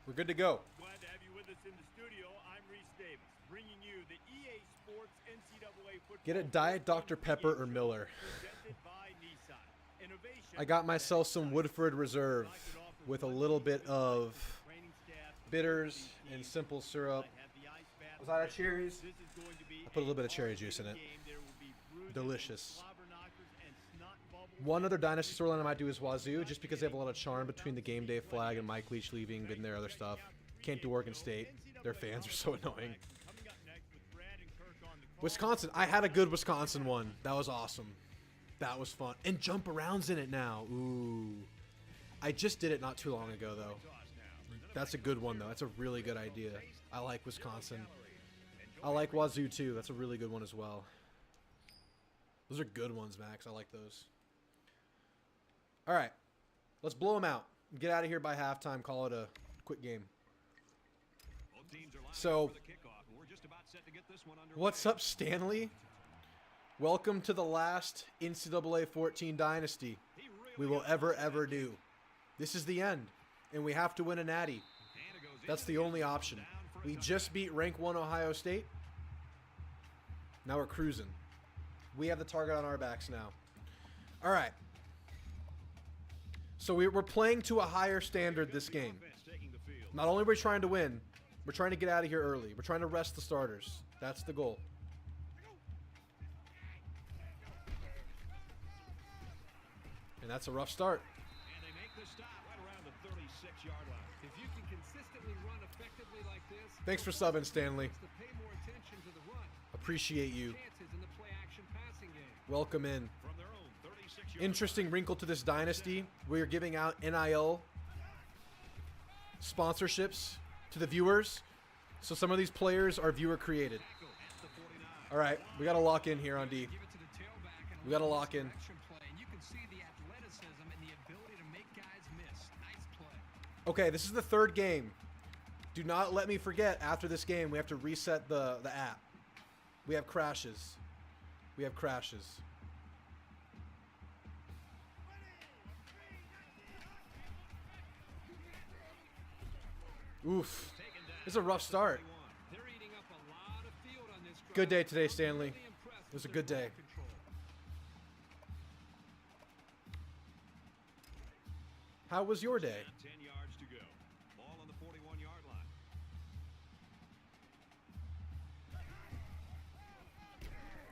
We're good to go. Glad to have you with us in the studio. I'm Reese Davis, bringing you the EA Sports NCAA football. Get a Diet Dr. Pepper or Miller. Presented by Nissan. Innovation. I got myself some Woodford Reserve with a little bit of bitters and simple syrup. Was that a cherries? I put a little bit of cherry juice in it. Delicious. One other Dynasty storyline I might do is Wazoo, just because they have a lot of charm between the game day flag and Mike Leach leaving and their other stuff. Can't do Oregon State. Their fans are so annoying. Wisconsin. I had a good Wisconsin one. That was awesome. That was fun. And jump arounds in it now. Ooh. I just did it not too long ago, though. That's a good one, though. That's a really good idea. I like Wisconsin. I like Wazoo, too. That's a really good one as well. Those are good ones, Max. I like those. All right. Let's blow them out. Get out of here by halftime. Call it a quick game. So, what's up, Stanley? Welcome to the last NCAA 14 Dynasty we will ever do. This is the end, and we have to win a natty. That's the only option. We just beat rank 1 Ohio State. Now we're cruising. We have the target on our backs now. All right. So we're playing to a higher standard this game. Not only are we trying to win, we're trying to get out of here early. We're trying to rest the starters. That's the goal. And that's a rough start. And they make the stop right around the 36-yard line. If you can consistently run effectively like this, Thanks for subbing, Stanley. to pay more attention to the run. Appreciate you. Chances in the play-action passing game. Welcome in. From their own 36-yard Interesting wrinkle to this dynasty. We are giving out NIL sponsorships to the viewers. So some of these players are viewer created. All right, we got to lock in here on D. Give it to the tailback and We got to run this lock in. direction play, and you can see the athleticism and the ability to make guys miss. Nice play. Okay, this is the third game. Do not let me forget, after this game, we have to reset the app. We have crashes. We have crashes. Oof. It's a rough start. They're eating up a lot of field on this drive. Good day today, Stanley. Really impressed It was a with good their day. ball control. How was your day? 10 yards to go. Ball on the 41-yard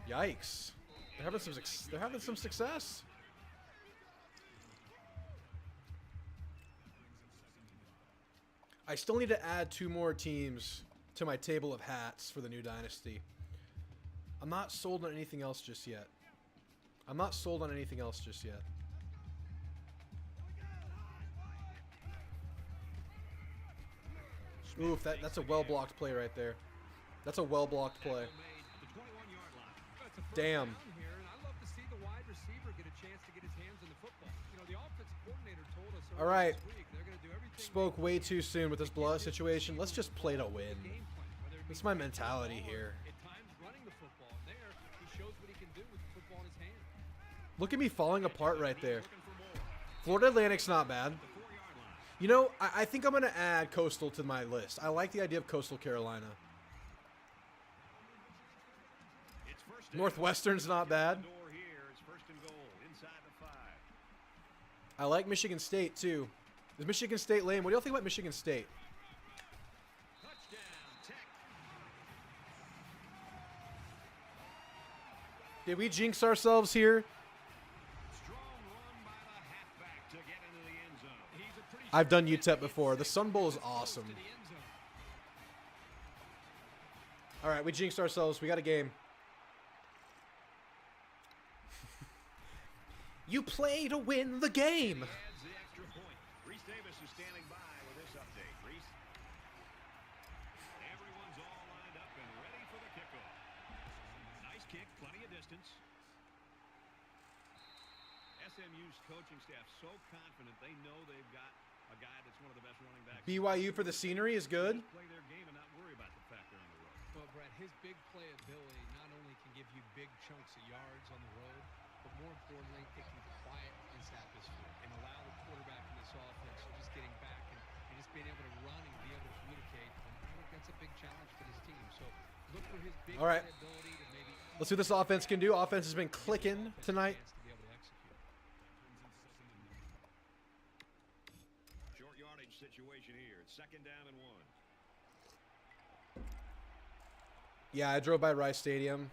line. Yikes. They're having some success. I still need to add 2 more teams to my table of hats for the new dynasty. I'm not sold on anything else just yet. Oof, that's a well-blocked play right there. That's a well-blocked play. Made at the 21-yard line. That's a first Damn. down here, and I love to see the wide receiver get a chance to get his hands on the football. You know, the offensive coordinator told us All right. this week they're going to do everything Spoke way too soon with this blowout situation. Let's just play to win. game plan, whether it be That's my passing the mentality ball or here. At times running the football. And there, he shows what he can do with the football in his hand. Look at me falling apart right there. Looking for more. Florida Atlantic's not bad. The 4-yard line. You know, I think I'm going to add Coastal to my list. I like the idea of Coastal Carolina. It's first down. Northwestern's not bad. Door here. It's first and goal inside the 5. I like Michigan State, too. Is Michigan State lame? What do y'all think about Michigan State? Touchdown, Tech. Did we jinx ourselves here? Strong run by the halfback to get into the end zone. He's a pretty I've done UTEP before. The Sun Bowl is awesome. To the end zone. All right, we jinxed ourselves. We got a game. You play to win the game. adds the extra point. Reese Davis is standing by with this update. Reese. Everyone's all lined up and ready for the kickoff. Nice kick, plenty of distance. SMU's coaching staff so confident they know they've got a guy that's one of the best running backs. BYU for the scenery is good. Play their game and not worry about the fact they're on the road. Well, Brett, his big play ability not only can give you big chunks of yards on the road, but more importantly, it can quiet this atmosphere and allow the quarterback in this offense to just getting back and just being able to run and be All right. Let's see what this offense can do. Offense has been clicking tonight. Short yardage situation here. It's 2nd down and 1. Yeah, I drove by Rice Stadium.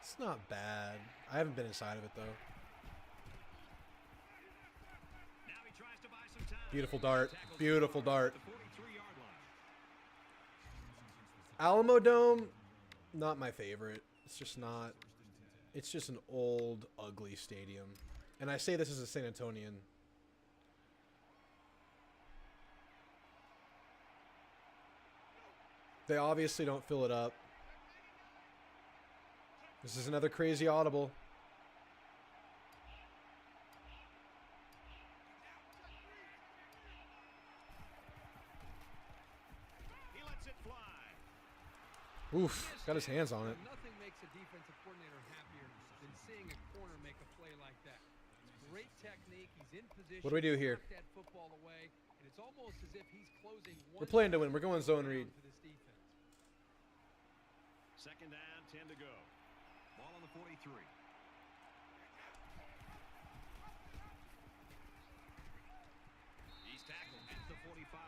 It's not bad. I haven't been inside of it, though. Now he tries to buy some time. Beautiful dart. Beautiful dart. The 43-yard line. Alamo Dome, not my favorite. It's just not. It's just an old, ugly stadium. And I say this as a San Antonian. They obviously don't fill it up. This is another crazy audible. He lets it fly. Oof, got his hands on it. Nothing makes a defensive coordinator happier than seeing a corner make a play like that. It's great technique. He's in position. What do we do here? Knock that football away, and it's almost as if he's closing one. We're playing to win. We're going zone read. For this defense. 2nd down, 10 to go. Ball on the 43. He's tackled at the 45.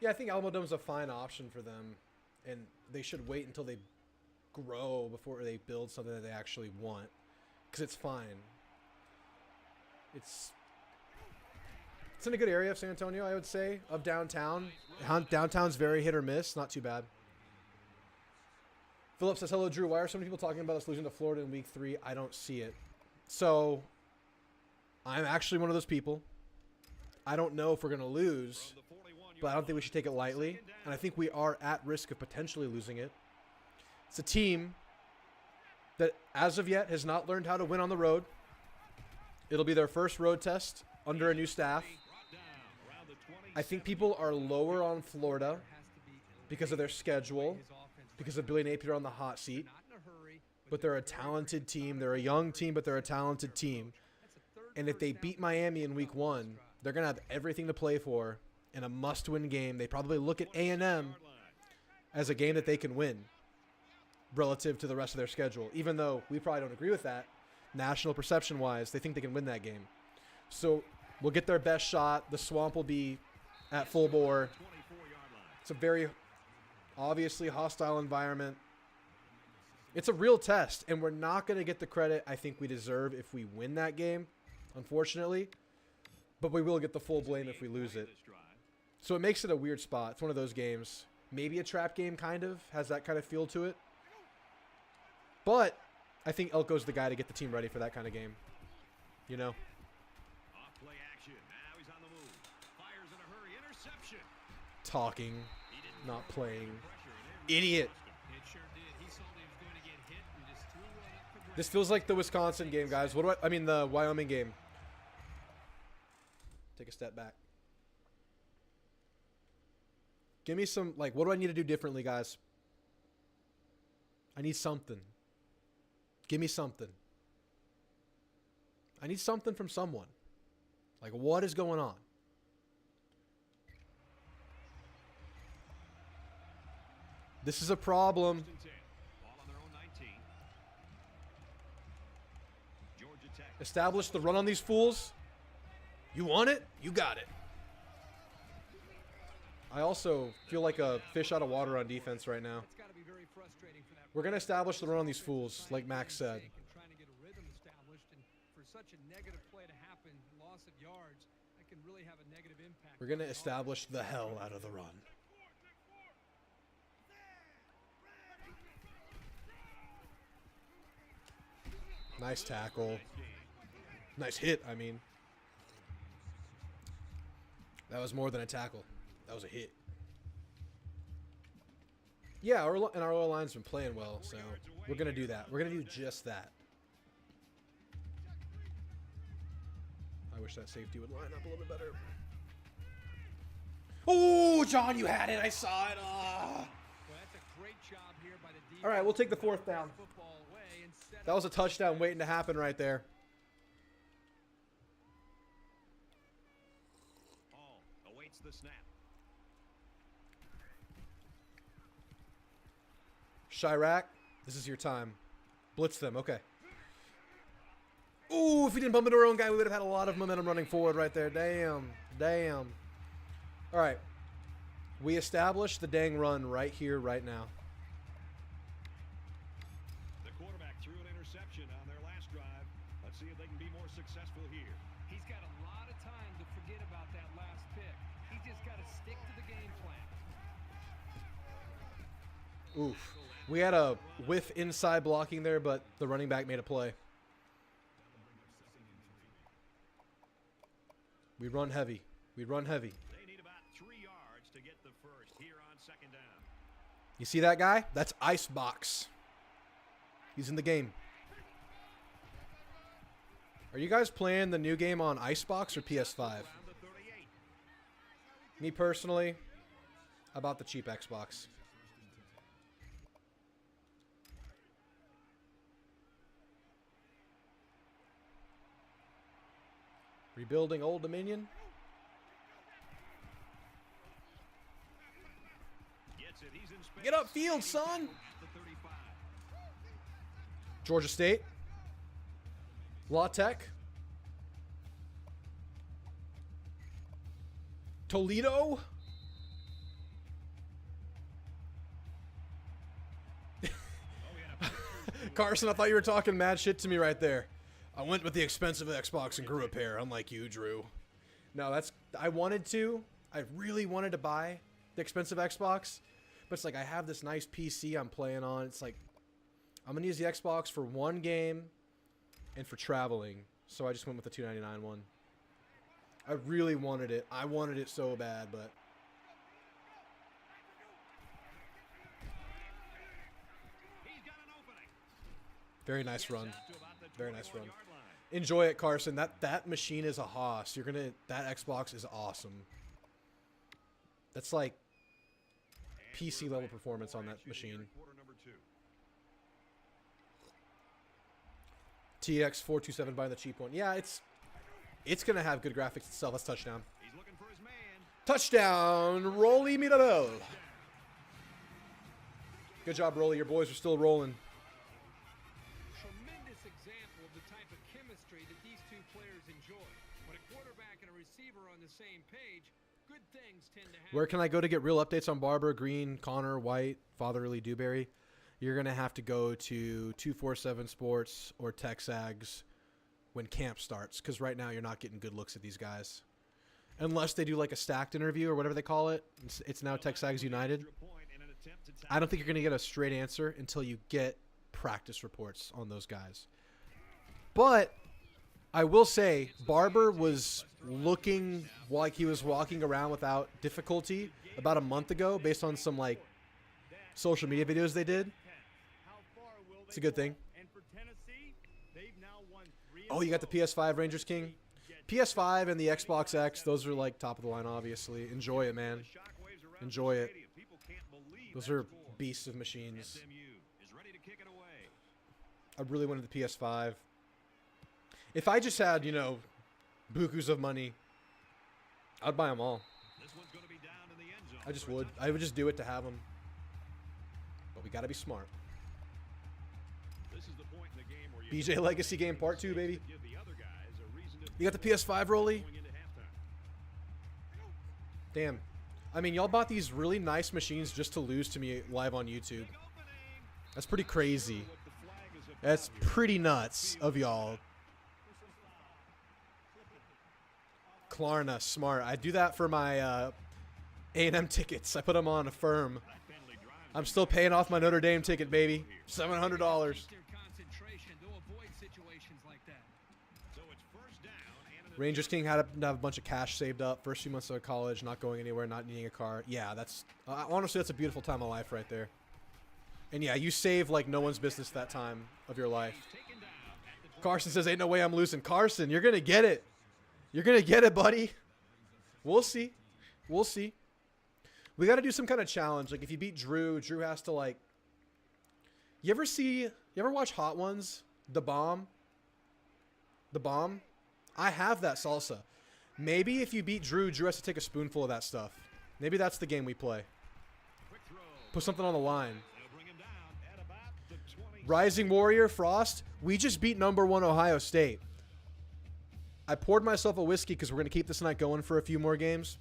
Yeah, I think Alamo Dome's a fine option for them, and they should wait until they grow before they build something that they actually want, because it's fine. It's in a good area of San Antonio, I would say, of downtown. Downtown's very hit or miss, not too bad. Philip says, hello, Drew. Why are so many people talking about us losing to Florida in week 3? I don't see it. So, I'm actually one of those people. I don't know if we're going to lose, but I don't think we should take it lightly. And I think we are at risk of potentially losing it. It's a team that, as of yet, has not learned how to win on the road. It'll be their first road test under a new staff. I think people are lower on Florida because of their schedule, because of Billy Napier on the hot seat. But they're a talented team. They're a young team, but they're a talented team. And if they beat Miami in week 1, they're going to have everything to play for in a must-win game. They probably look at A&M as a game that they can win relative to the rest of their schedule. Even though we probably don't agree with that, national perception-wise, they think they can win that game. So we'll get their best shot. The Swamp will be at full bore. It's a very obviously hostile environment. It's a real test, and we're not going to get the credit I think we deserve if we win that game, unfortunately. But we will get the full blame if we lose it. So it makes it a weird spot. It's one of those games. Maybe a trap game, kind of. Has that kind of feel to it. But I think Elko's the guy to get the team ready for that kind of game. You know? Off-play action. Now he's on the move. Fires in a hurry. Interception. Talking, not playing. Idiot. It sure did. He saw that he was going to get hit and just threw one up for grabs. This feels like the Wisconsin game, guys. I mean the Wyoming game. Take a step back. Give me some, what do I need to do differently, guys? I need something. Give me something. I need something from someone. What is going on? This is a problem. Ball on their own 19. Georgia Tech. Establish the run on these fools. You want it? You got it. I also feel like a fish out of water on defense right now. It's got to be very frustrating for that. We're going to establish the run on these fools, like Max said. And trying to get a rhythm established, and for such a negative play to happen, loss of yards, that can really have a negative impact. We're going to establish the hell out of the run. Nice tackle. Nice hit, I mean. That was more than a tackle. That was a hit. Yeah, our O-line's been playing well, so we're going to do that. We're going to do just that. I wish that safety would line up a little bit better. Oh, John, you had it. I saw it. Well, that's a great job here by the defense. All right, we'll take the 4th down. Football away and set That was a touchdown waiting to happen right there. Hall awaits the snap. Chirac, this is your time. Blitz them. Okay. Ooh, if we didn't bump into our own guy, we would have had a lot of momentum running forward right there. Damn. Damn. All right. We established the dang run right here, right now. The quarterback threw an interception on their last drive. Let's see if they can be more successful here. He's got a lot of time to forget about that last pick. He's just got to stick to the game plan. Oof. We had a whiff inside blocking there, but the running back made a play. We run heavy. We run heavy. They need about 3 yards to get the first here on second down. You see that guy? That's Icebox. He's in the game. Are you guys playing the new game on Icebox or PS5? Around the 38. Me personally, about the cheap Xbox. Rebuilding Old Dominion. Gets it. He's in space. Get upfield, son. At the 35. Georgia State. La Tech. Toledo. Carson, I thought you were talking mad shit to me right there. I went with the expensive Xbox and grew a pair, unlike you, Drew. No, I really wanted to buy the expensive Xbox, but it's like I have this nice PC I'm playing on. It's like I'm going to use the Xbox for one game and for traveling, so I just went with the $299 one. I really wanted it. I wanted it so bad, but He's got an opening. very nice run. Out to about the Very nice 21-yard run. line. Enjoy it, Carson. That machine is a hoss. That Xbox is awesome. That's like And PC we're level back. performance on that Action here machine. in quarter number 2. TX427 buying the cheap one. Yeah, it's gonna have good graphics itself. That's touchdown. He's looking for his man. Touchdown, Rolly Mirabel. Good job, Rolly. Your boys are still rolling. Tremendous example of the type of chemistry that these two players enjoy. When a quarterback and a receiver are on the same page, good things tend to happen. Where can I go to get real updates on Barber, Green, Connor, White, Fatherly, Dewberry? You're going to have to go to 247 Sports or Texags when camp starts, because right now you're not getting good looks at these guys. Unless they do like a stacked interview or whatever they call it. It's now Texags United. Extra point in an attempt to tie I don't think you're going to get a straight answer until you get practice reports on those guys. But I will say Barber was looking like he was walking around without difficulty about a month ago based on some like social media videos they did. How far will It's they a good go? thing. And for Tennessee, they've now won 3 in Oh, a you got the row. PS5 Rangers King? PS5 and the Xbox X, those are like top of the line, obviously. Enjoy it, man. shockwaves around Enjoy the it. stadium. People can't believe Those that are score. beasts of machines. SMU is ready to kick it away. I really wanted the PS5. If I just had, bukus of money, I'd buy them all. This one's going to be down in the end zone. I just for a would. touchdown. I would just do it to have them. But we got to be smart. This is the point in the game where you BJ Legacy Game Part 2, baby. give the other guys a reason to You got the PS5, Rolly? going into halftime. Damn. I mean, y'all bought these really nice machines just to lose to me live on YouTube. That's pretty crazy. What the flag is about That's here. pretty nuts of y'all. Klarna, smart. I do that for my A&M tickets. I put them on Affirm. That penalty drive is I'm still paying off my Notre Dame ticket, baby. $700. Keep their concentration. They'll avoid situations like that. So it's first down and an Rangers King had to have a bunch of cash saved up. First few months of college, not going anywhere, not needing a car. Yeah, that's honestly, that's a beautiful time of life right there. And yeah, you save like no one's business that time of your life. taken down at the Carson says, ain't no way I'm losing. Carson, you're going to get it. You're going to get it, buddy. We'll see. We'll see. We got to do some kind of challenge. Like if you beat Drew, Drew has to like, you ever watch Hot Ones? The Bomb? The Bomb? I have that salsa. Maybe if you beat Drew, Drew has to take a spoonful of that stuff. Maybe that's the game we play. quick throw. Put something on the line. They'll bring him down Rising Warrior, Frost, we just beat #1 Ohio State. I poured myself a whiskey because we're going to keep this night going for a few more games.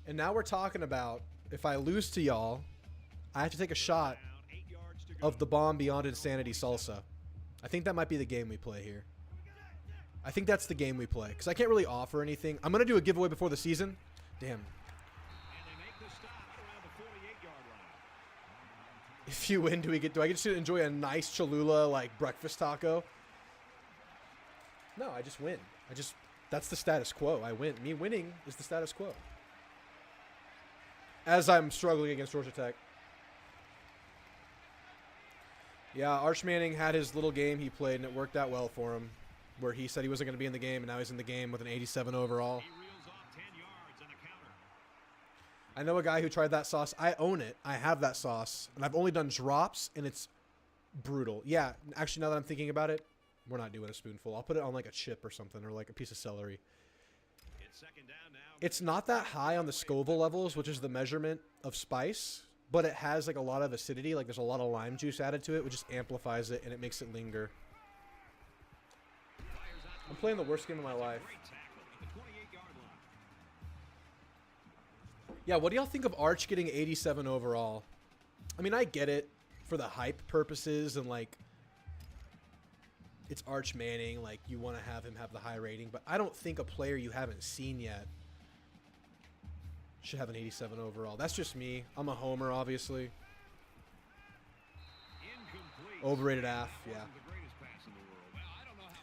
And now we're talking about if I lose to y'all, I have to take a shot of the Bomb Beyond Insanity salsa. I think that might be the game we play here. I think that's the game we play because I can't really offer anything. I'm going to do a giveaway before the season. Damn. If you win, do I get to enjoy a nice Cholula like breakfast taco? No, I just win. That's the status quo. I win. Me winning is the status quo. As I'm struggling against Georgia Tech. Yeah, Arch Manning had his little game he played, and it worked out well for him, where he said he wasn't going to be in the game, and now he's in the game with an 87 overall. I know a guy who tried that sauce. I own it. I have that sauce, and I've only done drops, and it's brutal. Yeah, actually, now that I'm thinking about it, we're not doing a spoonful. I'll put it on like a chip or something, or like a piece of celery. It's not that high on the Scoville levels, which is the measurement of spice, but it has like a lot of acidity. Like there's a lot of lime juice added to it, which just amplifies it and it makes it linger. I'm playing the worst game of my life. Yeah, what do y'all think of Arch getting 87 overall? I mean, I get it for the hype purposes and like it's Arch Manning, like you want to have him have the high rating, but I don't think a player you haven't seen yet should have an 87 overall. That's just me. I'm a homer, obviously. Overrated AF, yeah.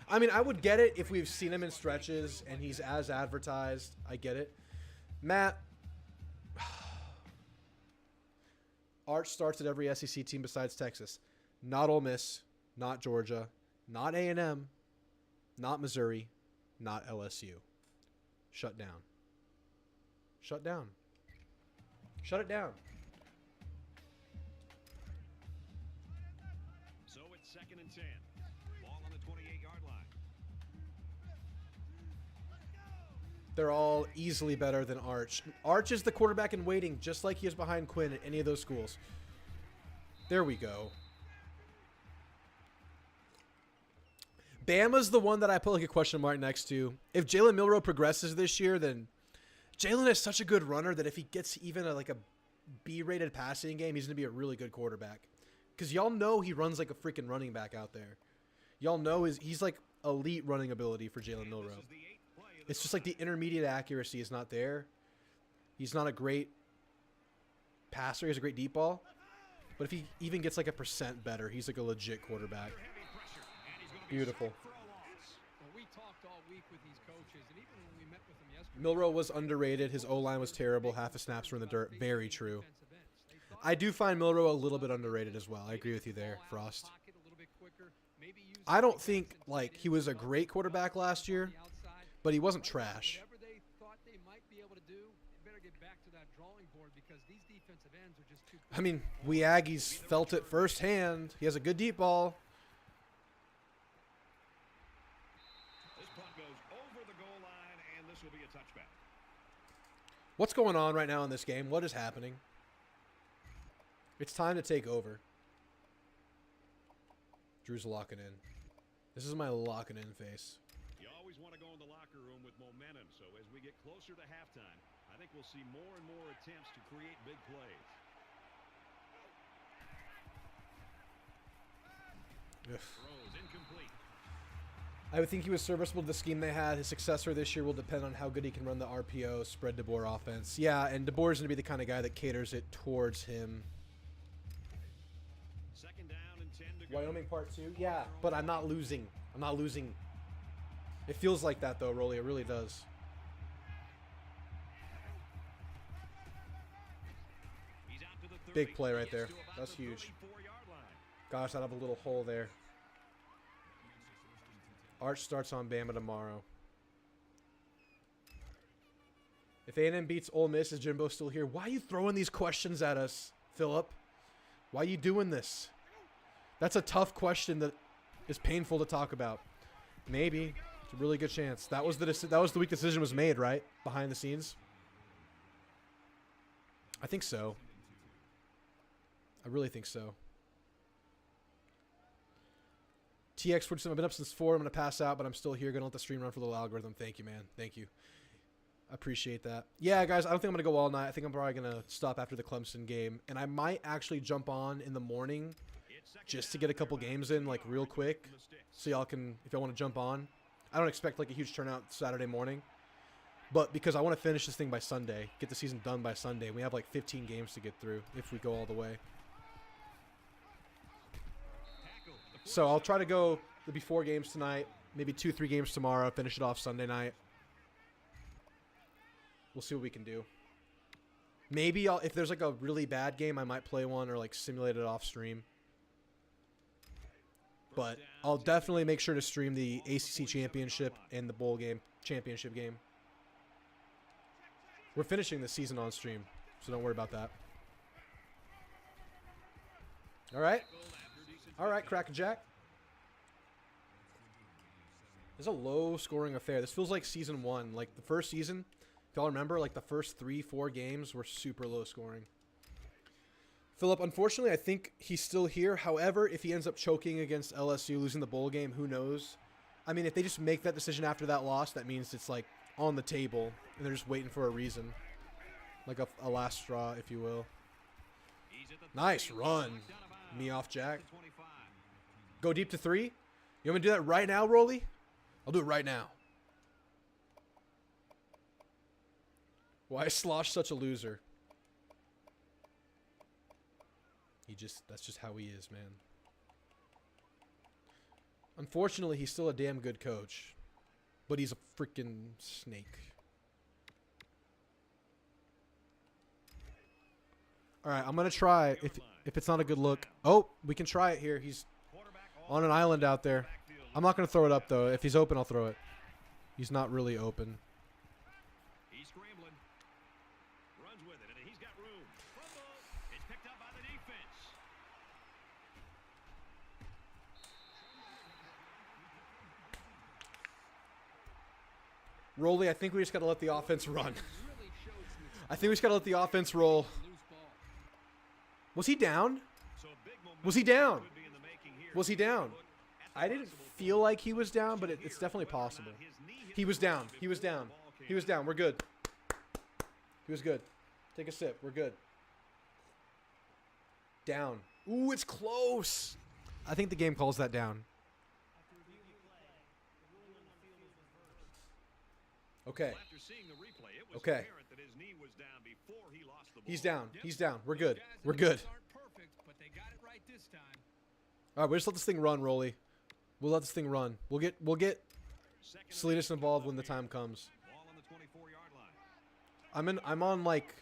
I mean, I would get it if we've seen him in stretches and he's as advertised. I get it. Matt, Arch starts at every SEC team besides Texas. Not Ole Miss, not Georgia, not A&M, not Missouri, not LSU. Shut down. Shut down. Shut it down. So it's 2nd and 10. Ball on the 28-yard line. They're all easily better than Arch. Arch is the quarterback in waiting, just like he is behind Quinn at any of those schools. There we go. Bama's the one that I put like a question mark next to. If Jalen Milroe progresses this year, then Jalen is such a good runner that if he gets even like a B-rated passing game, he's going to be a really good quarterback. Because y'all know he runs like a freaking running back out there. Y'all know he's like elite running ability for Jalen Milroe. It's just like the intermediate accuracy is not there. He's not a great passer. He has a great deep ball. But if he even gets like a % better, he's like a legit quarterback. Beautiful. Well, we talked all week with these coaches, and even when we met with them yesterday, Milroe was underrated. His O-line was terrible. Half his snaps were in the dirt. Very true. I do find Milroe a little bit underrated as well. I agree with you there, Frost. I don't think like he was a great quarterback last year, but he wasn't trash. Whatever they thought they might be able to do, they better get back to that drawing board because these defensive ends are just too. I mean, we Aggies felt it firsthand. He has a good deep ball. What's going on right now in this game? What is happening? It's time to take over. Drew's locking in. This is my locking in face. You always want to go in the locker room with momentum, so as we get closer to halftime, I think we'll see more and more attempts to create big plays. Throws incomplete. I would think he was serviceable to the scheme they had. His successor this year will depend on how good he can run the RPO, spread DeBoer offense. Yeah, and DeBoer's going to be the kind of guy that caters it towards him. 2nd down and 10 to go. Wyoming part 2? Yeah, but I'm not losing. I'm not losing. It feels like that, though, Rolly. It really does. He's out to the 30. Big play right there. He gets to about That's the huge. 34-yard line. Gosh, I'd have a little hole there. Arch starts on Bama tomorrow. If A&M beats Ole Miss, is Jimbo still here? Why are you throwing these questions at us, Phillip? Why are you doing this? That's a tough question that is painful to talk about. Maybe. It's a really good chance. That was the week decision was made, right? Behind the scenes. I think so. I really think so. TX47, I've been up since 4. I'm going to pass out, but I'm still here. Going to let the stream run for the little algorithm. Thank you, man. Thank you. I appreciate that. Yeah, guys, I don't think I'm going to go all night. I think I'm probably going to stop after the Clemson game. And I might actually jump on in the morning just to get a couple games in, like, real quick. So y'all can, if y'all want to jump on. I don't expect, like, a huge turnout Saturday morning. But because I want to finish this thing by Sunday, get the season done by Sunday. We have, like, 15 games to get through if we go all the way. So I'll try to go the before games tonight, maybe 2-3 games tomorrow, finish it off Sunday night. We'll see what we can do. Maybe if there's like a really bad game, I might play one or like simulate it off stream. But I'll definitely make sure to stream the ACC championship and the bowl game, championship game. We're finishing the season on stream, so don't worry about that. All right. All right, Crackerjack. It's a low-scoring affair. This feels like season 1. Like, the first season, if y'all remember, like, the first 3-4 games were super low-scoring. Philip, unfortunately, I think he's still here. However, if he ends up choking against LSU, losing the bowl game, who knows? I mean, if they just make that decision after that loss, that means it's, like, on the table, and they're just waiting for a reason. Like a last straw, if you will. Nice run. Me off Jack. Go deep to 3. You want me to do that right now, Rolly? I'll do it right now. Why is Slosh such a loser? That's just how he is, man. Unfortunately, he's still a damn good coach. But he's a freaking snake. Alright, I'm going to try. If it's not a good look. Oh, we can try it here. He's on an island out there. I'm not going to throw it up, though. If he's open, I'll throw it. He's not really open. He's scrambling. Runs with it, and he's got room. Fumble. It's picked up by the defense. Rolly, I think we just got to let the offense run. I think we just got to let the offense roll. Was he down? Was he down? Was he down? I didn't feel like he was down, but it's definitely possible. He was down. He was down. He was down. We're good. He was good. Take a sip. We're good. Down. Ooh, it's close. I think the game calls that down. Okay. Okay. He's down. He's down. We're good. We're good. All right, we'll just let this thing run, Rolly. We'll let this thing run. We'll get Salinas involved when the time comes. I'm on like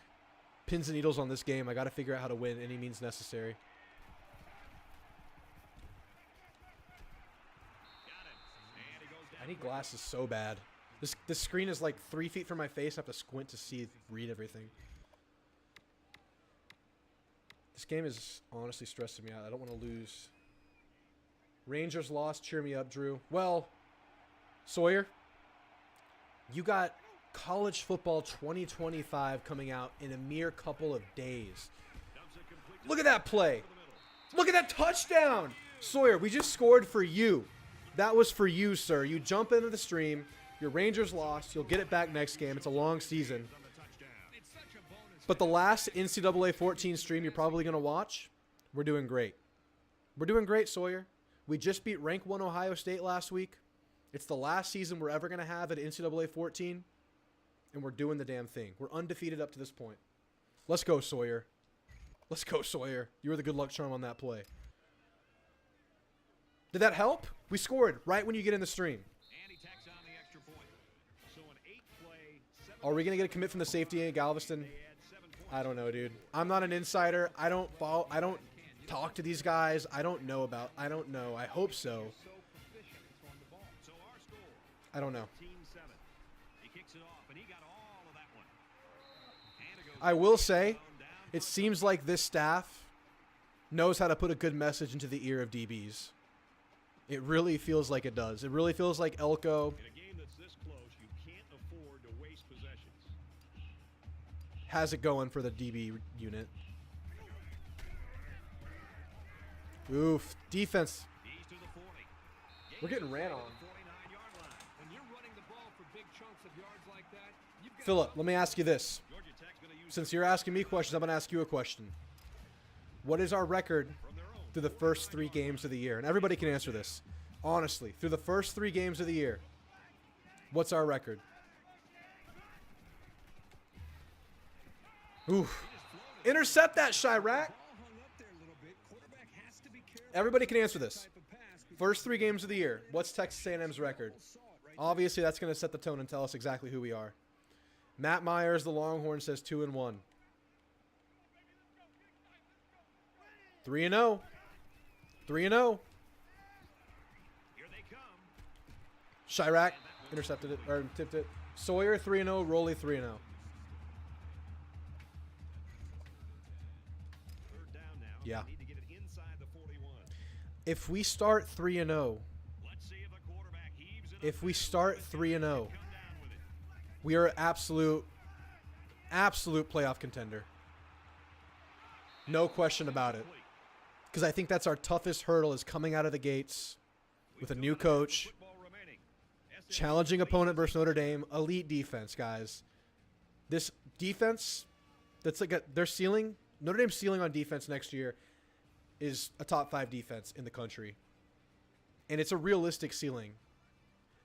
pins and needles on this game. I got to figure out how to win any means necessary. I need glasses so bad. This screen is like 3 feet from my face. I have to squint to read everything. This game is honestly stressing me out. I don't want to lose. Rangers lost. Cheer me up, Drew. Well, Sawyer, you got college football 2025 coming out in a mere couple of days. Look at that play. Look at that touchdown. Sawyer, we just scored for you. That was for you, sir. You jump into the stream. Your Rangers lost. You'll get it back next game. It's a long season. But the last NCAA 14 stream you're probably going to watch, we're doing great. We're doing great, Sawyer. We just beat rank 1 Ohio State last week. It's the last season we're ever going to have at NCAA 14. And we're doing the damn thing. We're undefeated up to this point. Let's go, Sawyer. Let's go, Sawyer. You were the good luck charm on that play. Did that help? We scored right when you get in the stream. Are we going to get a commit from the safety in Galveston? I don't know, dude. I'm not an insider. I don't talk to these guys. I don't know. I hope so. I don't know. I will say, it seems like this staff knows how to put a good message into the ear of DBs. It really feels like it does. It really feels like Elko has it going for the DB unit. Oof. Defense. We're getting ran on. 49-yard line. When you're running the ball for big chunks of yards like that, you've got Philip, let me ask you this. Georgia Tech's going to use Since you're asking me questions, I'm going to ask you a question. What is our record from their own. through the first 3 games of the year? And everybody can answer this. Honestly, through the first 3 games of the year, what's our record? Oof. Intercept that, Chirac. Ball hung up there a little bit. Quarterback has to be careful. Everybody can answer this. Type of pass because First 3 games of the year, what's Texas A&M's record? saw it right Obviously, that's going to set the tone and tell us exactly who we are. Matt Myers, the Longhorn, says 2-1. 3-0. 3-0. Here they come. Chirac intercepted it, or tipped it. Sawyer 3-0. Rowley 3-0. Third down now. Yeah. They need to get it inside the 41. If we start 3-0, Let's see if the quarterback heaves it if up we there. start 3-0, Come down with it. we are an absolute playoff contender. No question about it. Because I think that's our toughest hurdle is coming out of the gates with a new coach, Football remaining. challenging opponent versus Notre Dame, elite defense, guys. This defense, that's like their ceiling, Notre Dame's ceiling on defense next year is a top 5 defense in the country. And it's a realistic ceiling.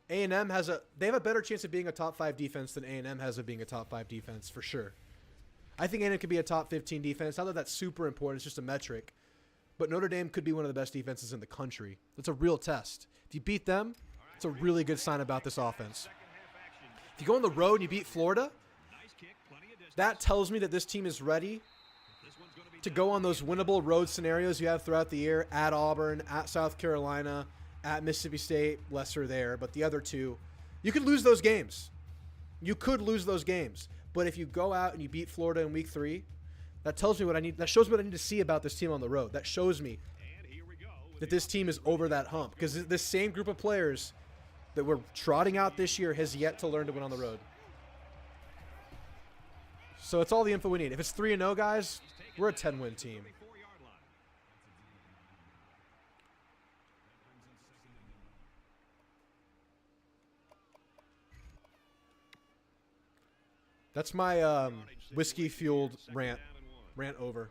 A&M they have a better chance of being a top 5 defense than A&M has of being a top 5 defense for sure. I think A&M could be a top 15 defense. Not that that's super important, it's just a metric. But Notre Dame could be one of the best defenses in the country. It's a real test. If you beat them, it's a really good sign about this offense. If you go on the road and you beat Florida, Nice kick, plenty of distance. that tells me that this team is ready This one's going to be to go on those winnable road scenarios you have throughout the year at Auburn, at South Carolina, at Mississippi State, lesser there, but the other 2, you could lose those games. You could lose those games. But if you go out and you beat Florida in week 3, that tells me what I need. That shows me what I need to see about this team on the road. That shows me And here we go. that this team is over that hump because this same group of players that we're trotting out this year has yet to learn to win on the road. So it's all the info we need. If it's 3-0, guys, we're a 10-win team. 4-yard line. That's my whiskey-fueled rant over.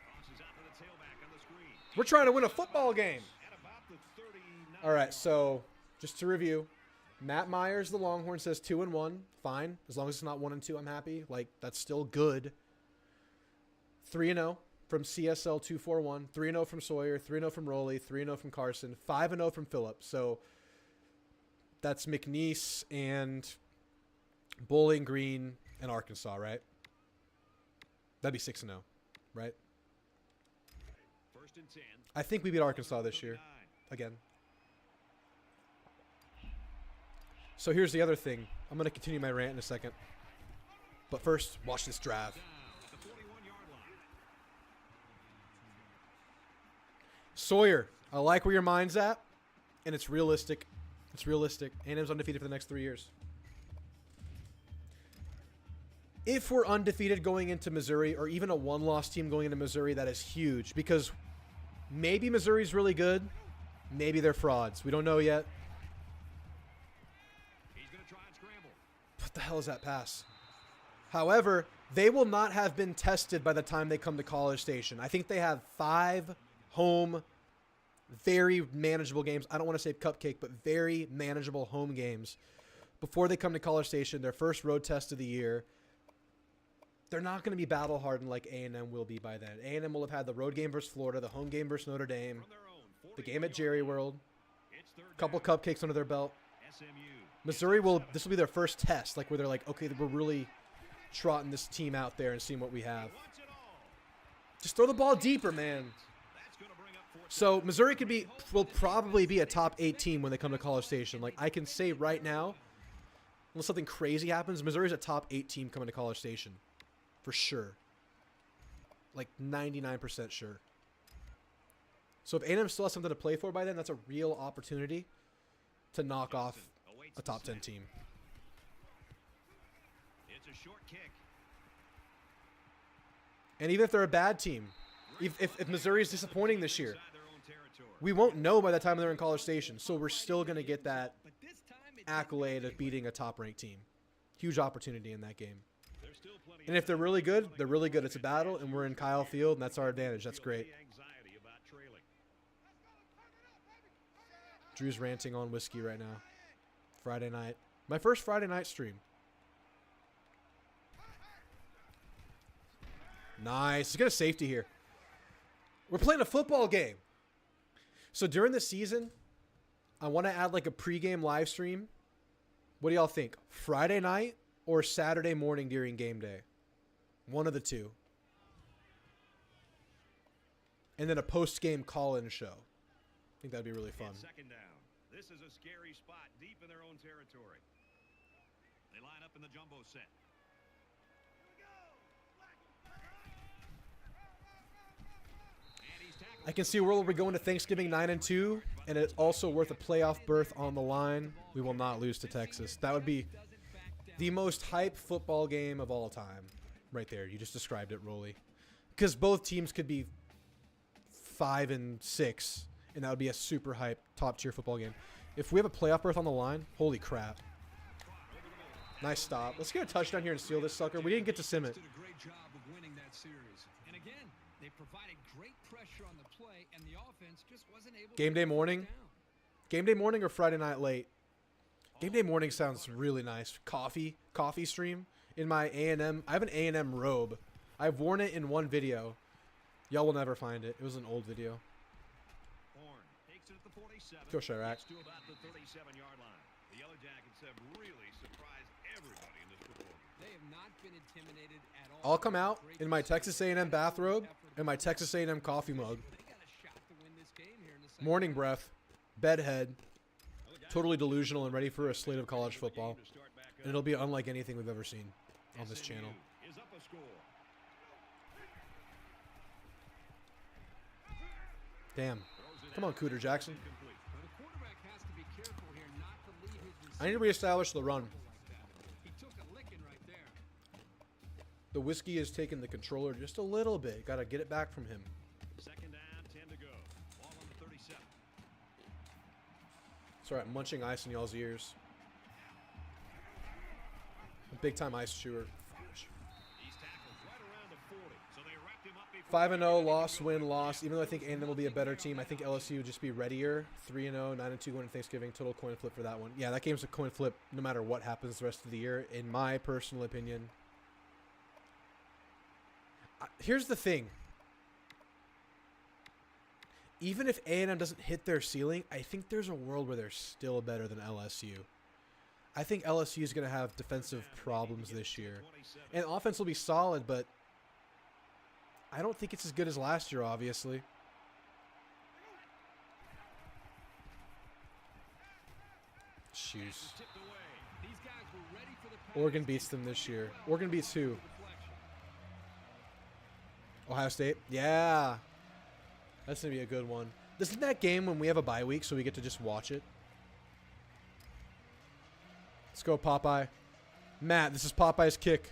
Crosses out to the tailback on the screen. We're trying to win a football game. At about the 39. All right, so just to review, Matt Myers, the Longhorn, says 2-1. Fine. As long as it's not 1-2, I'm happy. Like, that's still good. 3-0 from CSL 241. 3-0 from Sawyer. 3-0 from Rowley. 3-0 from Carson. 5-0 from Phillip. So that's McNeese and Bowling Green and Arkansas, right? That'd be 6-0, right? First and 10. I think we beat Arkansas this year. 39. Again. So here's the other thing. I'm going to continue my rant in a second. But first, watch this drive. Down at the 41-yard line. Sawyer, I like where your mind's at, and it's realistic. It's realistic. A&M's undefeated for the next 3 years. If we're undefeated going into Missouri, or even a one-loss team going into Missouri, that is huge because maybe Missouri's really good. Maybe they're frauds. We don't know yet. He's going to try and scramble. What the hell is that pass? However, they will not have been tested by the time they come to College Station. I think they have 5 home, very manageable games. I don't want to say cupcake, but very manageable home games before they come to College Station, their first road test of the year. They're not going to be battle hardened like A&M will be by then. A&M will have had the road game versus Florida, the home game versus Notre Dame, From their own the game at Jerry World, It's third a couple down. cupcakes under their belt. SMU. Missouri this will be their first test, like where they're like, okay, we're really trotting this team out there and seeing what we have. Wants it all. Just throw the ball deeper, man. That's going to bring up fourth So down. Missouri will probably be a top 8 team when they come to College Station. Like I can say right now, unless something crazy happens, Missouri's a top 8 team coming to College Station, for sure. Like 99% sure. So if A&M still has something to play for by then, that's a real opportunity to knock off Awaits a the top 10 snap. team. It's a short kick. And even if they're a bad team, if Missouri is disappointing this year, we won't know by the time they're in College Station. So we're still going to get that accolade of beating a top-ranked team. Huge opportunity in that game. And if they're really good, they're really good. It's a battle, and we're in Kyle Field, and that's our advantage. That's great. Drew's ranting on whiskey right now. Friday night. My first Friday night stream. Nice. Let's get a safety here. We're playing a football game. So during the season, I want to add like a pregame live stream. What do y'all think? Friday night or Saturday morning during game day? One of the two. And then a post-game call-in show. I think that'd be really fun. Second down. This is a scary spot deep in their own territory. They line up in the jumbo set. I can see a world where we're going to Thanksgiving 9-2, and it's also worth a playoff berth on the line. We will not lose to Texas. That would be the most hype football game of all time. Right there. You just described it, Rolly. Because both teams could be 5-6, and that would be a super hype, top-tier football game. If we have a playoff berth on the line, holy crap. Nice stop. Let's get a touchdown here and steal this sucker. We didn't get to sim it. Did a great job of winning that series. And again, they provided great pressure on the play, and the offense just wasn't able Game to day get morning? down. Game day morning or Friday night late? Game day morning sounds really nice. Coffee stream in my A&M. I have an A&M robe. I've worn it in one video. Y'all will never find it. It was an old video. Horn takes it at the 47. Go Chirac. Gets to about the 37-yard line. The Yellow Jackets have really surprised everybody in this football game. They have not been intimidated at all. I'll come out in my Texas A&M bathrobe and my Texas A&M coffee mug. They got a shot to win this game here in the second Morning half. breath. Bedhead. Totally delusional and ready for a slate of college football. And it'll be unlike anything we've ever seen on this channel. Is up a score. Damn. Come on, Cooter Jackson. Complete. But a quarterback has to be careful here not to leave his I need to reestablish the run. like that. He took a licking right there. The whiskey has taken the controller just a little bit. Got to get it back from him. Second down, 10 to go. Ball on the 37. Sorry, I'm munching ice in y'all's ears. A big-time ice chewer. These tackles right around the 40. So they wrapped him up before 5-0, loss, win, loss. Even though I think A&M will be a better team, I think LSU would just be readier. 3-0, 9-2 going to Thanksgiving. Total coin flip for that one. Yeah, that game's a coin flip no matter what happens the rest of the year, in my personal opinion. Here's the thing. Even if A&M doesn't hit their ceiling, I think there's a world where they're still better than LSU. I think LSU is going to have defensive problems this year. And offense will be solid, but I don't think it's as good as last year, obviously. Shoes. Tipped away. These guys were ready for the pass. Oregon beats them this year. Oregon beats who? Ohio State? Yeah. That's going to be a good one. Isn't that game when we have a bye week so we get to just watch it? Let's go, Popeye. Matt, this is Popeye's kick.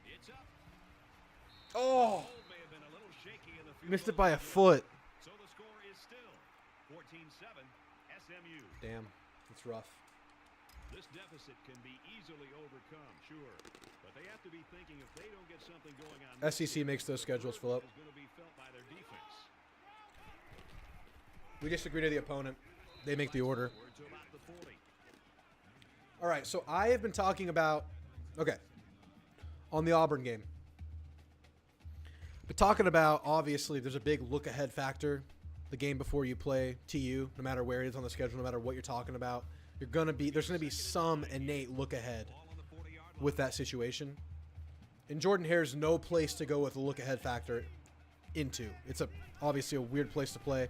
it's up. Oh! Hold may have been a little shaky in the field Missed it goal by a line. foot. So the score is still 14-7 SMU. Damn. It's rough. This deficit can be easily overcome, sure. But they have to be thinking if they don't get something going on. this SEC game, makes those the schedules burden fill up. is going to be felt by their defense. We disagree to the opponent. They make the order. We're to about the 40. All right, so I have been talking about, okay, on the Auburn game. But talking about, obviously, there's a big look-ahead factor. The game before you play TU, no matter where it is on the schedule, no matter what you're talking about, there's going to be some innate look-ahead Ball on the 40-yard line. with that situation. And Jordan Hare's no place to go with a look-ahead factor into. It's obviously a weird place to play.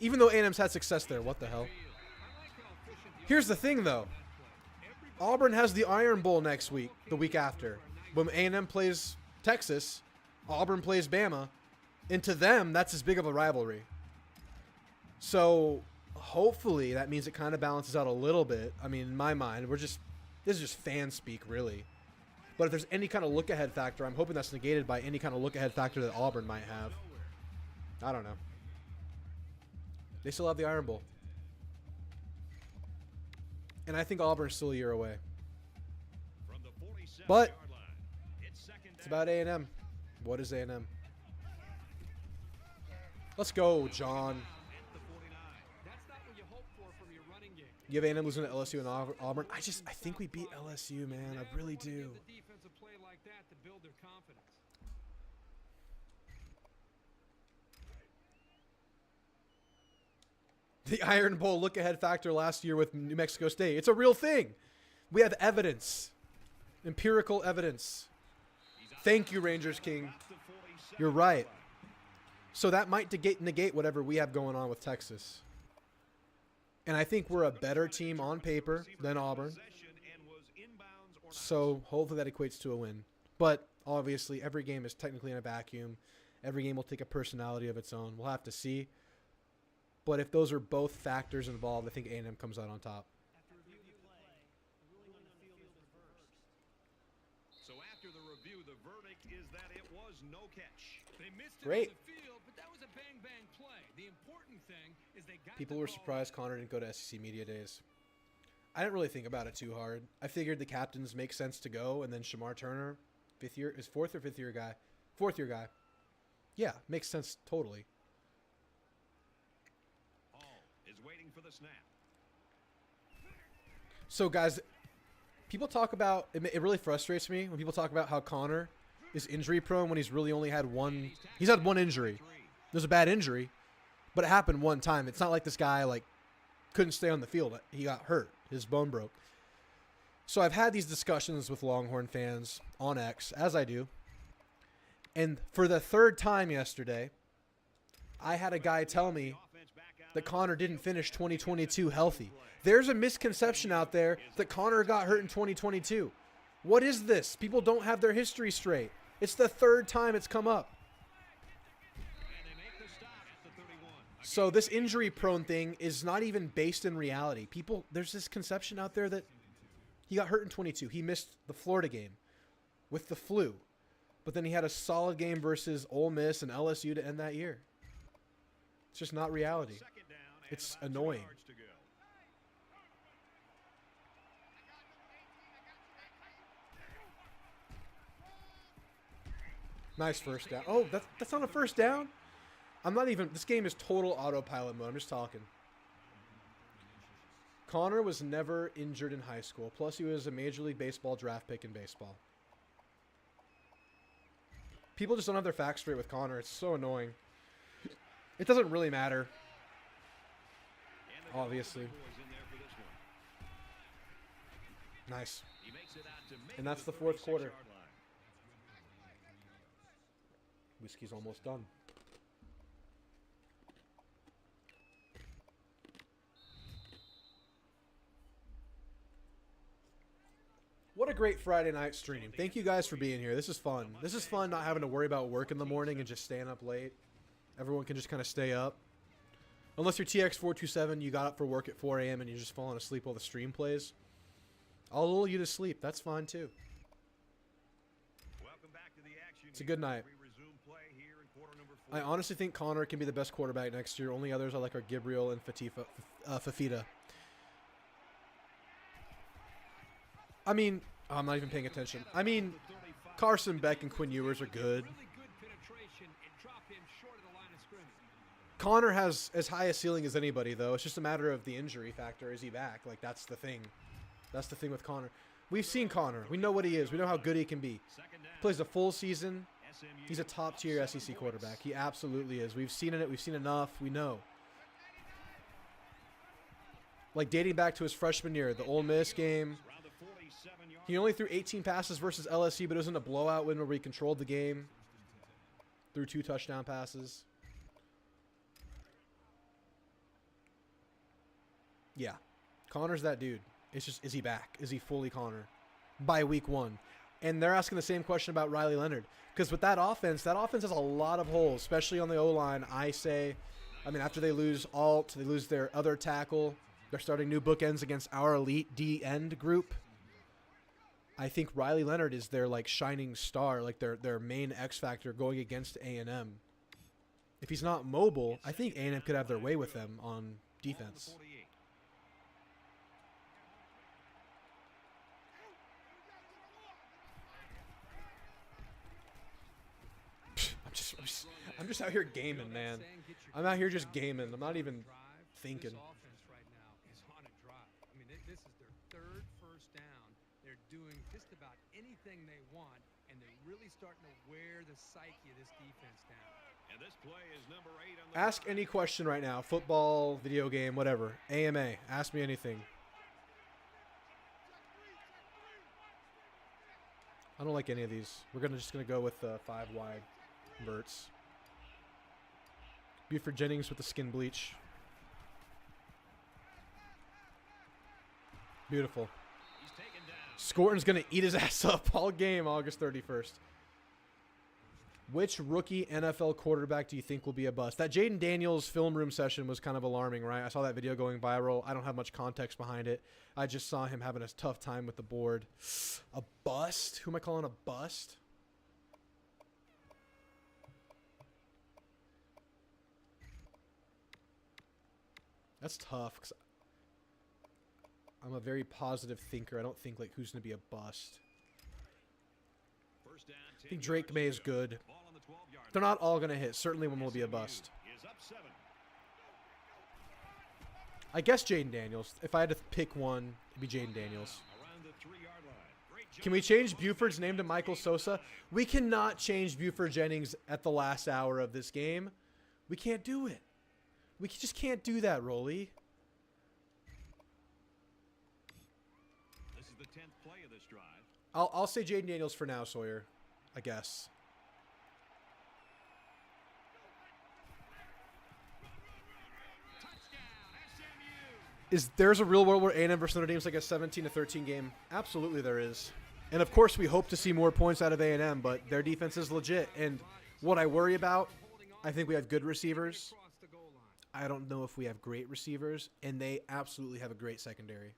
Even though A&M's had success there. What the hell? Here's the thing, though. Auburn has the Iron Bowl next week, the week after. When A&M plays Texas, Auburn plays Bama. And to them, that's as big of a rivalry. So hopefully that means it kind of balances out a little bit. I mean, in my mind, this is just fan speak, really. But if there's any kind of look-ahead factor, I'm hoping that's negated by any kind of look-ahead factor that Auburn might have. I don't know. They still have the Iron Bowl. And I think Auburn's still a year away. But it's about A&M. What is A&M? Let's go, John. That's not what you hope for from your running game. You have A&M losing to LSU and Auburn. I think we beat LSU, man. I really do. Give the defense a play like that to build their confidence. The Iron Bowl look-ahead factor last year with New Mexico State. It's a real thing. We have evidence. Empirical evidence. Thank you, Rangers King. You're right. So that might negate whatever we have going on with Texas. And I think we're a better team on paper than Auburn. So hopefully that equates to a win. But obviously every game is technically in a vacuum. Every game will take a personality of its own. We'll have to see. But if those are both factors involved, I think A&M comes out on top. So after the review, the verdict is that it was no catch. They missed it Great. on the field, but that was a bang-bang play. The important thing is they got People the were ball. surprised Connor didn't go to SEC Media Days. I didn't really think about it too hard. I figured the captains make sense to go, and then Shamar Turner, fourth or fifth year guy. Yeah, makes sense totally. Hall is waiting for the snap. So, guys, people talk about it really frustrates me when people talk about how Connor is injury prone when he's really only had one. He's had one injury. It was a bad injury, but it happened one time. It's not like this guy couldn't stay on the field. He got hurt. His bone broke. So I've had these discussions with Longhorn fans on X, as I do. And for the third time yesterday, I had a guy tell me that Connor didn't finish 2022 healthy. There's a misconception out there that Connor got hurt in 2022. What is this? People don't have their history straight. It's the third time it's come up. So this injury-prone thing is not even based in reality. There's this conception out there that he got hurt in 22. He missed the Florida game with the flu. But then he had a solid game versus Ole Miss and LSU to end that year. It's just not reality. It's annoying. Nice first down. Oh, that's not a first down? This game is total autopilot mode. I'm just talking. Connor was never injured in high school. Plus, he was a Major League Baseball draft pick in baseball. People just don't have their facts straight with Connor. It's so annoying. It doesn't really matter. Obviously. Nice. And that's the fourth quarter. Whiskey's almost done. What a great Friday night stream. Thank you guys for being here. This is fun. This is fun not having to worry about work in the morning and just staying up late. Everyone can just kind of stay up. Unless you're TX427, you got up for work at 4 a.m. and you're just falling asleep while the stream plays. I'll lull you to sleep. That's fine too. It's a good night. I honestly think Connor can be the best quarterback next year. Only others I like are Gabriel and Fafita. I mean, I'm not even paying attention. I mean, Carson Beck and Quinn Ewers are good. Connor has as high a ceiling as anybody, though. It's just a matter of the injury factor. Is he back? That's the thing. That's the thing with Connor. We've seen Connor. We know what he is. We know how good he can be. Plays a full season. He's a top-tier SEC quarterback. He absolutely is. We've seen it. We've seen enough. We know. Dating back to his freshman year, the Ole Miss game. He only threw 18 passes versus LSU, but it was in a blowout win where we controlled the game. Threw 2 touchdown passes. Yeah. Connor's that dude. It's just, is he back? Is he fully Connor? By week 1. And they're asking the same question about Riley Leonard. Because with that offense has a lot of holes, especially on the O-line. After they lose Alt, they lose their other tackle. They're starting new bookends against our elite D-end group. I think Riley Leonard is their like shining star, like their main X factor going against A&M. If he's not mobile, I think A&M could have their way with them on defense. I'm just out here gaming, man. I'm out here just gaming. I'm not even thinking. This offense right now is on a drive. I mean, this is their third first down. They're doing just about anything they want, and they're really starting to wear the psyche of this defense down. And this play is number 8 on the Ask any question right now. Football, video game, whatever. AMA. Ask me anything. I don't like any of these. We're just gonna go with 5 wide verts. Buford Jennings with the skin bleach. Beautiful. He's taken down. Scorton's going to eat his ass up all game August 31st. Which rookie NFL quarterback do you think will be a bust? That Jaden Daniels film room session was kind of alarming, right? I saw that video going viral. I don't have much context behind it. I just saw him having a tough time with the board. A bust? Who am I calling a bust? That's tough because I'm a very positive thinker. I don't think like who's going to be a bust. First down, I think Drake May is good. ball on the 12-yard They're not all going to hit. Certainly one will be a bust. is up 7. I guess Jaden Daniels. If I had to pick one, it'd be Jaden Daniels. Around the 3-yard line. Great job. Can we change Buford's name to Michael Sosa? We cannot change Buford Jennings at the last hour of this game. We can't do it. We just can't do that, Rolly. This is the 10th play of this drive. I'll say Jaden Daniels for now, Sawyer. I guess. There's a real world where A&M versus Notre Dame is like a 17-13 game? Absolutely there is. And of course we hope to see more points out of A&M, but their defense is legit. And what I worry about, I think we have good receivers. I don't know if we have great receivers, and they absolutely have a great secondary.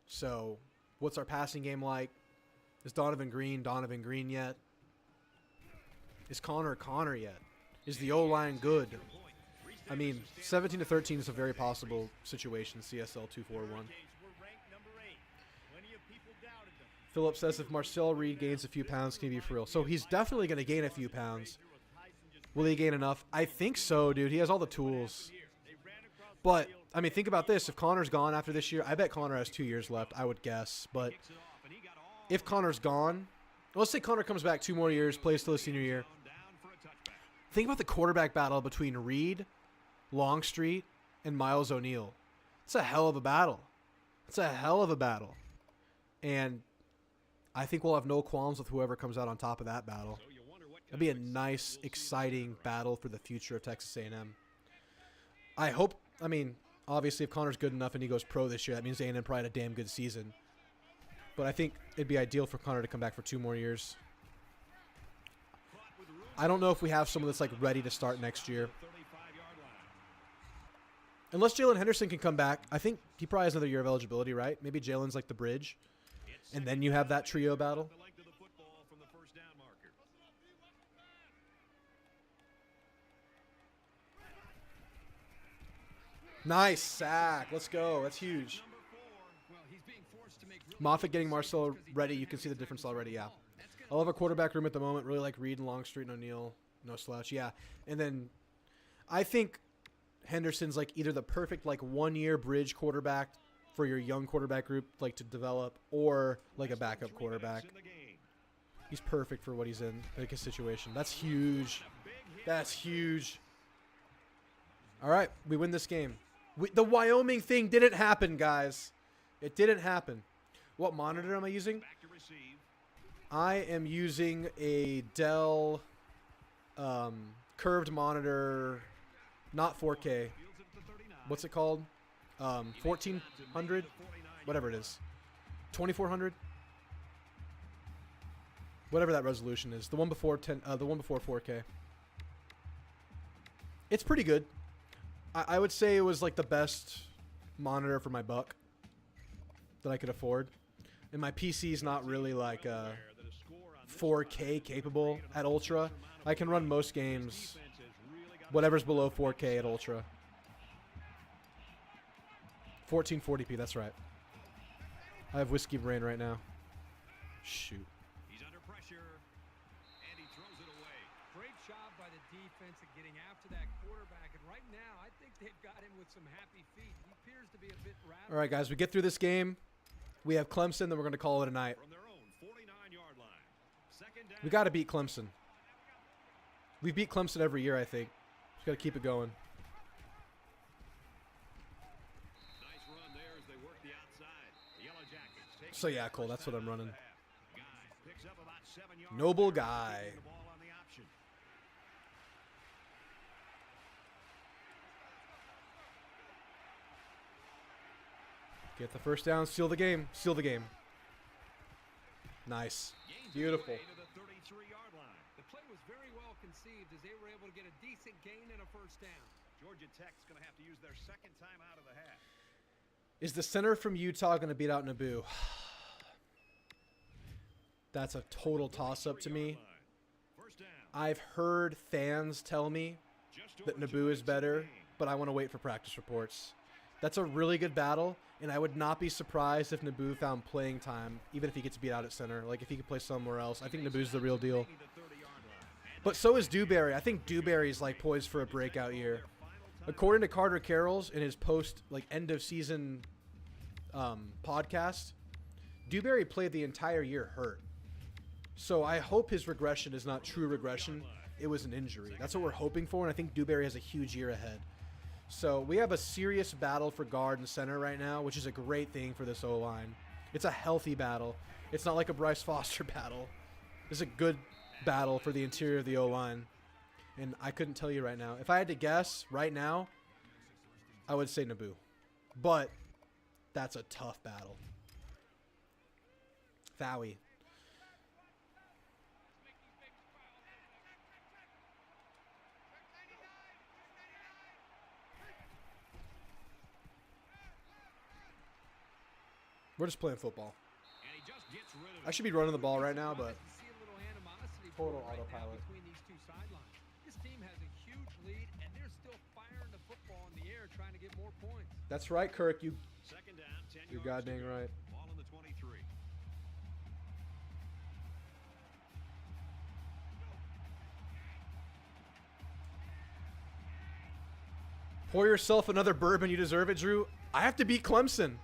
So, what's our passing game like? Is Donovan Green yet? Is Connor yet? Is the O-line good? I mean, 17-13 is a very possible situation, CSL 241. Philip says if Marcel Reed gains a few pounds, can he be for real? So he's definitely going to gain a few pounds. Will he gain enough? I think so, dude. He has all the tools. But, I mean, think about this. If Connor's gone after this year, I bet Connor has 2 years left, I would guess. But if Connor's gone, let's say Connor comes back 2 more years, plays till his senior year. Think about the quarterback battle between Reed, Longstreet, and Miles O'Neal. It's a hell of a battle. It's a hell of a battle. And I think we'll have no qualms with whoever comes out on top of that battle. It'll be a nice, exciting battle for the future of Texas A&M. I hope, I mean, obviously if Connor's good enough and he goes pro this year, that means A&M probably had a damn good season. But I think it'd be ideal for Connor to come back for 2 more years. I don't know if we have someone that's like ready to start next year. Unless Jalen Henderson can come back. I think he probably has another year of eligibility, right? Maybe Jalen's like the bridge. And then you have that trio battle. Nice sack. Let's go. That's huge. Moffitt getting Marcel ready. You can see the difference already, yeah. I love our quarterback room at the moment. Really like Reed and Longstreet and O'Neal. No slouch, yeah. And then I think Henderson's like either the perfect like 1-year bridge quarterback for your young quarterback group like to develop, or like a backup quarterback. He's perfect for what he's in, like his situation. That's huge. That's huge. All right, we win this game. The Wyoming thing didn't happen, guys. It didn't happen. What monitor am I using? I am using a Dell curved monitor, not 4K. What's it called? 1400, whatever it is. 2400. Whatever that resolution is. The one before 4K. It's pretty good. I would say it was like the best monitor for my buck that I could afford. and my PC is not really like 4K capable at Ultra. I can run most games, whatever's below 4K at Ultra. 1440p, that's right. I have whiskey brain right now. Shoot. He's under pressure, and he throws it away. Great job by the defense at getting after that quarterback. And right now, I think they've got him with some happy feet. He appears to be a bit rattled. All right, guys, we get through this game. We have Clemson, then we're going to call it a night. From their own 49-yard line. Second down. We got to beat Clemson. We beat Clemson every year, I think. Just got to keep it going. Nice run there as they work the outside. The Yellow Jackets take So, yeah, Cole, that's what I'm running. Guy picks up about 7 yards. Noble guy. Taking the ball on the option. Get the first down, seal the game. Seal the game. Nice. Gains Beautiful. his way to the 33-yard line. The play was very well conceived as they were able to get a decent gain and a first down. Georgia Tech's going to have to use their second time out of the half. Is the center from Utah going to beat out Naboo? That's a total toss-up to me. First down. I've heard fans tell me Just that over 2 Naboo is minutes in the better, game. but I want to wait for practice reports. That's a really good battle, and I would not be surprised if Naboo found playing time, even if he gets beat out at center. Like, if he could play somewhere else. I think Naboo's the real deal. Maybe the 30-yard line. But so is Dewberry. I think Dewberry's, like, poised for a breakout year. According to Carter Carroll's in his post, like, end-of-season podcast, Dewberry played the entire year hurt. So I hope his regression is not true regression. It was an injury. That's what we're hoping for, and I think Dewberry has a huge year ahead. So we have a serious battle for guard and center right now, which is a great thing for this O-line. It's a healthy battle. It's not like a Bryce Foster battle. It's a good battle for the interior of the O-line. And I couldn't tell you right now. If I had to guess right now, I would say Naboo. But that's a tough battle. Fowie. We're just playing football. And he just gets rid of I it. should be running the ball right now, but Surprised to see a little animosity Total brewing right now autopilot. between these two sidelines. This team has a huge lead, and they're still firing the football in the air, trying to get more points. that's right, Kirk. Second down, 10 You're yards to goddamn go. right. Ball on the 23. Pour yourself another bourbon. You deserve it, Drew. I have to beat Clemson.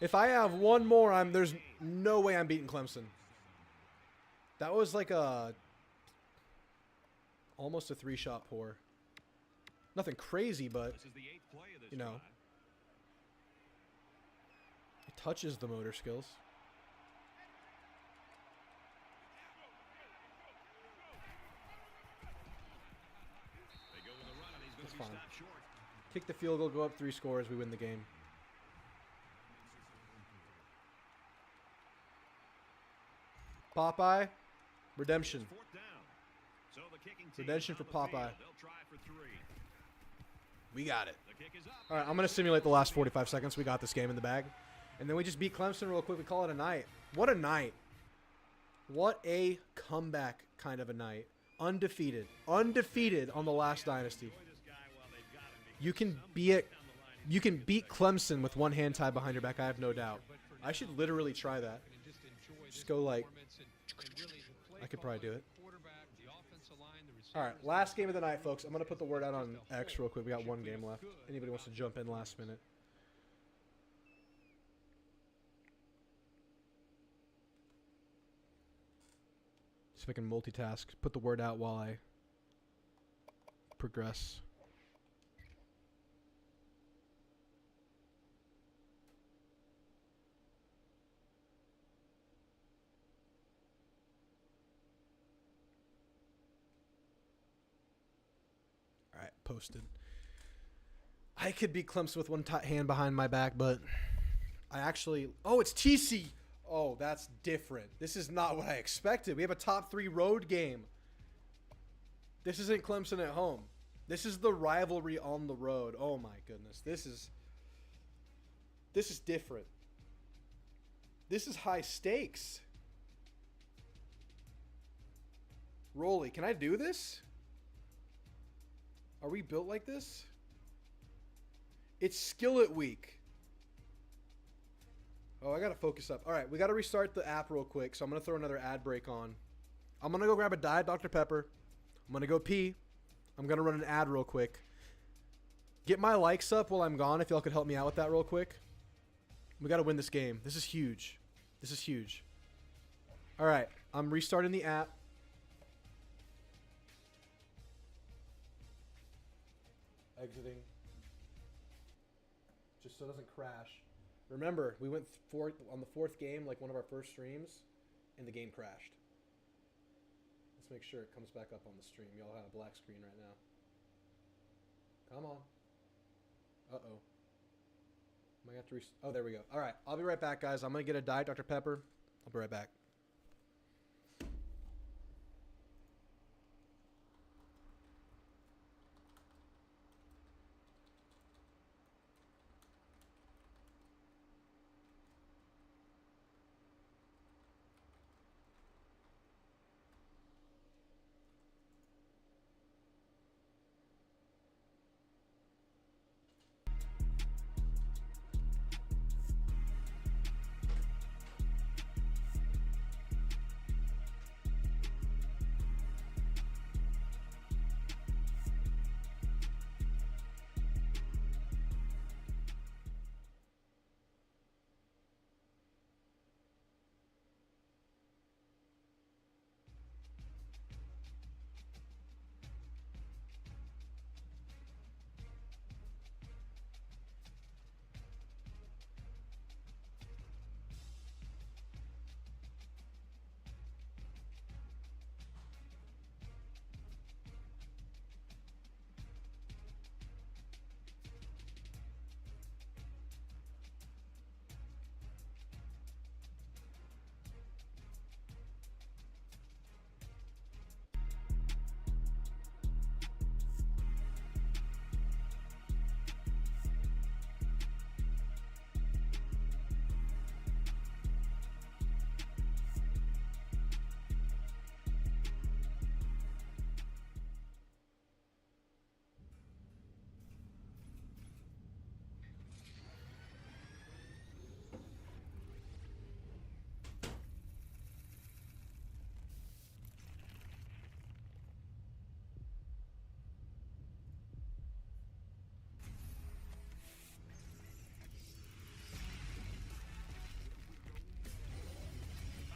If I have one more, there's no way I'm beating Clemson. That was like almost a 3-shot pour. Nothing crazy, but This is the 8th play of this you know, drive. it touches the motor skills. They go with a run, and he's going That's to be fine. stopped short. Kick the field goal, go up 3 scores, we win the game. Popeye, redemption. It's 4th down. So the kicking team Redemption on for the field. Popeye. They'll try for 3. We got it. The kick is up. All right, I'm going to simulate the last 45 seconds. We got this game in the bag. And then we just beat Clemson real quick. We call it a night. What a night. What a comeback kind of a night. Undefeated. Undefeated on the last Dynasty. Enjoy this guy while they've got him, because You can somebody be it. down the line You can beat Clemson with one hand tied behind your back. I have no doubt. I should literally try that. And just enjoy Just this go like- performance and really the play I could probably do calling, it. the quarterback, the offensive line, the All right, receivers, last game of the night, folks. I'm going to put the word out on X real quick. We got one game left. Anybody wants to jump in last minute? See if I can multitask. Put the word out while I progress. All right, posted. I could beat Clemson with one hand behind my back, but I actually... Oh, it's TC! Oh, that's different. This is not what I expected. We have a top 3 road game. This isn't Clemson at home. This is the rivalry on the road. Oh, my goodness. This is different. This is high stakes. Rolly, can I do this? Are we built like this? It's skillet week. Oh, I gotta focus up. All right, we gotta restart the app real quick, so I'm gonna throw another ad break on. I'm gonna go grab a Diet Dr. Pepper. I'm gonna go pee. I'm gonna run an ad real quick. Get my likes up while I'm gone if y'all could help me out with that real quick. We gotta win this game. This is huge. This is huge. All right, I'm restarting the app. Exiting. Just so it doesn't crash. Remember, we went on the fourth game, like one of our first streams, and the game crashed. Let's make sure it comes back up on the stream. Y'all have a black screen right now. Come on. Uh-oh. Am I going to have to oh, there we go. All right, I'll be right back, guys. I'm going to get a Diet Dr. Pepper. I'll be right back.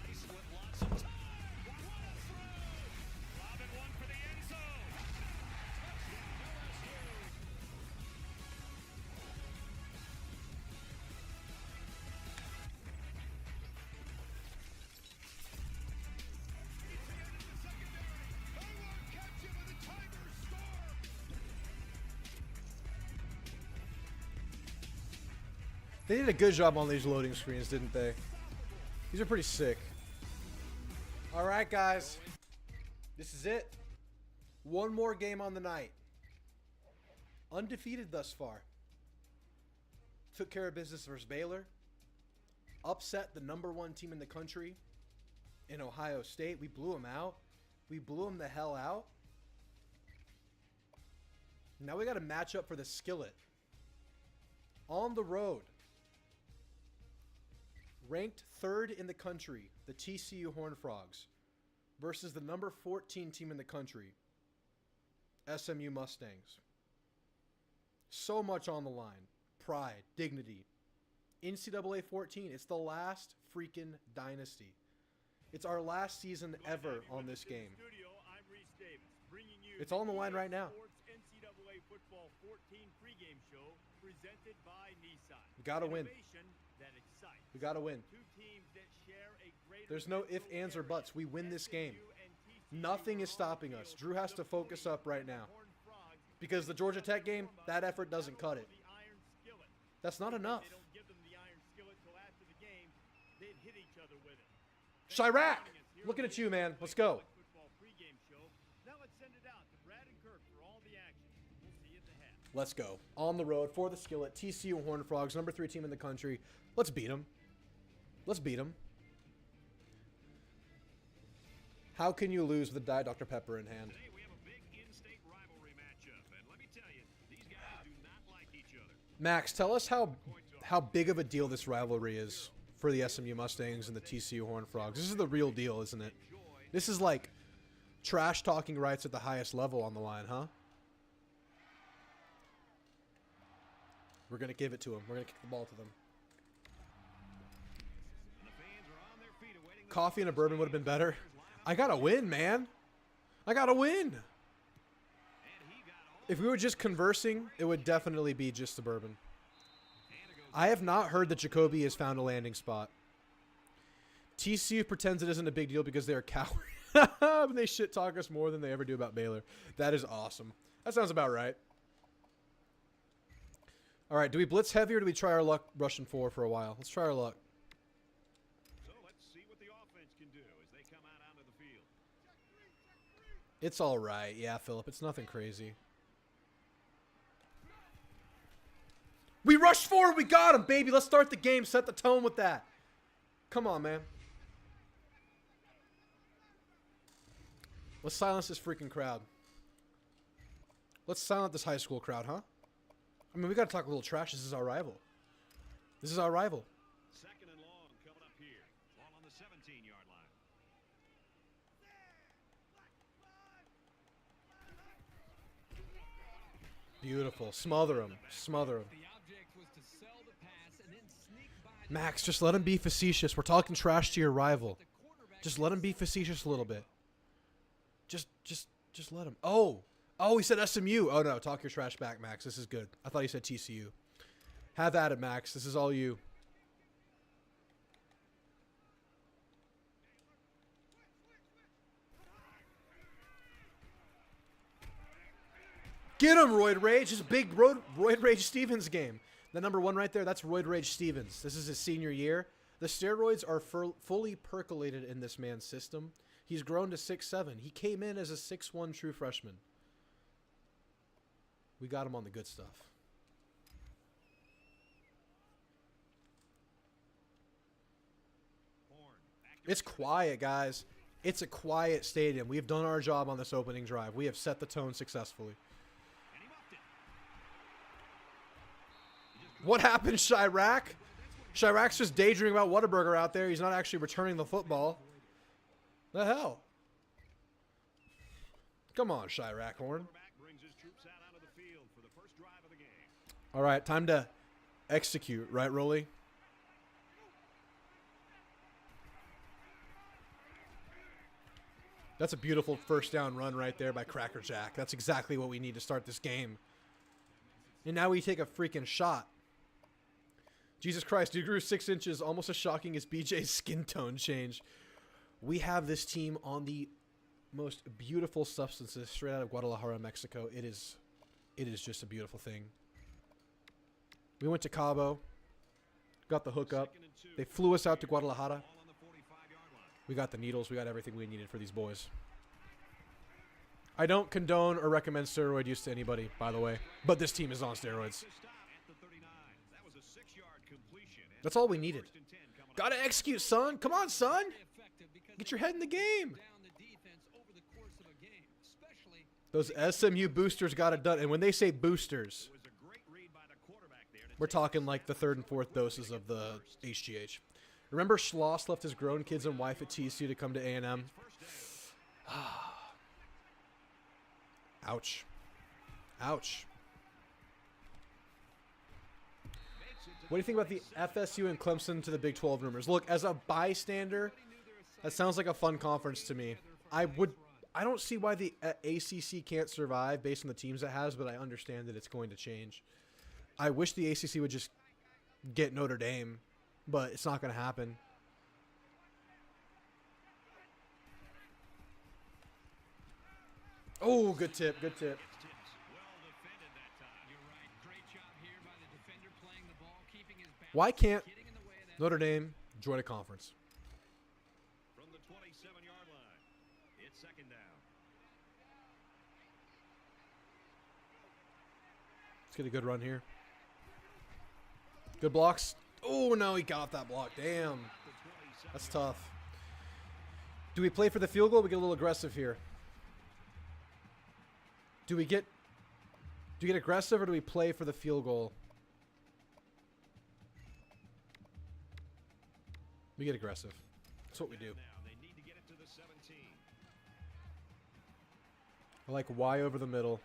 Nice with lots of time. What a throw! Robin one for the end zone. They did a good job on these loading screens, didn't they? These are pretty sick. All right, guys. This is it. One more game on the night. Undefeated thus far. Took care of business versus Baylor. Upset the #1 team in the country in Ohio State. We blew them out. We blew them the hell out. Now we got to match up for the skillet. On the road. Ranked 3rd in the country, the TCU Horned Frogs, versus the #14 team in the country, SMU Mustangs. So much on the line. Pride, dignity. NCAA 14, it's the last freaking dynasty. It's our last season ever on this game. It's all on the line right now. NCAA Football 14 pregame show presented by Nissan. We gotta win. That excites. We gotta win. Two teams that share a greater There's no ifs, ands, or buts. We win this game. Nothing is stopping us. Drew has to focus up right now. Because the Georgia Tech game, that effort doesn't cut it. That's not enough. They don't give them the iron skillet till after the game. They'd hit each other with it. Chirac! Looking at you, man. Let's go. Football pregame show. Now let's send it out to Brad and Kirk for all the action. We'll see you at the half. Let's go. On the road for the skillet. TCU Horned Frogs, #3 team in the country. Let's beat them. Let's beat them. How can you lose with a Diet Dr. Pepper in hand? Today we have a big in-state rivalry matchup, and let me tell you, these guys do not like each other. Max, tell us how big of a deal this rivalry is for the SMU Mustangs and the TCU Horned Frogs. This is the real deal, isn't it? This is like trash talking rights at the highest level on the line, huh? We're going to give it to them. We're going to kick the ball to them. And the fans are on their feet awaiting the Coffee and a bourbon would have been better. I got to win, man. I got to win. and he got all If we were just conversing, it would definitely be just the bourbon. I have not heard that Jacoby has found a landing spot. TCU pretends it isn't a big deal because they're cowards. They shit talk us more than they ever do about Baylor. That is awesome. That sounds about right. All right, do we blitz heavy or do we try our luck rushing 4 for a while? Let's try our luck. So let's see what the offense can do as they come out onto the field. It's all right. Yeah, Philip, it's nothing crazy. We rushed forward. We got him, baby. Let's start the game. Set the tone with that. Come on, man. Let's silence this freaking crowd. Let's silence this high school crowd, huh? I mean, we got to talk a little trash. This is our rival. This is our rival. Second and long coming up here. Ball on the 17-yard line. Beautiful. Smother him. Smother him. The object was to sell the pass and then sneak by Max, just let him be facetious. We're talking trash to your rival. the quarterback. Just let him be facetious a little bit. Just let him. Oh, he said SMU. Oh, no. Talk your trash back, Max. This is good. I thought he said TCU. Have at it, Max. This is all you. Get him, Roid Rage. This is big Roid Rage Stevens game. The number 1 right there, that's Roid Rage Stevens. This is his senior year. The steroids are fully percolated in this man's system. He's grown to 6'7". He came in as a 6'1" true freshman. We got him on the good stuff. Horn. It's quiet, guys. It's a quiet stadium. We've done our job on this opening drive. We have set the tone successfully. And he muffed it. What happened, Chirac? Chirac's just daydreaming about Whataburger out there. He's not actually returning the football. The hell? Come on, Chirac Horn. Quarterback brings his troops out onto the field for the first drive of the game. All right, time to execute, right, Rolly? That's a beautiful first down run right there by Cracker Jack. That's exactly what we need to start this game. And now we take a freaking shot. Jesus Christ, you grew 6 inches, almost as shocking as BJ's skin tone change. We have this team on the most beautiful substances straight out of Guadalajara, Mexico. It is just a beautiful thing. We went to Cabo, got the hookup. Second and 2. They flew us out to Guadalajara. Ball on the 45-yard line. We got the needles. We got everything we needed for these boys. I don't condone or recommend steroid use to anybody, by the way. But this team is on steroids. To stop at the 39. That was a 6-yard completion. And That's all we needed. first and 10 coming up. Gotta execute, son. Come on, son. Effective because Get your head in the game. down the defense over the course of a game, especially Those SMU boosters got it done. And when they say boosters, It was a great read by the quarterback there to we're talking like the 3rd and 4th doses of the HGH. Remember Schloss left his grown kids and wife at TCU to come to A&M? first down. Ouch. Ouch. What do you think about the FSU and Clemson to the Big 12 rumors? Look, as a bystander, that sounds like a fun conference to me. I don't see why the ACC can't survive based on the teams it has, but I understand that it's going to change. I wish the ACC would just get Notre Dame, but it's not going to happen. Oh, good tip, good tip. Well defended that time. you're right. Great job here by the defender playing the ball, keeping his balance, Why can't getting in the way of that. Notre Dame join a conference? From the 27-yard line. It's second down. Let's get a good run here. Good blocks. Oh, no, he got that block. Damn. That's tough. Do we play for the field goal? We get a little aggressive here. Do we get aggressive, or do we play for the field goal? We get aggressive. That's what we do. I like Y over the middle.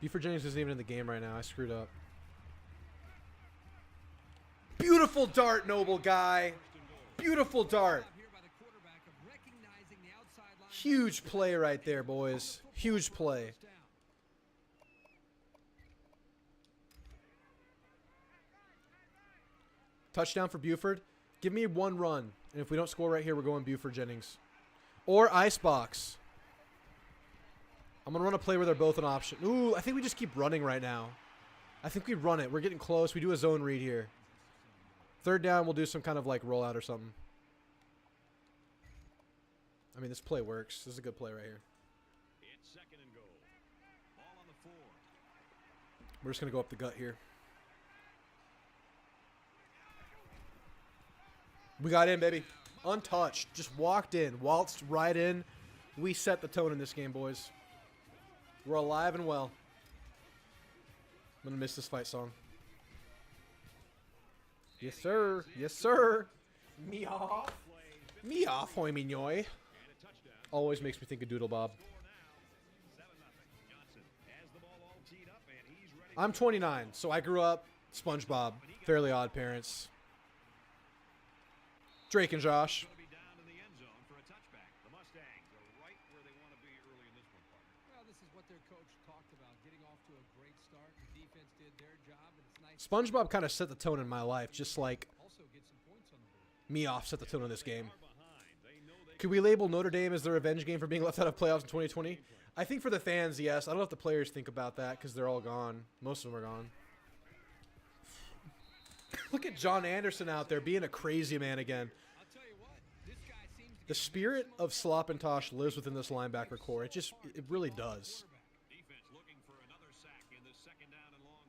Buford Jennings isn't even in the game right now. I screwed up. Beautiful dart, noble guy. Beautiful dart. Huge play right there, boys. Huge play. Touchdown for Buford. Give me one run. And if we don't score right here, we're going Buford Jennings. Or icebox. I'm going to run a play where they're both an option. Ooh, I think we just keep running right now. I think we run it. We're getting close. We do a zone read here. Third down, we'll do some kind of like rollout or something. I mean, this play works. This is a good play right here. It's second and goal. Ball on the 4. We're just going to go up the gut here. We got in, baby. Untouched. Just walked in. Waltzed right in. We set the tone in this game, boys. We're alive and well. I'm going to miss this fight song. Yes, sir. Yes, sir. Me off. Me off, hoy mignoy. Always makes me think of Doodle Bob. I'm 29, so I grew up SpongeBob. Fairly Odd Parents. Drake and Josh. SpongeBob kind of set the tone in my life, just like me off set the tone in this game. Could we label Notre Dame as the revenge game for being left out of playoffs in 2020? I think for the fans, yes. I don't know if the players think about that because they're all gone. Most of them are gone. Look at John Anderson out there being a crazy man again. The spirit of Slop and Tosh lives within this linebacker core. It really does.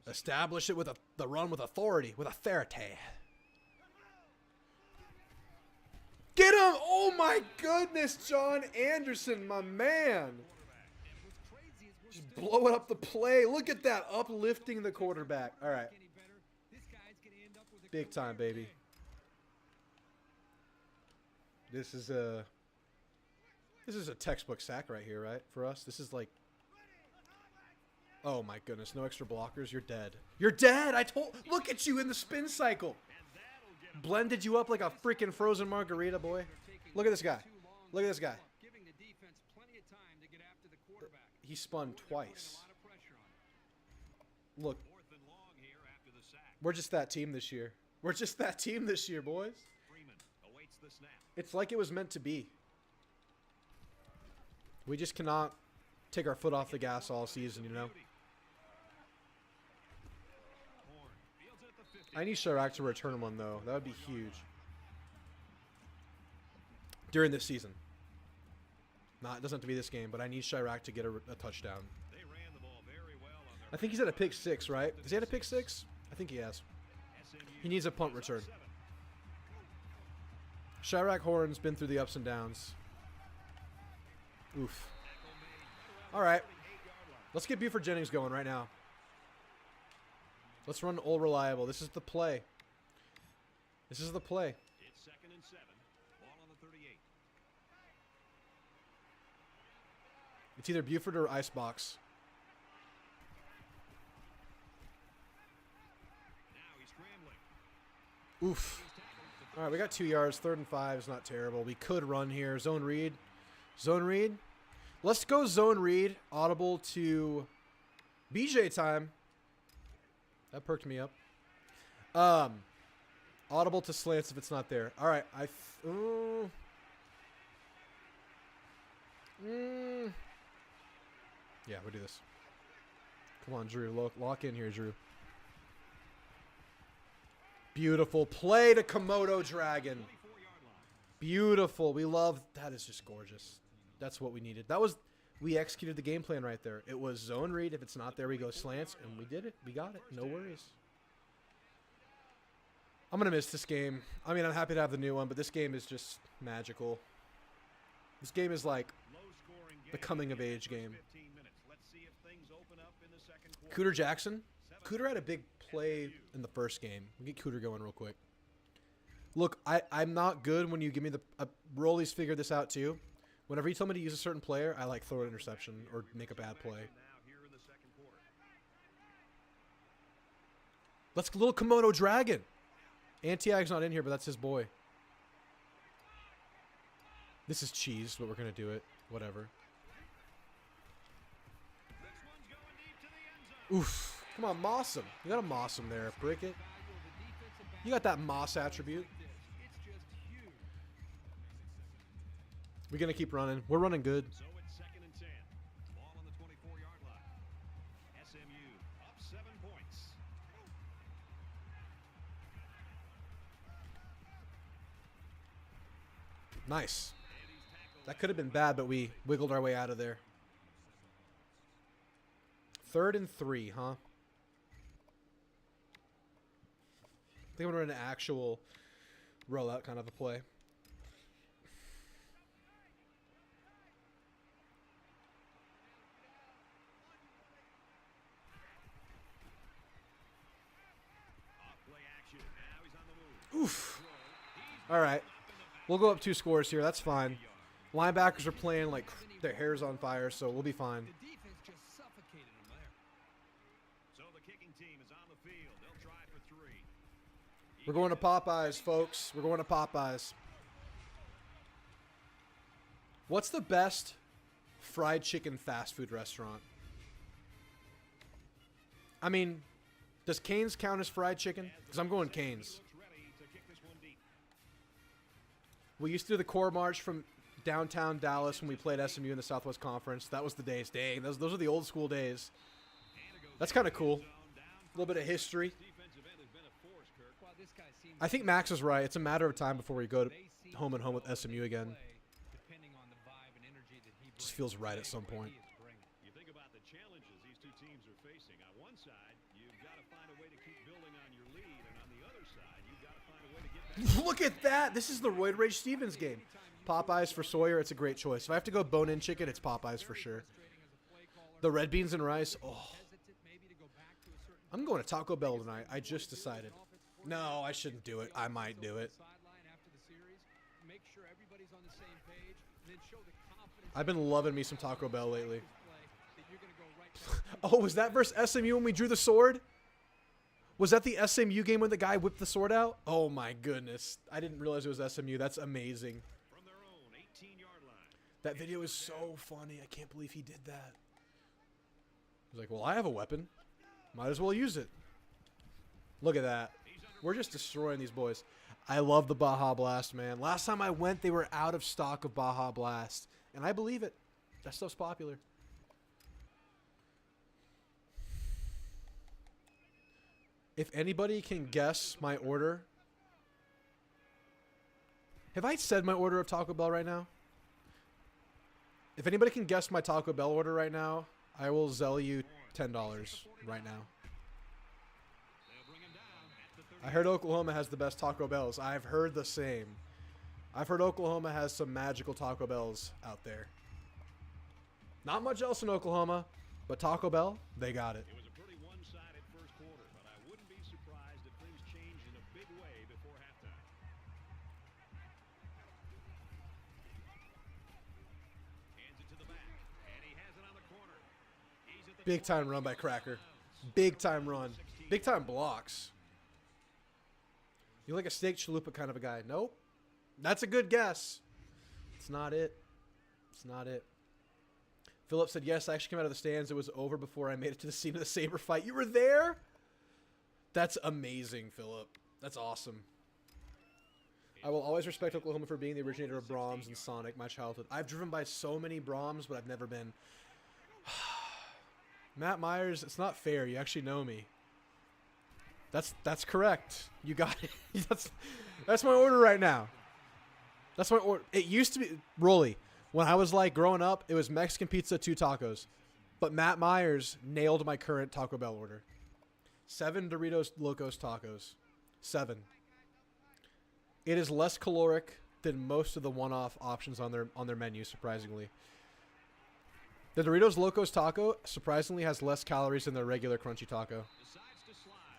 Establish it with the run with authority, with authority. Get him! Oh my goodness, John Anderson, my man. Just blowing up the play. Look at that, uplifting the quarterback. All right. Big time, baby. This is a textbook sack right here, right? For us, this is like, oh my goodness, no extra blockers. You're dead. You're dead. Look at you in the spin cycle. Blended you up like a freaking frozen margarita, boy. Look at this guy. Look at this guy. He spun twice. Look. We're just that team this year. We're just that team this year, boys. It's like it was meant to be. We just cannot take our foot off the gas all season, you know? I need Chirac to return one, though. That would be huge. During this season. It doesn't have to be this game, but I need Chirac to get a touchdown. I think he's at a pick 6, right? Is he at a pick 6? I think he has. He needs a punt return. Chirac Horn's been through the ups and downs. Oof. All right. Let's get Buford Jennings going right now. Let's run all reliable. This is the play. This is the play. It's second and 7. Ball on the 38. It's either Buford or Icebox. Now he's scrambling. Oof. All right, we got 2 yards. 3rd and 5 is not terrible. We could run here. Zone read. Zone read. Let's go zone read. Audible to BJ time. That perked me up. Audible to slants if it's not there. All right. Yeah, we'll do this. Come on, Drew. Lock in here, Drew. Beautiful play to Komodo Dragon. Beautiful. We love that. Is just gorgeous. That's what we needed. We executed the game plan right there. It was zone read. If it's not there, we go slants, and we did it. We got it. No worries. I'm going to miss this game. I mean, I'm happy to have the new one, but this game is just magical. This game is like the coming-of-age game. Cooter Jackson. Cooter had a big play in the first game. We'll get Cooter going real quick. Look, I'm not good when you give me the... Rolly's figured this out too. Whenever you tell me to use a certain player, I like throw an interception or make a bad play. Let's little Komodo Dragon. Antiag's not in here, but that's his boy. This is cheese, but we're going to do it. Whatever. Oof. Come on, Mossum. You got a Mossum there. Brickett. You got that Moss attribute. We're going to keep running. We're running good. So it's 2nd and 10. Ball on the 24-yard line. SMU up 7 points. Nice. That could have been bad, but we wiggled our way out of there. 3rd and 3, huh? I think I'm going to run an actual rollout kind of a play. Oof. All right. We'll go up 2 scores here. That's fine. Linebackers are playing like their hair's on fire, so we'll be fine. The defense just suffocated him there. So the kicking team is on the field. They'll try for 3. We're going to Popeyes, folks. We're going to Popeyes. What's the best fried chicken fast food restaurant? I mean, does Cane's count as fried chicken? Because I'm going Cane's. We used to do the core march from downtown Dallas when we played SMU in the Southwest Conference. That was the days. Dang, those are the old school days. That's kind of cool. A little bit of history. Well, this guy seems I think Max is right. It's a matter of time before we go to home and home with SMU again. depending on the vibe and energy that he Just brings feels right at to some what point. he is bringing. You think about the challenges these two teams are facing. On one side, you've got to find a way to keep building on your lead, and on the other side, you've got to find a way to get back. Look at that. This is the Royd Rage Stevens game. Popeyes for Sawyer. It's a great choice. If I have to go bone-in chicken, it's Popeyes for sure. The red beans and rice. Oh, I'm going to Taco Bell tonight. I just decided. No, I shouldn't do it. I might do it. I've been loving me some Taco Bell lately. Oh, was that versus SMU when we drew the sword? Was that the SMU game when the guy whipped the sword out? Oh my goodness. I didn't realize it was SMU. That's amazing. From their own 18-yard line. That video is so funny. I can't believe he did that. He's like, well, I have a weapon. Might as well use it. Look at that. We're just destroying these boys. I love the Baja Blast, man. Last time I went, they were out of stock of Baja Blast. And I believe it. That stuff's popular. If anybody can guess my order. Have I said my order of Taco Bell right now? If anybody can guess my Taco Bell order right now, I will Zelle you $10 right now. I heard Oklahoma has the best Taco Bells. I've heard the same. I've heard Oklahoma has some magical Taco Bells out there. Not much else in Oklahoma, but Taco Bell, they got it. It was a pretty one-sided first quarter, but I wouldn't be surprised if things changed in a big way before halftime. Hands it to the back, and he has it on the corner. He's at the Big time run by Cracker. Big time run. Big time blocks. You're like a steak chalupa kind of a guy. Nope. That's a good guess. It's not it. It's not it. Philip said, yes, I actually came out of the stands. It was over before I made it to the scene of the saber fight. You were there? That's amazing, Philip. That's awesome. I will always respect Oklahoma for being the originator of Brahms and Sonic, my childhood. I've driven by so many Brahms, but I've never been. Matt Myers, it's not fair. You actually know me. That's correct. You got it. That's my order right now. That's my order. It used to be Rolly. When I was like growing up, it was Mexican pizza, 2 tacos. But Matt Myers nailed my current Taco Bell order. 7 Doritos Locos tacos. 7. It is less caloric than most of the one-off options on their menu, surprisingly. The Doritos Locos Taco, surprisingly, has less calories than their regular crunchy taco.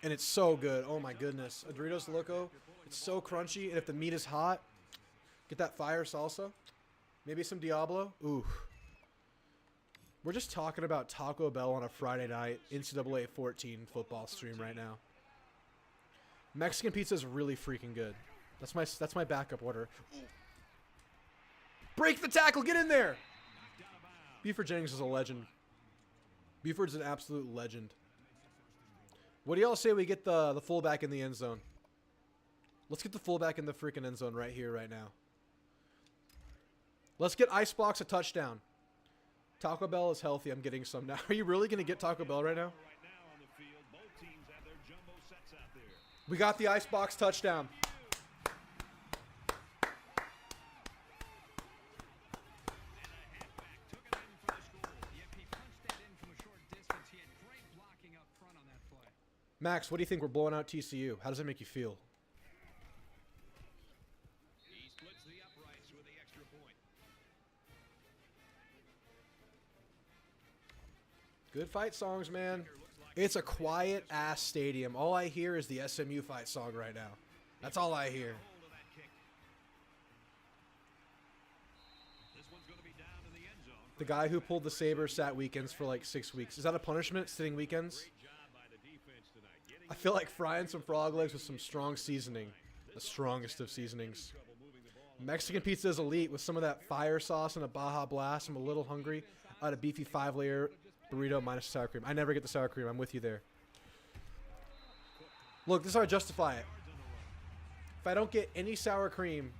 And it's so good. Oh, my goodness. A Doritos Loco, it's so crunchy. And if the meat is hot, get that fire salsa. Maybe some Diablo. Ooh. We're just talking about Taco Bell on a Friday night NCAA 14 football stream right now. Mexican pizza is really freaking good. That's my backup order. Ooh. Break the tackle. Get in there. Buford Jennings is a legend. Buford's an absolute legend. What do y'all say we get the fullback in the end zone? Let's get the fullback in the freaking end zone right here, right now. Let's get Icebox a touchdown. Taco Bell is healthy. I'm getting some now. Are you really going to get Taco Bell right now? We got the Icebox touchdown. Max, what do you think? We're blowing out TCU. How does that make you feel? He splits the uprights with the extra point. Good fight songs, man. It's a quiet-ass stadium. All I hear is the SMU fight song right now. That's all I hear. The guy who pulled the Sabres sat weekends for like 6 weeks. Is that a punishment, sitting weekends? I feel like frying some frog legs with some strong seasoning. The strongest of seasonings. Mexican pizza is elite with some of that fire sauce and a Baja Blast. I'm a little hungry. I had a beefy 5-layer burrito minus sour cream. I never get the sour cream. I'm with you there. Look, this is how I justify it. If I don't get any sour cream,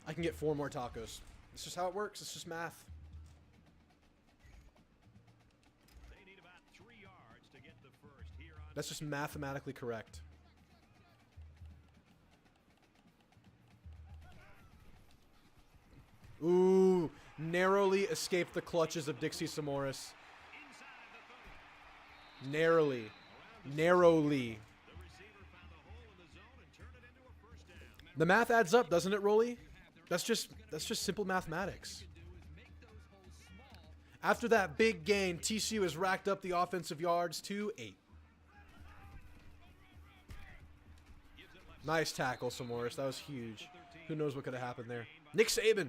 I can get 4 more tacos. It's just how it works. It's just math. That's just mathematically correct. Ooh, narrowly escaped the clutches of Dixie Samoris. Narrowly. The math adds up, doesn't it, Rolly? That's just simple mathematics. After that big gain, TCU has racked up the offensive yards to 8. Nice tackle, Samoris. That was huge. Who knows what could have happened there? Nick Saban.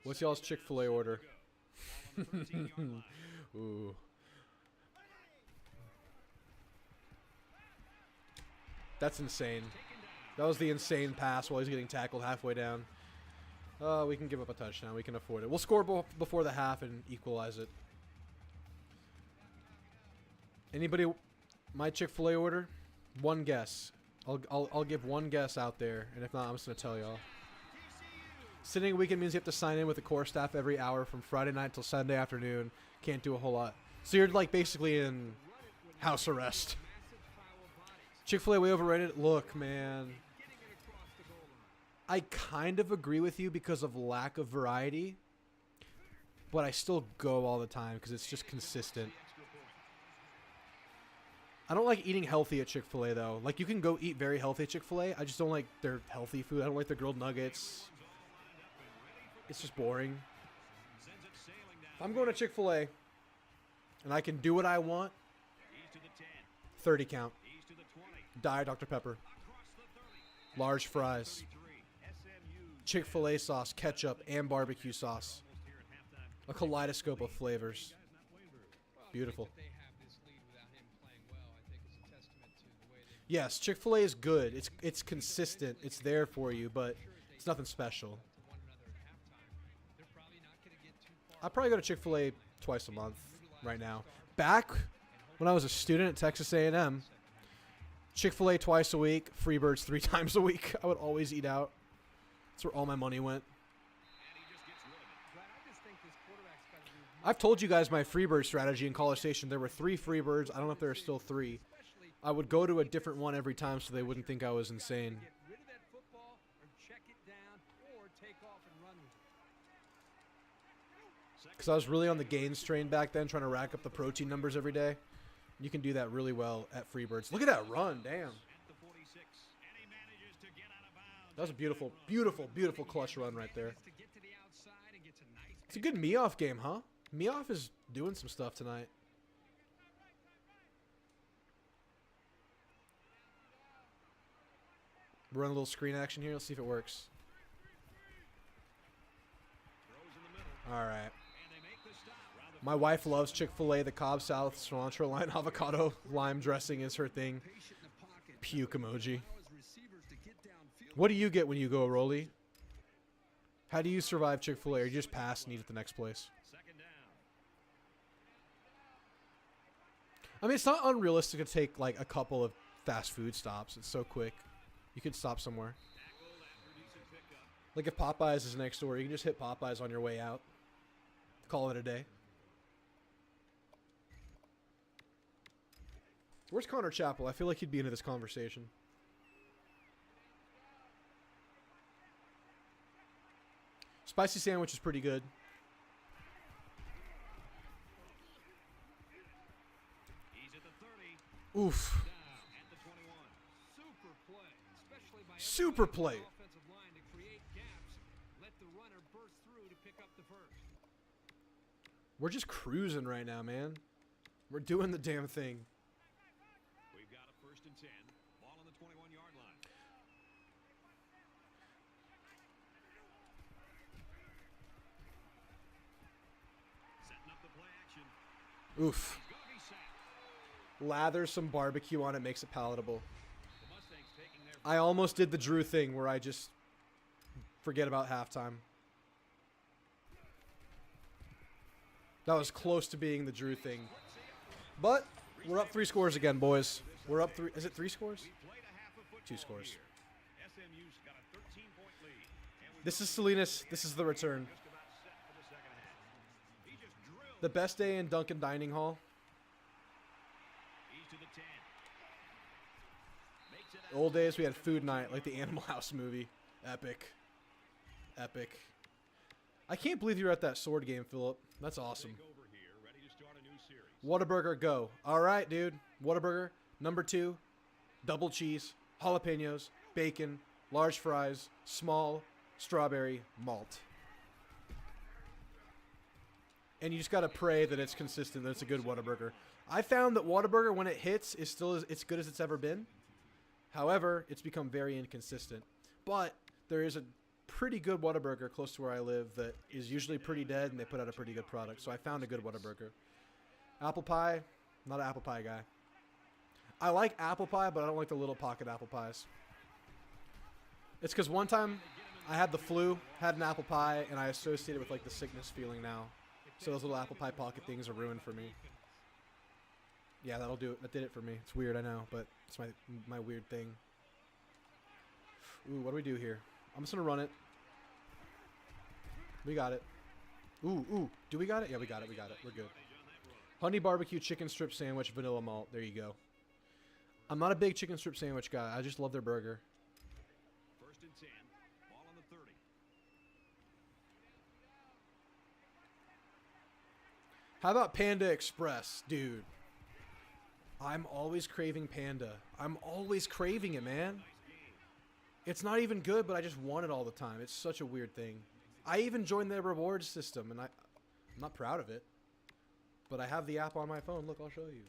What's y'all's Chick-fil-A order? Ooh. That's insane. That was the insane pass while he's getting tackled halfway down. We can give up a touchdown. We can afford it. We'll score before the half and equalize it. Anybody, my Chick-fil-A order? One guess. I'll give one guess out there, and if not, I'm just gonna tell y'all. Sitting weekend means you have to sign in with the core staff every hour from Friday night till Sunday afternoon. Can't do a whole lot. So you're like basically in house arrest. Chick-fil-A way overrated. Look, man, I kind of agree with you because of lack of variety, but I still go all the time because it's just consistent. I don't like eating healthy at Chick-fil-A, though. Like, you can go eat very healthy at Chick-fil-A. I just don't like their healthy food. I don't like their grilled nuggets. It's just boring. If I'm going to Chick-fil-A and I can do what I want, 30 count. Diet Dr. Pepper. Large fries. Chick-fil-A sauce, ketchup, and barbecue sauce. A kaleidoscope of flavors. Beautiful. Yes, Chick-fil-A is good. It's consistent. It's there for you, but it's nothing special. I probably go to Chick-fil-A twice a month right now. Back when I was a student at Texas A&M, Chick-fil-A twice a week, Freebirds 3 times a week. I would always eat out. That's where all my money went. I've told you guys my Freebird strategy in College Station. There were 3 Freebirds. I don't know if there are still 3. I would go to a different one every time so they wouldn't think I was insane. Because I was really on the gains train back then, trying to rack up the protein numbers every day. You can do that really well at Freebirds. Look at that run. Damn. That was a beautiful, beautiful, beautiful clutch run right there. It's a good me-off game, huh? Me-off is doing some stuff tonight. We're running a little screen action here. Let's see if it works. All right. My wife loves Chick-fil-A. The Cobb South cilantro line avocado lime dressing is her thing. Puke emoji. What do you get when you go, Rolly? How do you survive Chick-fil-A? Or you just pass and eat at the next place? I mean, it's not unrealistic to take like a couple of fast food stops. It's so quick. You could stop somewhere. Like if Popeyes is next door, you can just hit Popeyes on your way out. Call it a day. Where's Connor Chappell? I feel like he'd be into this conversation. Spicy sandwich is pretty good. Oof. Super play. We're just cruising right now, man. We're doing the damn thing. We've got a 1st and 10. Ball on the 21-yard line. Setting up the play action. Oof. Lather some barbecue on it, makes it palatable. I almost did the Drew thing where I just forget about halftime. That was close to being the Drew thing. But we're up 3 scores again, boys. We're up 3. Is it 3 scores? 2 scores. This is Salinas. This is the return. The best day in Duncan Dining Hall. Old days, we had food night, like the Animal House movie. Epic. Epic. I can't believe you were at that sword game, Philip. That's awesome. Whataburger, go. All right, dude. Whataburger, number 2, double cheese, jalapenos, bacon, large fries, small, strawberry, malt. And you just got to pray that it's consistent, that it's a good Whataburger. I found that Whataburger, when it hits, is still as good as it's ever been. However, it's become very inconsistent. But there is a pretty good Whataburger close to where I live that is usually pretty dead, and they put out a pretty good product. So I found a good Whataburger. Apple pie, not an apple pie guy. I like apple pie, but I don't like the little pocket apple pies. It's because one time I had the flu, had an apple pie, and I associate it with like the sickness feeling now. So those little apple pie pocket things are ruined for me. Yeah, that'll do it. That did it for me. It's weird, I know, but it's my weird thing. Ooh, what do we do here? I'm just going to run it. We got it. Ooh. Do we got it? Yeah, we got it. We're good. Honey barbecue chicken strip sandwich, vanilla malt. There you go. I'm not a big chicken strip sandwich guy. I just love their burger. 1st and 10. Ball on the 30. How about Panda Express? Dude. I'm always craving Panda. I'm always craving it, man. It's not even good, but I just want it all the time. It's such a weird thing. I even joined their rewards system, and I'm not proud of it. But I have the app on my phone. Look, I'll show you.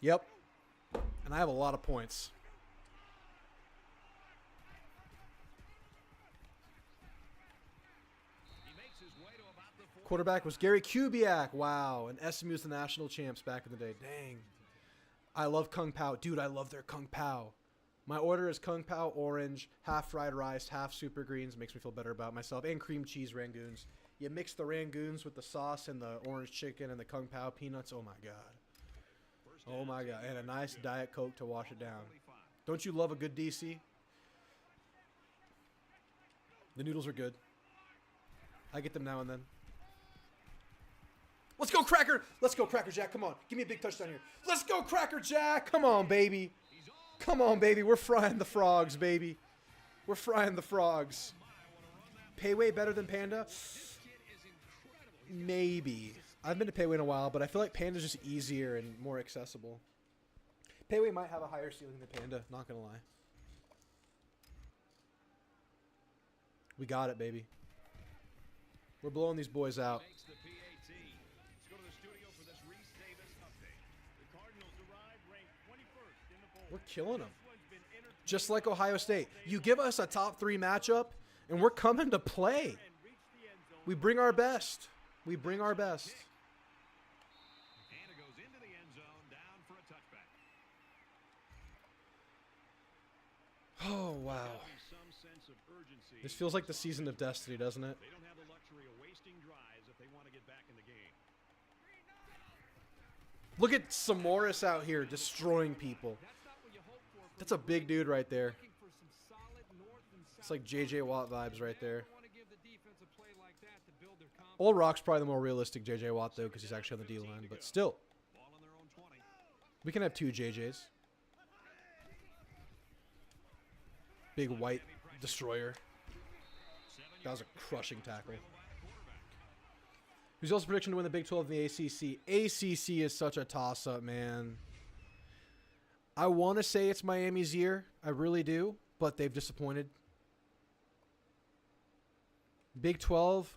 Yep. And I have a lot of points. Quarterback was Gary Kubiak. Wow. And SMU's the national champs back in the day. Dang. I love Kung Pao. Dude, I love their Kung Pao. My order is Kung Pao orange, half fried rice, half super greens. Makes me feel better about myself. And cream cheese rangoons. You mix the rangoons with the sauce and the orange chicken and the Kung Pao peanuts. Oh, my God. Oh, my God. And a nice Diet Coke to wash it down. Don't you love a good DC? The noodles are good. I get them now and then. Let's go, Cracker. Let's go, Cracker Jack. Come on. Give me a big touchdown here. Let's go, Cracker Jack. Come on, baby. Come on, baby. We're frying the frogs, baby. We're frying the frogs. Pay way better than Panda? Maybe. I've been to Payway in a while, but I feel like Panda's just easier and more accessible. Payway might have a higher ceiling than Panda, not gonna lie. We got it, baby. We're blowing these boys out. Makes the PAT. Let's go to the studio for this Reese Davis update. The Cardinals arrived ranked 21st in the poll. We're killing them. This one's been entertaining Just like Ohio State. You give us a top 3 matchup, and we're coming to play. and reached the end zone. We bring our best. We bring our best. And it goes into the end zone, down for a touchback. Oh, wow. Gotta be some sense of urgency. This feels like the season of Destiny, doesn't it? They don't have the luxury of wasting drives if they want to get back in the game. Look at Samoris out here destroying people. That's not what you hope for. That's a big dude right there. Looking for some solid north and south It's like J.J. Watt vibes right there. want to give the defense a play like that to build their confidence. Old Rock's probably the more realistic J.J. Watt, though, because he's actually on the D-line. But still, Ball on their own 20. we can have 2 J.J.'s. Big white destroyer. That was a crushing tackle. Who's also prediction to win the Big 12 in the ACC? ACC is such a toss-up, man. I want to say it's Miami's year. I really do. But they've disappointed. Big 12.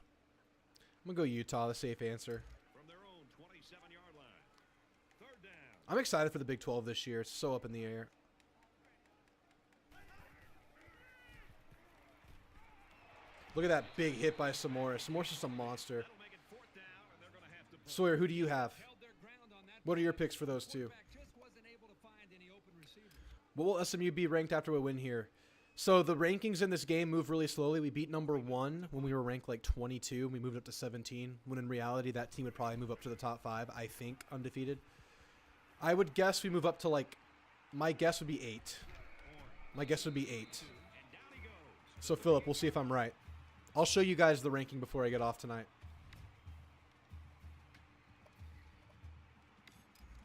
I'm going to go Utah, the safe answer. From their own 27-yard line. Third down. I'm excited for the Big 12 this year. It's so up in the air. Look at that big hit by Samoris. Samoris is a monster. That'll make it fourth down, and they're going to have to punt. Sawyer, who do you have? Held their ground on that What are your play. picks for those two? Quarterback just wasn't able to find any open receivers. What will SMU be ranked after we win here? So the rankings in this game move really slowly. We beat number 1 when we were ranked like 22. We moved up to 17. When in reality, that team would probably move up to the top 5, I think, undefeated. I would guess we move up to like, my guess would be 8. My guess would be 8. And down he goes. So Philip, we'll see if I'm right. I'll show you guys the ranking before I get off tonight.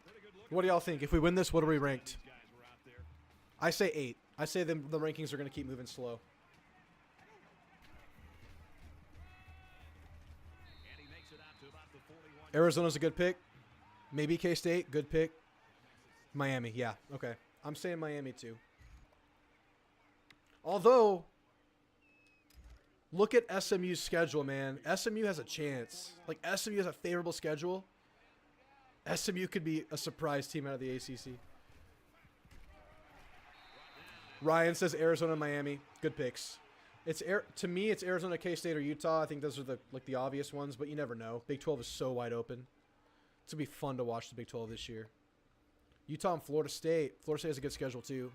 Pretty good look. What do y'all think? If we win this, what are we ranked? These guys were out there. I say 8. I say the rankings are going to keep moving slow. And he makes it out to about the 41. Arizona's a good pick. Maybe K-State, good pick. Miami, yeah, okay. I'm saying Miami too. Although, look at SMU's schedule, man. SMU has a chance. Like, SMU has a favorable schedule. SMU could be a surprise team out of the ACC. Ryan says Arizona, Miami, good picks. To me, it's Arizona, K-State, or Utah. I think those are the obvious ones, but you never know. Big 12 is so wide open. It's gonna be fun to watch the Big 12 this year. Utah and Florida State. Florida State has a good schedule too.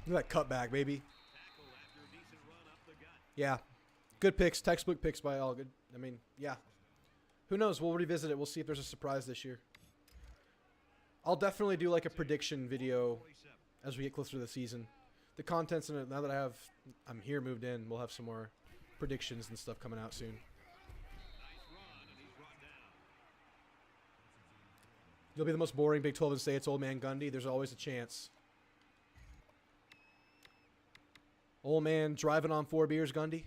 Look at that cutback, baby. Tackle after a decent run up the gut. Yeah. Good picks. Textbook picks by all. Good. I mean, yeah. Who knows? We'll revisit it. We'll see if there's a surprise this year. I'll definitely do like a prediction video 47. as we get closer to the season. The content's in it. Now that I'm here moved in, we'll have some more predictions and stuff coming out soon. Nice run, and he's brought down. You'll be the most boring Big 12 and say it's old man Gundy. There's always a chance. Old man driving on 4 beers, Gundy.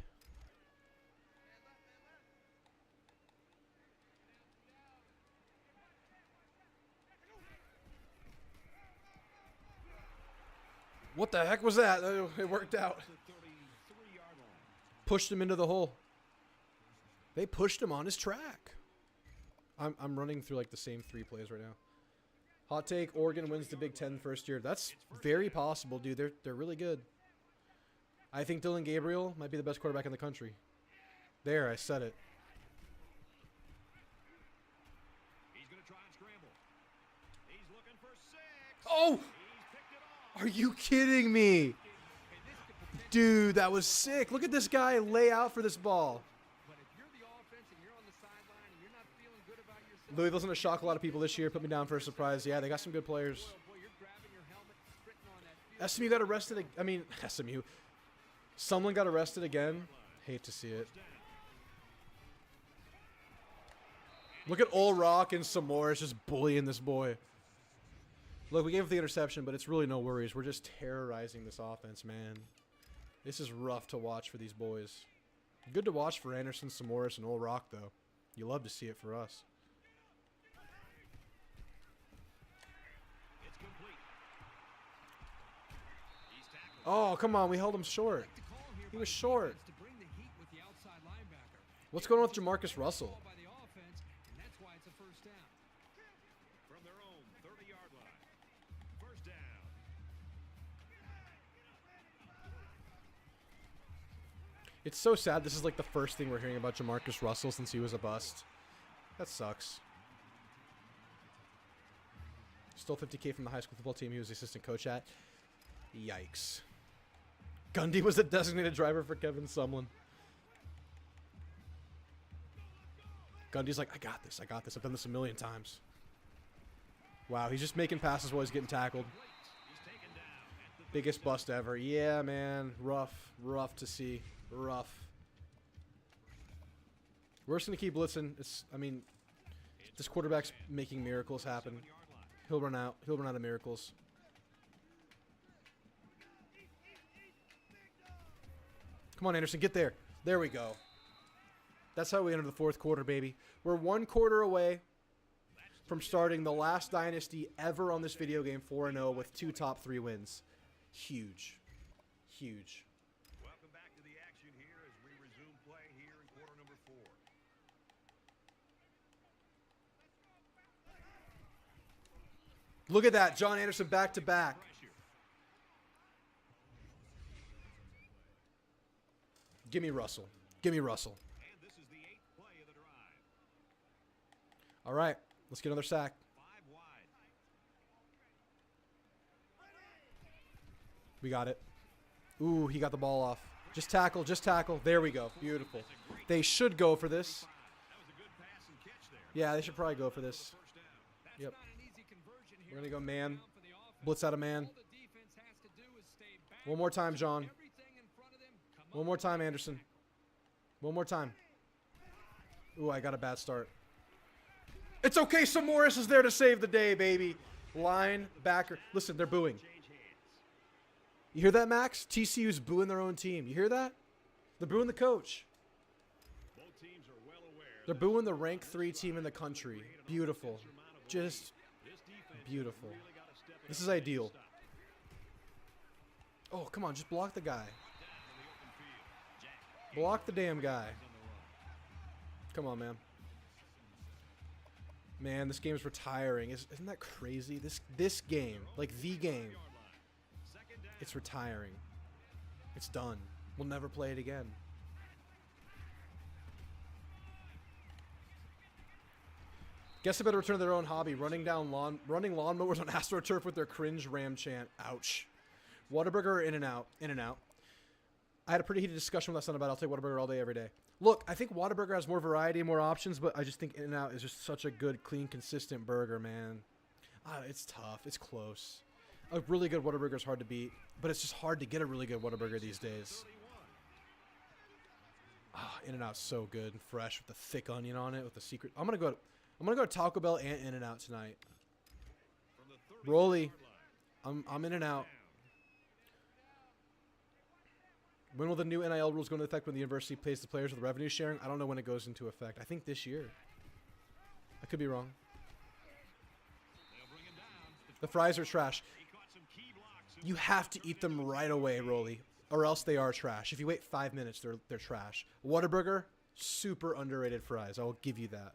What the heck was that? It worked out. The 33-yard line. Pushed him into the hole. They pushed him on his track. I'm running through like the same 3 plays right now. Hot take, Oregon wins the Big Ten first year. That's very possible, dude. They're really good. I think Dylan Gabriel might be the best quarterback in the country. There, I said it. He's going to try and scramble. He's looking for 6. Oh! He's picked it off. Are you kidding me? Dude, that was sick. Look at this guy lay out for this ball. But if you're the offense and you're on the sideline and you're not feeling good about yourself, Louisville's going to shock a lot of people this year. Put me down for a surprise. Yeah, they got some good players. boy, you're grabbing your helmet, sprinting on that field. SMU got arrested. I mean, SMU. Someone got arrested again. Hate to see it. Look at Old Rock and Sophomores just bullying this boy. Look, we gave up the interception, but it's really no worries. We're just terrorizing this offense, man. This is rough to watch for these boys. Good to watch for Anderson, Sophomores, and Old Rock, though. You love to see it for us. It's complete. He's tackled. Oh, come on. We held him short. Like the call here He by was the short. defense to bring the heat with the outside linebacker. What's going on with Jamarcus Russell? By the offense, and that's why it's a first down. From their own 30-yard line. First down. It's so sad. This is like the first thing we're hearing about Jamarcus Russell since he was a bust. That sucks. Stole $50K from the high school football team he was the assistant coach at. Yikes. Gundy was a designated driver for Kevin Sumlin. Gundy's like, I got this. I got this. I've done this a million times. Wow, he's just making passes while he's getting tackled. He's taken down at the Biggest bust ever. Yeah, man. Rough. Rough to see. Rough. We're just going to keep blitzing. This quarterback's making miracles happen. 7-yard line. He'll run out. He'll run out of miracles. Come on, Anderson. Get there. There we go. That's how we enter the fourth quarter, baby. We're 1 quarter away from starting the last dynasty ever on this video game 4-0 with 2 top 3 wins. Huge. Huge. Welcome back to the action here as we resume play here in quarter number 4. Look at that. John Anderson back to back. Pressure. Give me Russell. Give me Russell. And this is the 8th play of the drive. All right. Let's get another sack. 5 wide. We got it. Ooh, he got the ball off. Just tackle. Just tackle. There we go. Beautiful. They should go for this. That was a good pass and catch there. Yeah, they should probably go for this. First down. That's Yep. not an easy conversion here. We're going to go man. Down for the offense. Blitz out of man. All the defense has to do is stay back. One more time, John. Everything in front of them. Come One up more with time, the Anderson. tackle. One more time. Ooh, I got a bad start. It's okay. Sophomores is there to save the day, baby. Linebacker. Listen, they're booing. Change hands. You hear that, Max? TCU's booing their own team. You hear that? They're booing the coach. Both teams are well aware. They're booing the ranked 3 team in the country. Beautiful. Just This defense beautiful. really got to step it This up is and ideal. stop. Oh, come on. Just block the guy. Down in the open field. Jack Block the damn guy. on the run. Come on, man. Man, this game's retiring. Isn't that crazy? This game, like the game, Yard line. Second down. it's retiring. It's done. We'll never play it again. Guess they better return to their own hobby, running lawnmowers on AstroTurf with their cringe Ram chant. Ouch. Whataburger or In-N-Out? In-N-Out. I had a pretty heated discussion with my son about I'll take Whataburger all day, every day. Look, I think Whataburger has more variety and more options, but I just think In-N-Out is just such a good, clean, consistent burger, man. It's tough. It's close. A really good Whataburger is hard to beat, but it's just hard to get a really good Whataburger these days. 31. In-N-Out's so good and fresh with the thick onion on it with the secret. I'm gonna go to Taco Bell and In-N-Out tonight. From the 30-yard Rolly, line. I'm In-N-Out. When will the new NIL rules go into effect when the university pays the players with revenue sharing? I don't know when it goes into effect. I think this year. I could be wrong. They'll bring him down. The fries are trash. He caught some key blocks. You have to eat them right away, Rolly, or else they are trash. If you wait 5 minutes, they're trash. Whataburger, super underrated fries. I will give you that.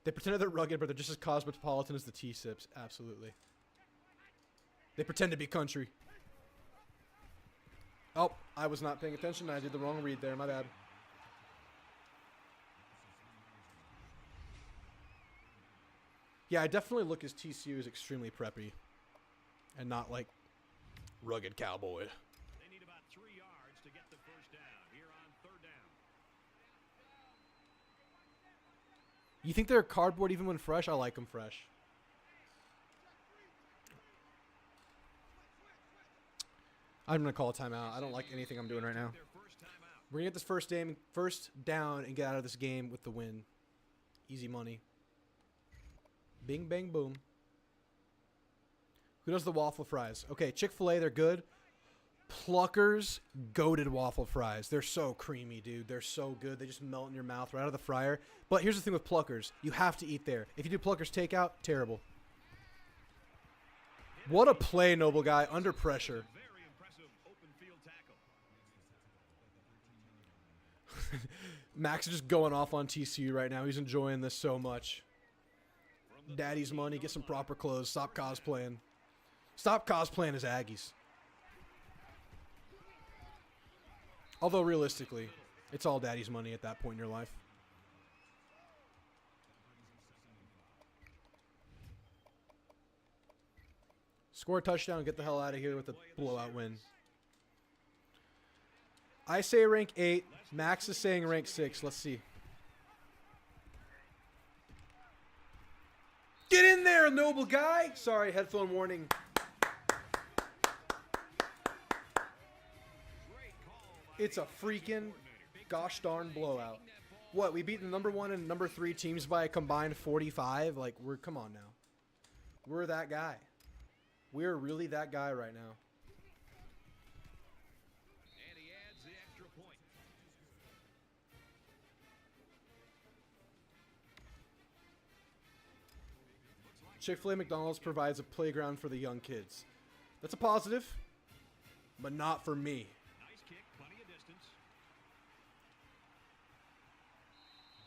They pretend they're rugged, but they're just as cosmopolitan as the T-Sips. Absolutely. They pretend to be country. Oh, I was not paying attention. I did the wrong read there. My bad. Yeah, I definitely look as TCU is extremely preppy and not like rugged cowboy. They need about 3 yards to get the first down here on third down. You think they're cardboard even when fresh? I like them fresh. I'm going to call a timeout. I don't like anything I'm doing right now. Their first time out. We're going to get this first down and get out of this game with the win. Easy money. Bing, bang, boom. Who does the waffle fries? Okay, Chick-fil-A, they're good. Pluckers, goated waffle fries. They're so creamy, dude. They're so good. They just melt in your mouth right out of the fryer. But here's the thing with Pluckers. You have to eat there. If you do Pluckers takeout, terrible. What a play, Noble Guy. Under pressure. Very impressive open field tackle. Max is just going off on TCU right now. He's enjoying this so much. Daddy's money. Get some proper clothes. Stop cosplaying. Stop cosplaying as Aggies. Although, realistically, it's all daddy's money at that point in your life. Score a touchdown, get the hell out of here with a blowout win. I say rank 8. Max is saying rank 6. Let's see. Get in there, Noble Guy! Sorry, headphone warning. It's a freaking gosh darn blowout. What, we beat the number 1 and number 3 teams by a combined 45? Like, come on now. We're that guy. We're really that guy right now. And he adds the extra point. Chick-fil-A McDonald's provides a playground for the young kids. That's a positive, but not for me. Nice kick, plenty of distance.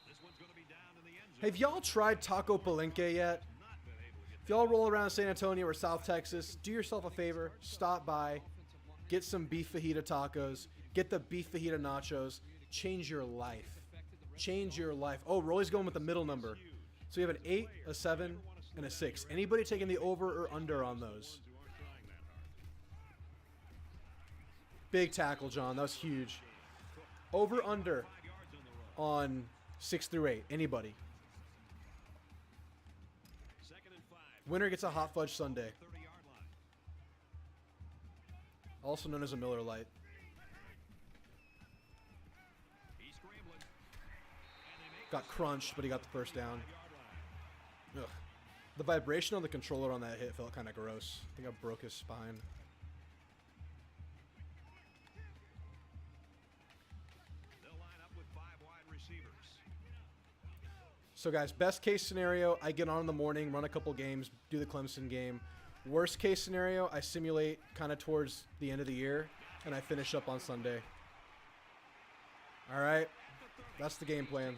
This one's going to be down in the end zone. Have y'all tried Taco Palenque yet? Not been able to get If y'all roll around San Antonio or South Texas, do yourself a favor. Stop by. Get some beef fajita tacos. Get the beef fajita nachos. Change your life. Change your life. Oh, Rolly's going with the middle number. So we have an 8, a 7, and a 6. Anybody taking the over or under on those? who aren't trying that hard. Big tackle, John. That was huge. Over, under 5 yards on the run. on 6 through 8. Anybody. 2nd and 5. Winner gets a hot fudge sundae. 30-yard line. Also known as a Miller Lite. He's scrambling. And they make Got crunched, but he got the first down. 5-yard line. Ugh. The vibration on the controller on that hit felt kind of gross. I think I broke his spine. They'll line up with 5 wide receivers. So guys, best case scenario, I get on in the morning, run a couple games, do the Clemson game. Worst case scenario, I simulate kind of towards the end of the year, and I finish up on Sunday. All right, that's the game plan.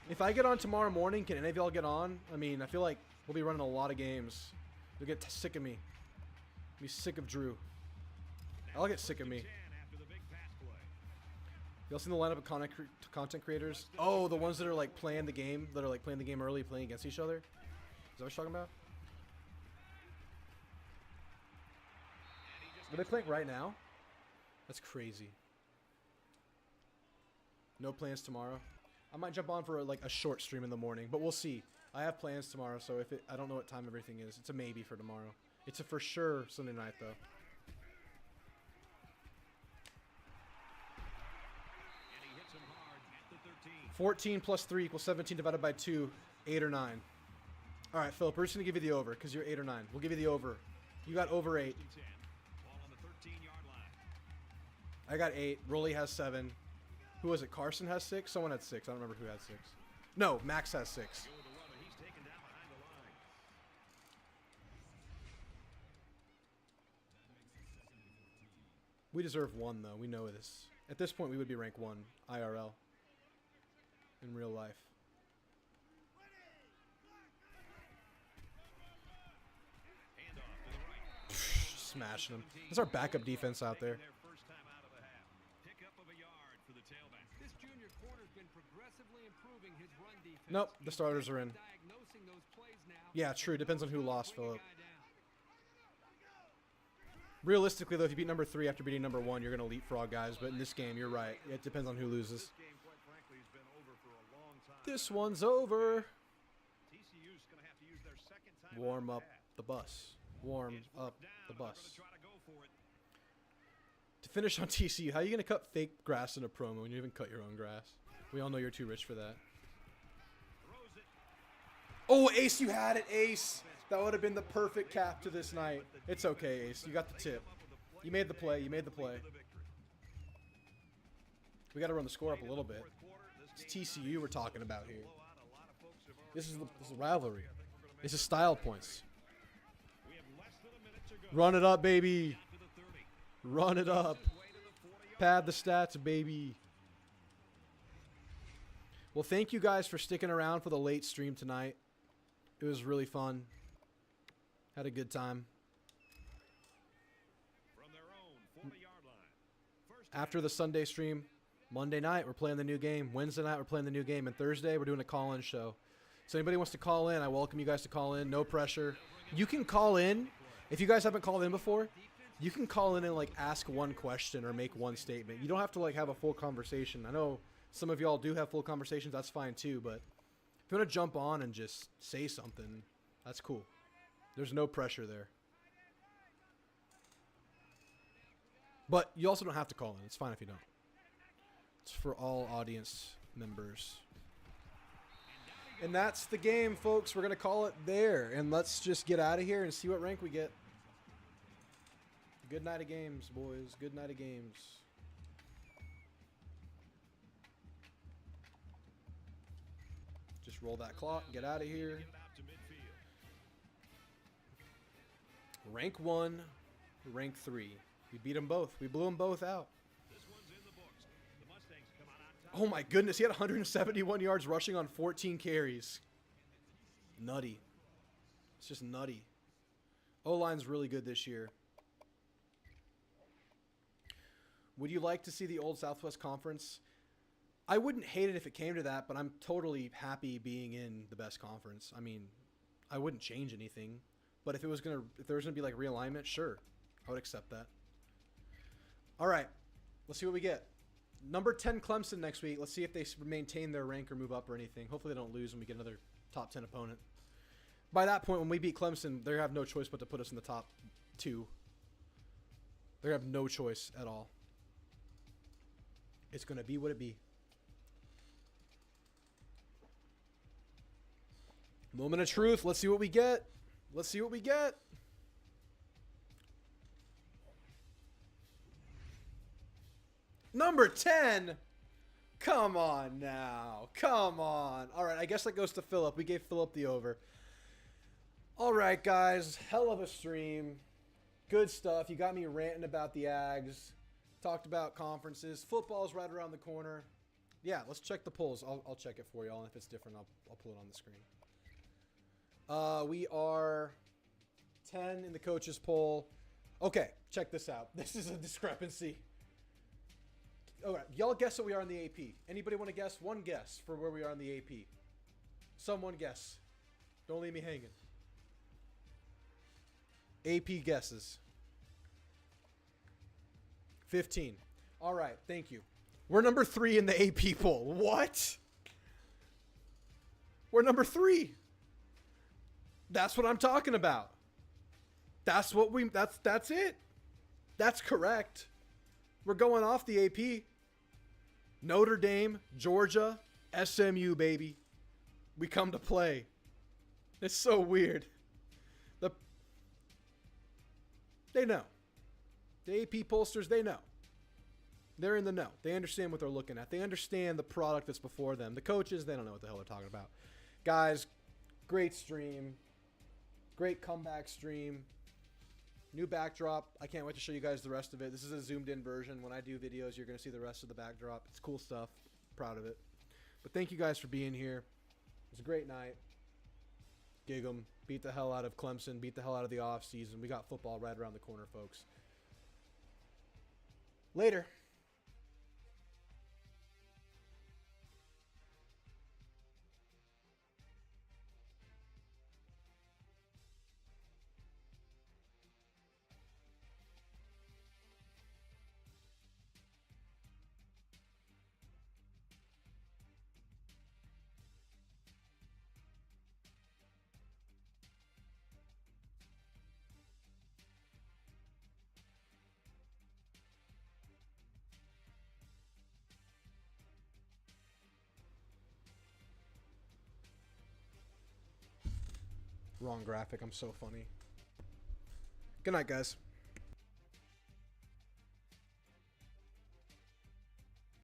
If I get on tomorrow morning, can any of y'all get on? I mean, I feel like we'll be running a lot of games. You'll get sick of me. Be sick of Drew. I'll get sick of me. 10 after the big pass play. Y'all seen the lineup of content creators? Oh, the ones that are like playing the game, that are like playing the game early, playing against each other? Is that what you're talking about? Are they playing right now? That's crazy. No plans tomorrow. I might jump on for like a short stream in the morning, but we'll see. I have plans tomorrow, so if I don't know what time everything is. It's a maybe for tomorrow. It's a for sure Sunday night though. And he hits him hard at the 13. 14 plus 3 equals 17 divided by 2, 8 or 9. All right, Philip, we're just going to give you the over because you're 8 or 9. We'll give you the over. You got over 8. 10. Ball on the 13-yard line. I got 8. Rolly has 7. Who was it? Carson has 6? Someone had 6. I don't remember who had 6. No, Max has 6. Go with the run, and he's taken down behind the line. We deserve 1, though. We know this. At this point, we would be rank 1 IRL in real life. Handoff to the right. Smashing them. That's our backup defense out there. Their first time out of the half. Pickup of a yard for the tailback. This junior corner's been progressively improving his run defense. Nope, the starters are in. Diagnosing those plays now. Yeah, true. Depends on who lost, Philip. Guy down. Realistically, though, if you beat number 3 after beating number 1, you're going to leapfrog guys. But in this game, you're right. It depends on who loses. This game, quite frankly, has been over for a long time. This one's over. TCU's going to have to use their second time Warm out up of the half. the bus. Warm It's up fourth down, the and they're bus. gonna try to go for it. To finish on TCU, how are you going to cut fake grass in a promo when you even cut your own grass? We all know you're too rich for that. Oh, Ace, you had it, Ace. That would have been the perfect cap to this night. It's okay, Ace. You got the tip. You made the play. You made the play. We got to run the score up a little bit. It's TCU we're talking about here. This is rivalry. This is style points. Run it up, baby. Run it up. Pad the stats, baby. Well, thank you guys for sticking around for the late stream tonight. It was really fun. Had a good time. After the Sunday stream, Monday night, we're playing the new game. Wednesday night, we're playing the new game. And Thursday, we're doing a call-in show. So anybody wants to call in, I welcome you guys to call in. No pressure. You can call in. If you guys haven't called in before, you can call in and, like, ask one question or make one statement. You don't have to, like, have a full conversation. I know some of y'all do have full conversations. That's fine, too. But if you want to jump on and just say something, that's cool. There's no pressure there. But you also don't have to call in. It's fine if you don't. It's for all audience members. And that's the game, folks. We're going to call it there. And let's just get out of here and see what rank we get. Good night of games, boys. Good night of games. Just roll that clock and get out of here. Rank 1, rank 3. We beat them both. We blew them both out. Oh my goodness, he had 171 yards rushing on 14 carries. Nutty. It's just nutty. O-line's really good this year. Would you like to see the old Southwest Conference? I wouldn't hate it if it came to that, but I'm totally happy being in the best conference. I mean, I wouldn't change anything. But if there was gonna be like realignment, sure, I would accept that. All right, let's see what we get. Number 10 Clemson next week. Let's see if they maintain their rank or move up or anything. Hopefully they don't lose when we get another top 10 opponent. By that point, when we beat Clemson, they have no choice but to put us in the top 2. They have no choice at all. It's gonna be what it be. Moment of truth. Let's see what we get. Let's see what we get. Number 10. Come on now. Come on. All right, I guess that goes to Philip. We gave Philip the over. All right, guys. Hell of a stream. Good stuff. You got me ranting about the Ags. Talked about conferences. Football's right around the corner. Yeah, let's check the polls. I'll check it for y'all. And if it's different, I'll pull it on the screen. We are 10 in the coaches poll. Okay, check this out. This is a discrepancy. All right, y'all guess what we are in the AP. Anybody want to guess? One guess for where we are in the AP. Someone guess. Don't leave me hanging. AP guesses. 15. All right, thank you. We're number 3 in the AP poll. What? We're number 3. That's what I'm talking about. That's it. That's correct. We're going off the AP. Notre Dame, Georgia, SMU, baby. We come to play. It's so weird. They know. The AP pollsters, they know. They're in the know. They understand what they're looking at. They understand the product that's before them. The coaches, they don't know what the hell they're talking about. Guys, great stream. Great comeback stream. New backdrop. I can't wait to show you guys the rest of it. This is a zoomed in version. When I do videos, you're going to see the rest of the backdrop. It's cool stuff. Proud of it. But thank you guys for being here. It was a great night. Gig 'em. Beat the hell out of Clemson. Beat the hell out of the off season. We got football right around the corner, folks. Later. Wrong graphic. I'm so funny. Good night, guys.